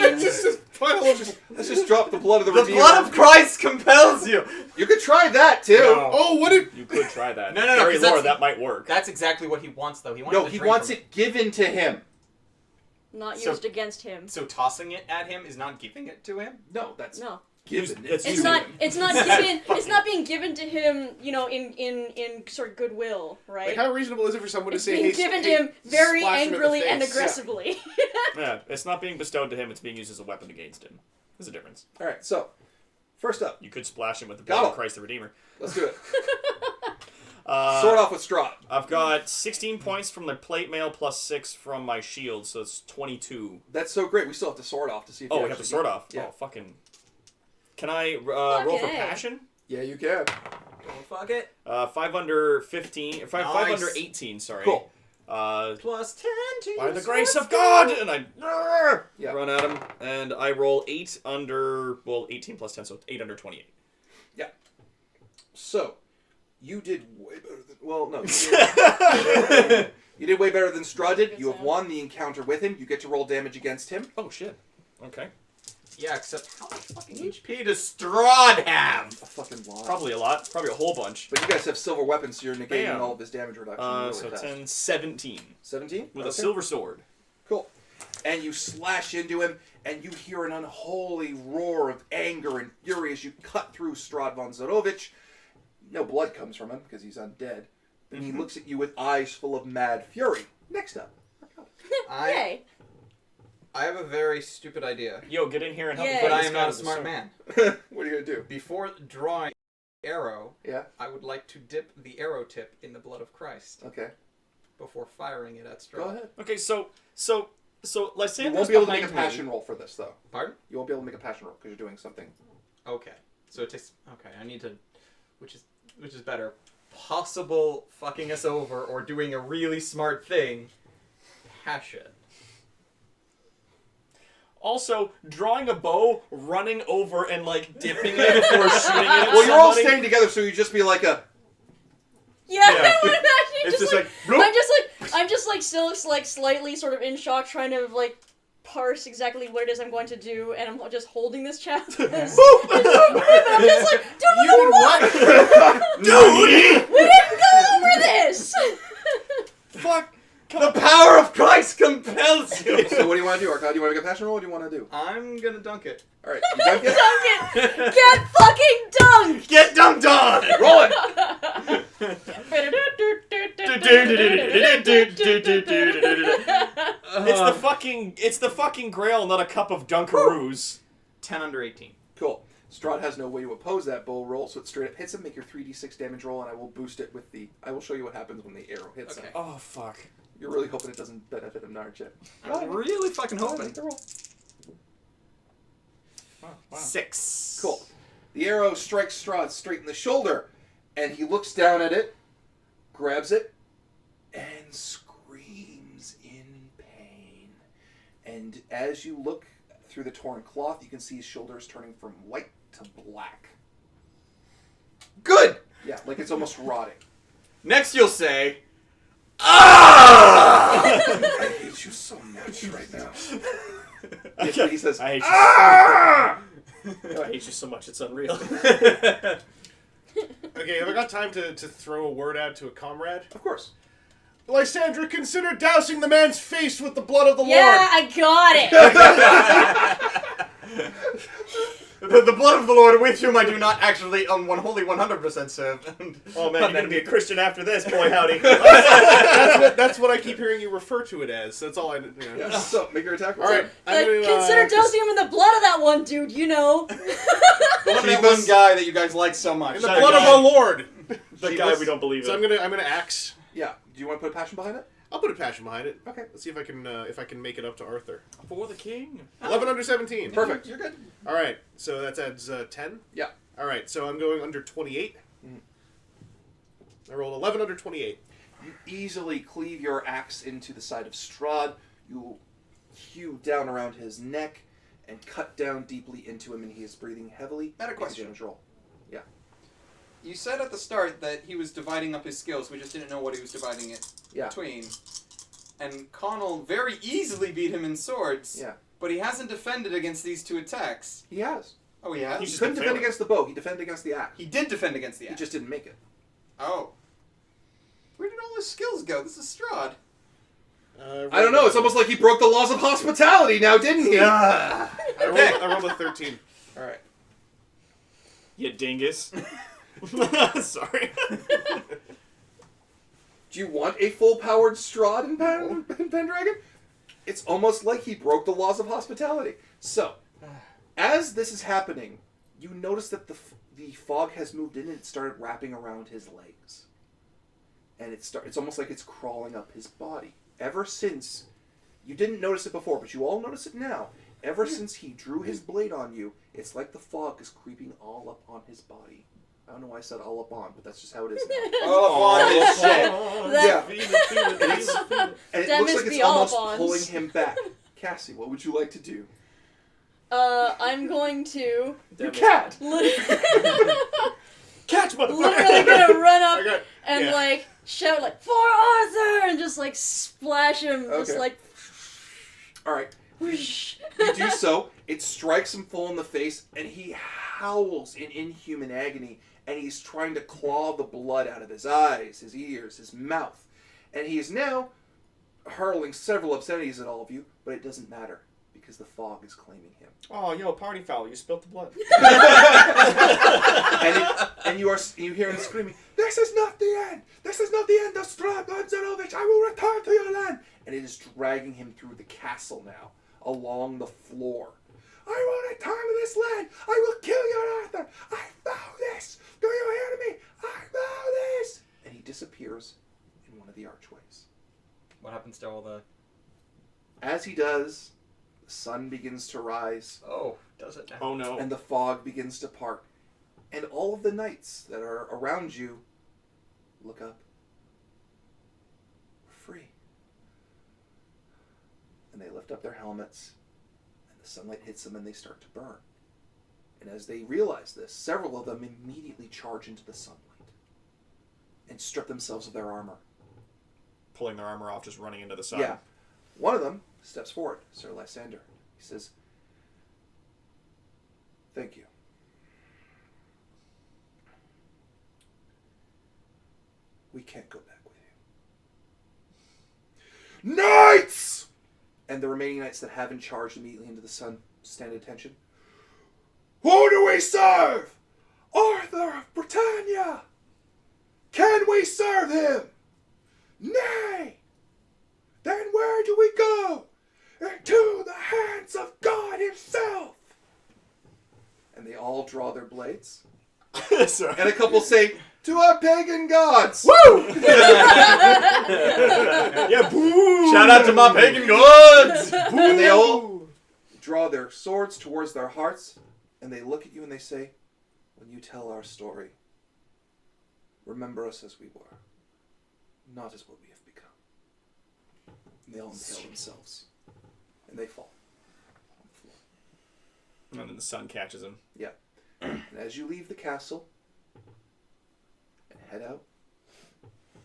A: Let's just drop the blood of the,
E: The
A: Redeemer.
E: blood of Christ compels you!
A: You could try that too.
C: No.
D: Oh, what if...
C: You could try that.
E: No,
C: Very
E: 'cause
C: lore,
E: that's-
C: that might work.
E: That's exactly what he wants, though. He wants
A: No,
E: to
A: he
E: drink
A: wants
E: from
A: it given to him.
B: not
E: So-
B: used against him.
E: So tossing it at him is not giving it to him?
A: No, that's
B: No,
A: given.
C: That's
B: it's
C: using
B: not.
C: it.
B: It's not given. It's not being given to him. You know, in sort of goodwill, right?
D: Like, how reasonable is it for someone
B: It's
D: to say,
B: being
D: hey,
B: given to
D: hey,
B: him very
D: splash him in the
B: angrily and
D: face?
B: aggressively.
C: Yeah, it's not being bestowed to him, it's being used as a weapon against him. There's a difference.
A: All right, so first up,
C: You could splash him with the
A: Got
C: blood
A: him.
C: of Christ the Redeemer.
A: let's do it.
C: Uh,
A: Sword off with Strahd.
C: I've got 16 points from the plate mail plus 6 from my shield, so it's 22.
A: That's so great. We still have to sword off to see if
C: Oh,
A: you
C: we have to
A: actually
C: sword
A: get-
C: off.
A: Yeah.
C: Oh, fucking... Can I roll for
B: Fucking A.
C: passion?
A: Yeah, you can.
E: Oh, fuck it.
C: 5 under 15... 5
E: Nice.
C: under 18, sorry.
A: Cool.
E: Plus 10 to
C: By
E: your
C: the
E: sword
C: grace of
E: skill.
C: God! And I
A: Yeah.
C: run at him, and I roll 8 under... Well, 18 plus 10, so 8 under 28.
A: So, you did way better than... Well, no. You did way better than Strahd did. You have won the encounter with him. You get to roll damage against him.
C: Oh, shit. Okay.
E: Yeah, except how much fucking HP does Strahd have?
A: A fucking lot.
C: Probably a lot. Probably a whole bunch.
A: But you guys have silver weapons, so you're negating
C: Bam.
A: all of his damage reduction really
C: So
A: fast.
C: 10, 17.
A: 17?
C: With a
A: Okay.
C: silver sword.
A: Cool. And you slash into him, and you hear an unholy roar of anger and fury as you cut through Strahd von Zarovich. No blood comes from him, because he's undead. And he looks at you with eyes full of mad fury. Next up.
B: Yay!
E: I have a very stupid idea,
C: Yo, get in here and help me
B: Yay.
C: fight
E: but I
C: this
E: am
C: guy
E: not a
C: with the
E: smart
C: sword.
E: man.
A: What are you going to do?
E: Before drawing arrow,
A: Yeah?
E: I would like to dip the arrow tip in the blood of Christ
A: Okay.
E: before firing it at Strahd.
A: Go ahead.
C: Okay, so let's say
A: You
C: there's
A: won't be able to make a
C: behind me.
A: passion roll for this, though.
E: Pardon?
A: You won't be able to make a passion roll, because you're doing something.
E: Okay. So it takes. Okay, I need to. Which is better? Possible fucking us over or doing a really smart thing. Passion.
C: Also, drawing a bow, running over and like dipping it before shooting it at
A: Well, you're all
C: somebody.
A: staying together, so you just be like a...
B: Yeah,
C: Yeah.
B: I would imagine
C: It's just like,
B: I'm just like still like slightly sort of in shock, trying to like parse exactly what it is I'm going to do, and I'm just holding this chalice. I'm just like, dude,
C: Dude!
B: we didn't go over this.
C: Fuck!
E: The power of Christ compels you!
A: So what do you want to do, Arcad? Do you want to make a passion roll, or what do you want to do?
E: I'm gonna dunk it.
A: All right, you done yet?
B: Dunk it! Get fucking dunked!
E: Get dunked on!
A: Roll it!
C: It's the fucking Grail, not a cup of Dunkaroos.
E: 10 under 18.
A: Cool. Strahd has no way to oppose that bow roll, so it straight up hits him. Make your 3d6 damage roll, and I will boost it with the... I will show you what happens when the arrow hits him.
E: Okay.
C: Oh fuck!
A: You're really hoping it doesn't benefit him, aren't you?
E: I'm really fucking
A: Go ahead,
E: hoping.
A: make the roll.
C: Oh, wow.
E: 6.
A: Cool. The arrow strikes Strahd straight in the shoulder, and he looks down at it, grabs it, and screams in pain. And as you look through the torn cloth, you can see his shoulders turning from white to black.
E: Good!
A: Yeah, like it's almost rotting.
E: Next you'll say, ah!
A: I hate you so much right now. He says,
C: I hate you.
A: ah!
C: I hate you so much. It's unreal.
D: Okay, have I got time to throw a word out to a comrade?
A: Of course.
D: Lysandra, consider dousing the man's face with the blood of the
B: Yeah, I got it.
E: The blood of the Lord, with whom I do not actually wholly 100% serve.
C: Oh man, you're gonna be a Christian after this, boy howdy.
D: That's what I keep hearing you refer to it as. That's all I. You know.
A: Yeah, so, make your attack.
D: All right.
B: Like, consider dosing him in the blood of that one dude, you know.
E: That one guy that you guys like so much.
D: In the blood of our Lord.
C: The guy we don't believe
D: So
C: in.
D: I'm gonna axe.
A: Yeah. Do you want to put a passion behind it?
D: I'll put a passion behind it.
A: Okay.
D: Let's see if I can make it up to Arthur.
C: For the king.
D: 11 under 17.
A: Perfect. You're good.
D: All right. So that adds 10.
A: Yeah.
D: All right. So I'm going under 28. I rolled 11 under 28.
A: You easily cleave your axe into the side of Strahd. You hew down around his neck and cut down deeply into him, and he is breathing heavily.
E: Better
A: Make a
E: question.
A: damage roll.
E: You said at the start that he was dividing up his skills. We just didn't know what he was dividing it
A: Yeah.
E: between. And Connell very easily beat him in swords.
A: Yeah.
E: But he hasn't defended against these two attacks.
A: He has.
E: Oh, he has?
A: He
C: He's
A: couldn't
C: been
A: defend
C: failing.
A: against the bow. He defended against the axe.
E: He did defend against the
A: He
E: axe.
A: just didn't make it.
E: Oh. Where did all his skills go? This is Strahd.
A: I don't know. It's almost like he broke the laws of hospitality now, didn't he?
D: I rolled a 13.
A: All right.
C: You dingus. Sorry.
A: Do you want a full-powered Strahd in Pendragon? It's almost like he broke the laws of hospitality. So, as this is happening, you notice that the fog has moved in and it started wrapping around his legs. And it's almost like it's crawling up his body. Ever since, you didn't notice it before, but you all notice it now. Ever since he drew his blade on you, it's like the fog is creeping all up on his body. I don't know why I said all up on, but that's just how it is now.
E: Oh, on his shit.
B: That-
A: And it
B: That
A: looks
B: must
A: like it's
B: be all
A: almost
B: bonds.
A: pulling him back. Cassie, what would you like to do?
B: I'm going to
A: Your cat!
C: Catch, motherfucker!
B: literally gonna run up and
D: yeah.
B: like shout like for Arthur and just like splash him, just
A: Okay.
B: like.
A: Alright,
B: Whoosh.
A: you do so. It strikes him full in the face, and he howls in inhuman agony, and he's trying to claw the blood out of his eyes, his ears, his mouth. And he is now hurling several obscenities at all of you, but it doesn't matter, because the fog is claiming him.
C: Oh, yo, party foul! You spilt the blood.
A: And you hear him screaming, "This is not the end! This is not the end of Strahd Gonzarovich! I will return to your land!" And it is dragging him through the castle now, along the floor. "I will return to this land! I will kill your Arthur! I vow this! Do you hear me? I vow this!" And he disappears in one of the archways.
E: What happens to all the...
A: As he does, the sun begins to rise,
E: Oh, does it now?
C: Oh no.
A: and the fog begins to part. And all of the knights that are around you look up. We're free. And they lift up their helmets, and the sunlight hits them, and they start to burn. And as they realize this, several of them immediately charge into the sunlight and strip themselves of their armor.
C: Pulling their armor off, just running into the sun.
A: Yeah. One of them steps forward, Sir Lysander. He says, "Thank you. We can't go back with you." Knights! And the remaining knights that haven't charged immediately into the sun stand at attention. "Who do we serve? Arthur of Britannia! Can we serve him? Nay! Then where do we go? Into the hands of God himself!" And they all draw their blades.
C: Sorry.
A: And a couple say, "To our pagan gods!"
C: Woo! Yeah, boo!
E: Shout out to my pagan gods!
A: And they all draw their swords towards their hearts, and they look at you and they say, "When you tell our story, remember us as we were, not as what we have become." And they all impale themselves. and they fall.
C: And then the sun catches him.
A: And as you leave the castle and head out,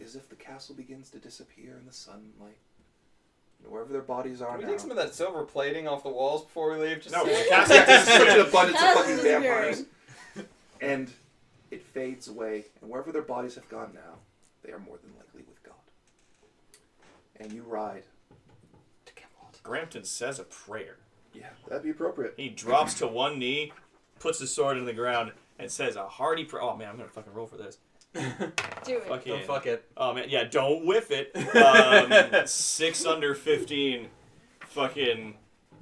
A: as if the castle begins to disappear in the sunlight, and wherever their bodies are
E: Can we
A: now.
E: take some of that silver plating off the walls before we leave? Just
C: No,
E: so-
C: the
A: Yeah,
C: castle
A: there's such an abundance of
B: Castle
A: fucking
B: disappearing.
A: vampires. And it fades away, and wherever their bodies have gone now, they are more than likely with God. And you ride to Camelot.
C: Grampton says a prayer.
A: Yeah, that'd be appropriate.
C: He drops to one knee, puts his sword in the ground, and says a hearty prayer. Oh man, I'm gonna fucking roll for this.
B: Do it.
C: Fucking.
E: Don't fuck it.
C: Oh man, yeah, don't whiff it. 6 under 15. Fucking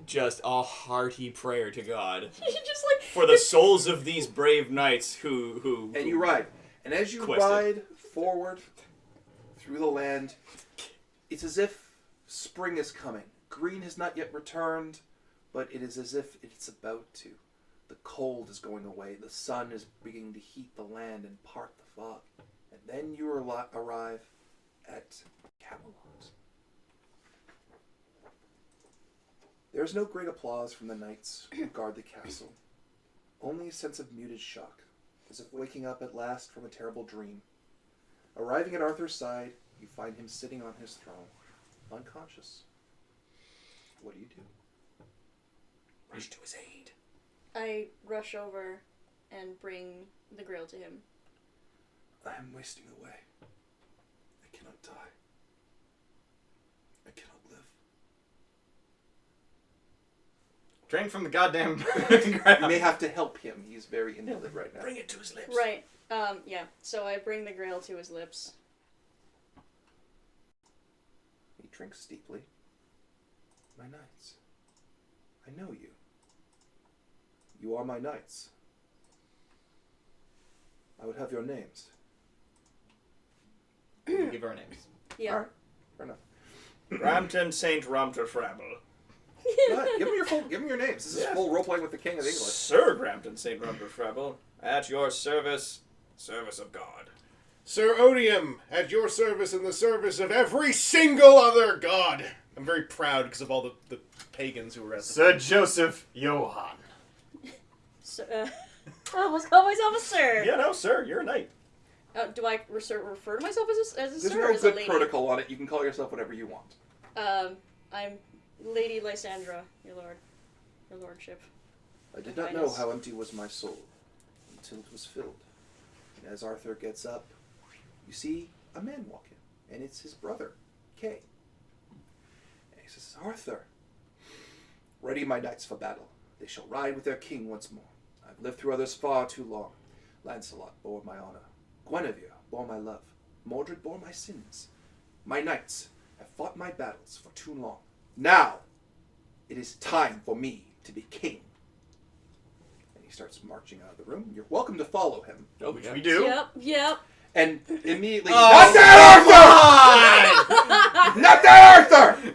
C: just a hearty prayer to God
B: You just like
C: for the souls of these brave knights who.
A: And you ride. And as you
C: Quested.
A: ride forward through the land, it's as if spring is coming. Green has not yet returned, but it is as if it's about to. The cold is going away. The sun is beginning to heat the land and part the fog. And then you arrive at Camelot. There is no great applause from the knights who guard the castle. Only a sense of muted shock, as if waking up at last from a terrible dream. Arriving at Arthur's side, you find him sitting on his throne, unconscious. What do you do? Rush to his aid.
B: I rush over and bring the Grail to him.
A: I am wasting away. I cannot die. I cannot live.
E: Drink from the goddamn
A: You
E: ground.
A: may have to help him. He is very invalid right now.
C: Bring it to his lips.
B: Right. Yeah. So I bring the Grail to his lips.
A: He drinks deeply. My knights. I know you. You are my knights. I would have your names.
E: We'll give our names.
B: Yeah.
A: Alright, fair enough.
C: Grampton Saint Rumterfrabble.
A: Right, give him your names. This is
C: Yeah.
A: full role playing with the King of England.
C: Sir Grampton Saint Rumterfrabble, at your service of God.
D: Sir Odium, at your service and the service of every single other god. I'm very proud because of all the pagans who were at the
E: Sir Joseph Johann.
B: So, I almost called myself a sir.
C: Yeah, no, sir, you're a knight.
B: Do I refer to myself as a
A: There's
B: sir or
A: no
B: as a
A: good
B: lady?
A: protocol on it. You can call yourself whatever you want.
B: I'm Lady Lysandra, your lordship.
A: I did not know how empty was my soul until it was filled. And as Arthur gets up, you see a man walk in, and it's his brother, Kay. And he says, Arthur, ready my knights for battle. They shall ride with their king once more. I've lived through others far too long. Lancelot bore my honor. Guinevere bore my love. Mordred bore my sins. My knights have fought my battles for too long. Now, it is time for me to be king. And he starts marching out of the room. You're welcome to follow him.
C: Oh,
E: Which we do.
B: Yep.
A: And immediately,
E: Oh,
A: not that Arthur! Not that Arthur!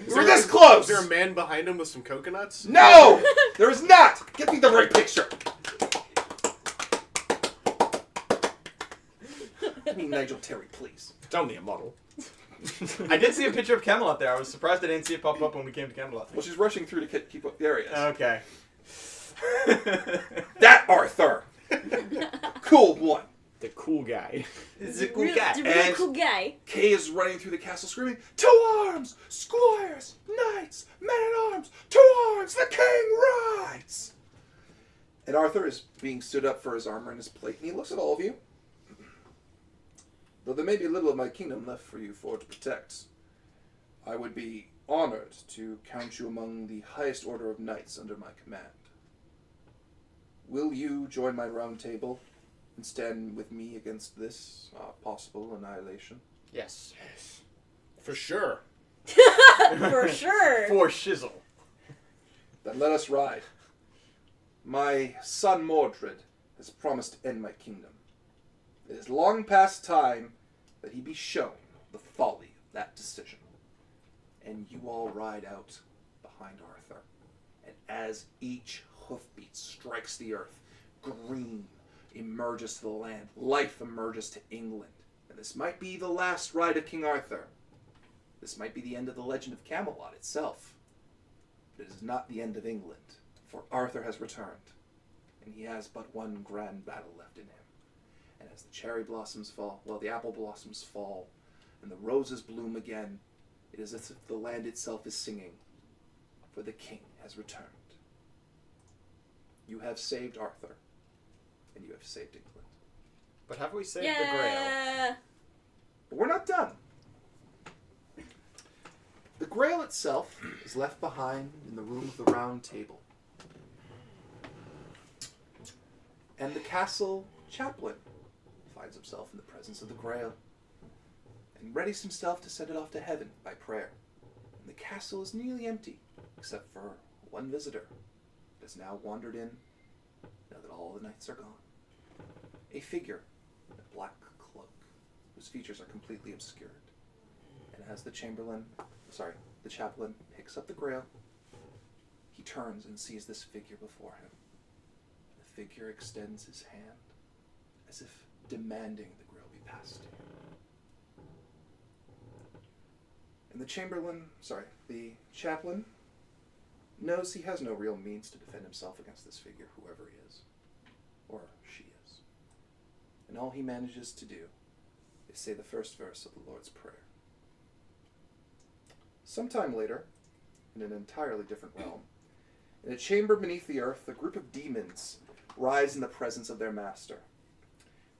A: We're this close!
D: Is there a man behind him with some coconuts?
A: No! There is not! Get me the right picture! Give me Nigel Terry, please.
C: It's only a model.
E: I did see a picture of Camelot there. I was surprised I didn't see it pop up when we came to Camelot.
A: Well, she's rushing through to keep up. There he is.
E: Okay.
A: That Arthur! Cool one.
C: The cool guy.
E: This is a cool
B: Really,
E: guy.
B: it's a really
A: And-
B: cool guy.
A: Kay is running through the castle screaming, "To arms! Squires! Knights! Men-at-arms! To arms! The king rides!" And Arthur is being stood up for his armor and his plate, and he looks at all of you. Though there may be little of my kingdom left for you to protect, I would be honored to count you among the highest order of knights under my command. Will you join my round table and stand with me against this possible annihilation?
E: Yes.
D: For sure.
B: For sure.
E: For shizzle.
A: Then let us ride. My son Mordred has promised to end my kingdom. It is long past time that he be shown the folly of that decision. And you all ride out behind Arthur. And as each hoofbeat strikes the earth, green emerges to the land. Life emerges to England. And this might be the last ride of King Arthur. This might be the end of the legend of Camelot itself. But it is not the end of England, for Arthur has returned, and he has but one grand battle left in him. And as the cherry blossoms fall, well, the apple blossoms fall, and the roses bloom again, it is as if the land itself is singing, for the king has returned. You have saved Arthur, and you have saved England.
E: But have we saved the Grail?
B: Yeah.
A: But we're not done. The Grail itself is left behind in the room of the Round Table. And the castle chaplain finds himself in the presence of the Grail and readies himself to send it off to heaven by prayer. And the castle is nearly empty, except for one visitor that has now wandered in now that all the knights are gone. A figure in a black cloak, whose features are completely obscured. And as the chaplain picks up the Grail, he turns and sees this figure before him. The figure extends his hand as if demanding the Grail be passed to him. And the chaplain knows he has no real means to defend himself against this figure, whoever he is, or she is. And all he manages to do is say the first verse of the Lord's Prayer. Sometime later, in an entirely different realm, in a chamber beneath the earth, a group of demons rise in the presence of their master.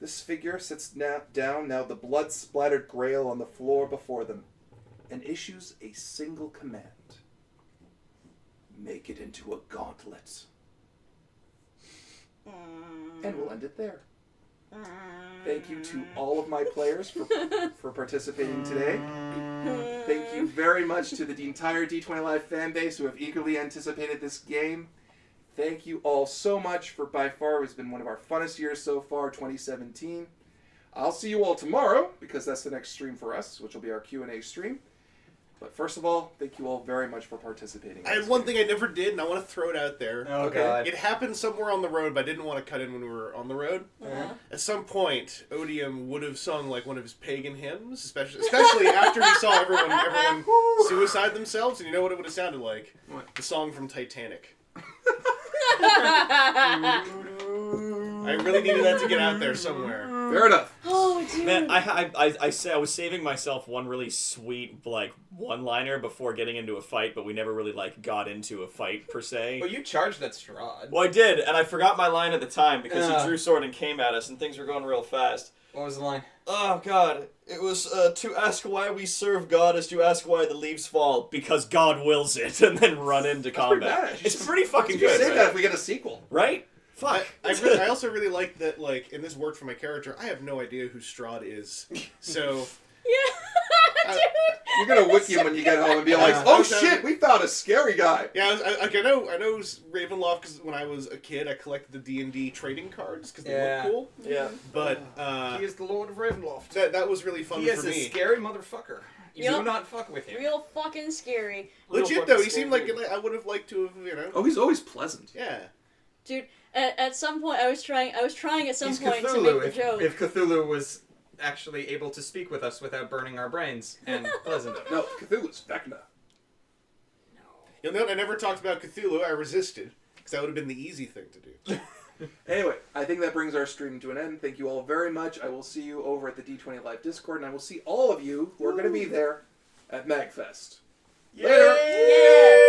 A: This figure sits down, now the blood-splattered Grail on the floor before them, and issues a single command. Make it into a gauntlet. And we'll end it there. Thank you to all of my players for participating today. Thank you very much to the entire D20 Live fan base who have eagerly anticipated this game. Thank you all so much for by far it's been one of our funnest years so far, 2017. I'll see you all tomorrow because that's the next stream for us, which will be our Q&A stream. But first of all, thank you all very much for participating.
D: I had one thing I never did, and I want to throw it out there.
E: Oh,
A: Okay.
E: God.
D: It happened somewhere on the road, but I didn't want to cut in when we were on the road.
B: Uh-huh.
D: At some point, Odium would have sung like one of his pagan hymns, especially after he saw everyone suicide themselves, and you know what it would have sounded like?
A: What?
D: The song from Titanic. I really needed that to get out there somewhere.
A: Fair enough.
B: Oh, dude.
C: Man, I was saving myself one really sweet, like, one-liner before getting into a fight, but we never really, like, got into a fight, per se.
E: Well, you charged that Strahd.
C: Well, I did, and I forgot my line at the time because
E: Yeah.
C: he drew sword and came at us, and things were going real fast.
E: What was the line?
C: Oh, God. It was, to ask why we serve God is to ask why the leaves fall, because God wills it, and then run into combat.
A: pretty bad.
C: It's pretty fucking
A: You
C: good,
A: say
C: right?
A: that if we get a sequel.
C: Right? Fuck.
D: I also really like that, like, and this worked for my character, I have no idea who Strahd is. So,
B: Yeah. Dude.
A: You're gonna wiki him when you get home and be like,
D: Yeah.
A: "Oh shit, we found a scary guy."
D: yeah, I know Ravenloft because when I was a kid, I collected the D&D trading cards because they
E: Yeah.
D: look cool.
C: Yeah.
D: But,
E: He is the Lord of Ravenloft.
D: that was really fun
E: He is
D: for
E: a
D: me.
E: scary motherfucker. You
B: Yup.
E: do not fuck with him.
B: Real fucking scary.
C: Real
D: Legit
C: fucking
D: though, he seemed like
C: scary.
D: I would have liked to have,
A: Oh, he's always pleasant.
D: yeah.
B: Dude, at some point I was trying at some
E: He's
B: point to
E: Cthulhu.
B: make the joke.
E: If Cthulhu was actually able to speak with us without burning our brains and pleasant.
A: No, Cthulhu's Vecna.
D: You'll note I never talked about Cthulhu. I resisted because that would have been the easy thing to do.
A: Anyway, I think that brings our stream to an end. Thank you all very much. I will see you over at the D20 Live Discord, and I will see all of you who are going to be there at MagFest. Later!
B: Yeah.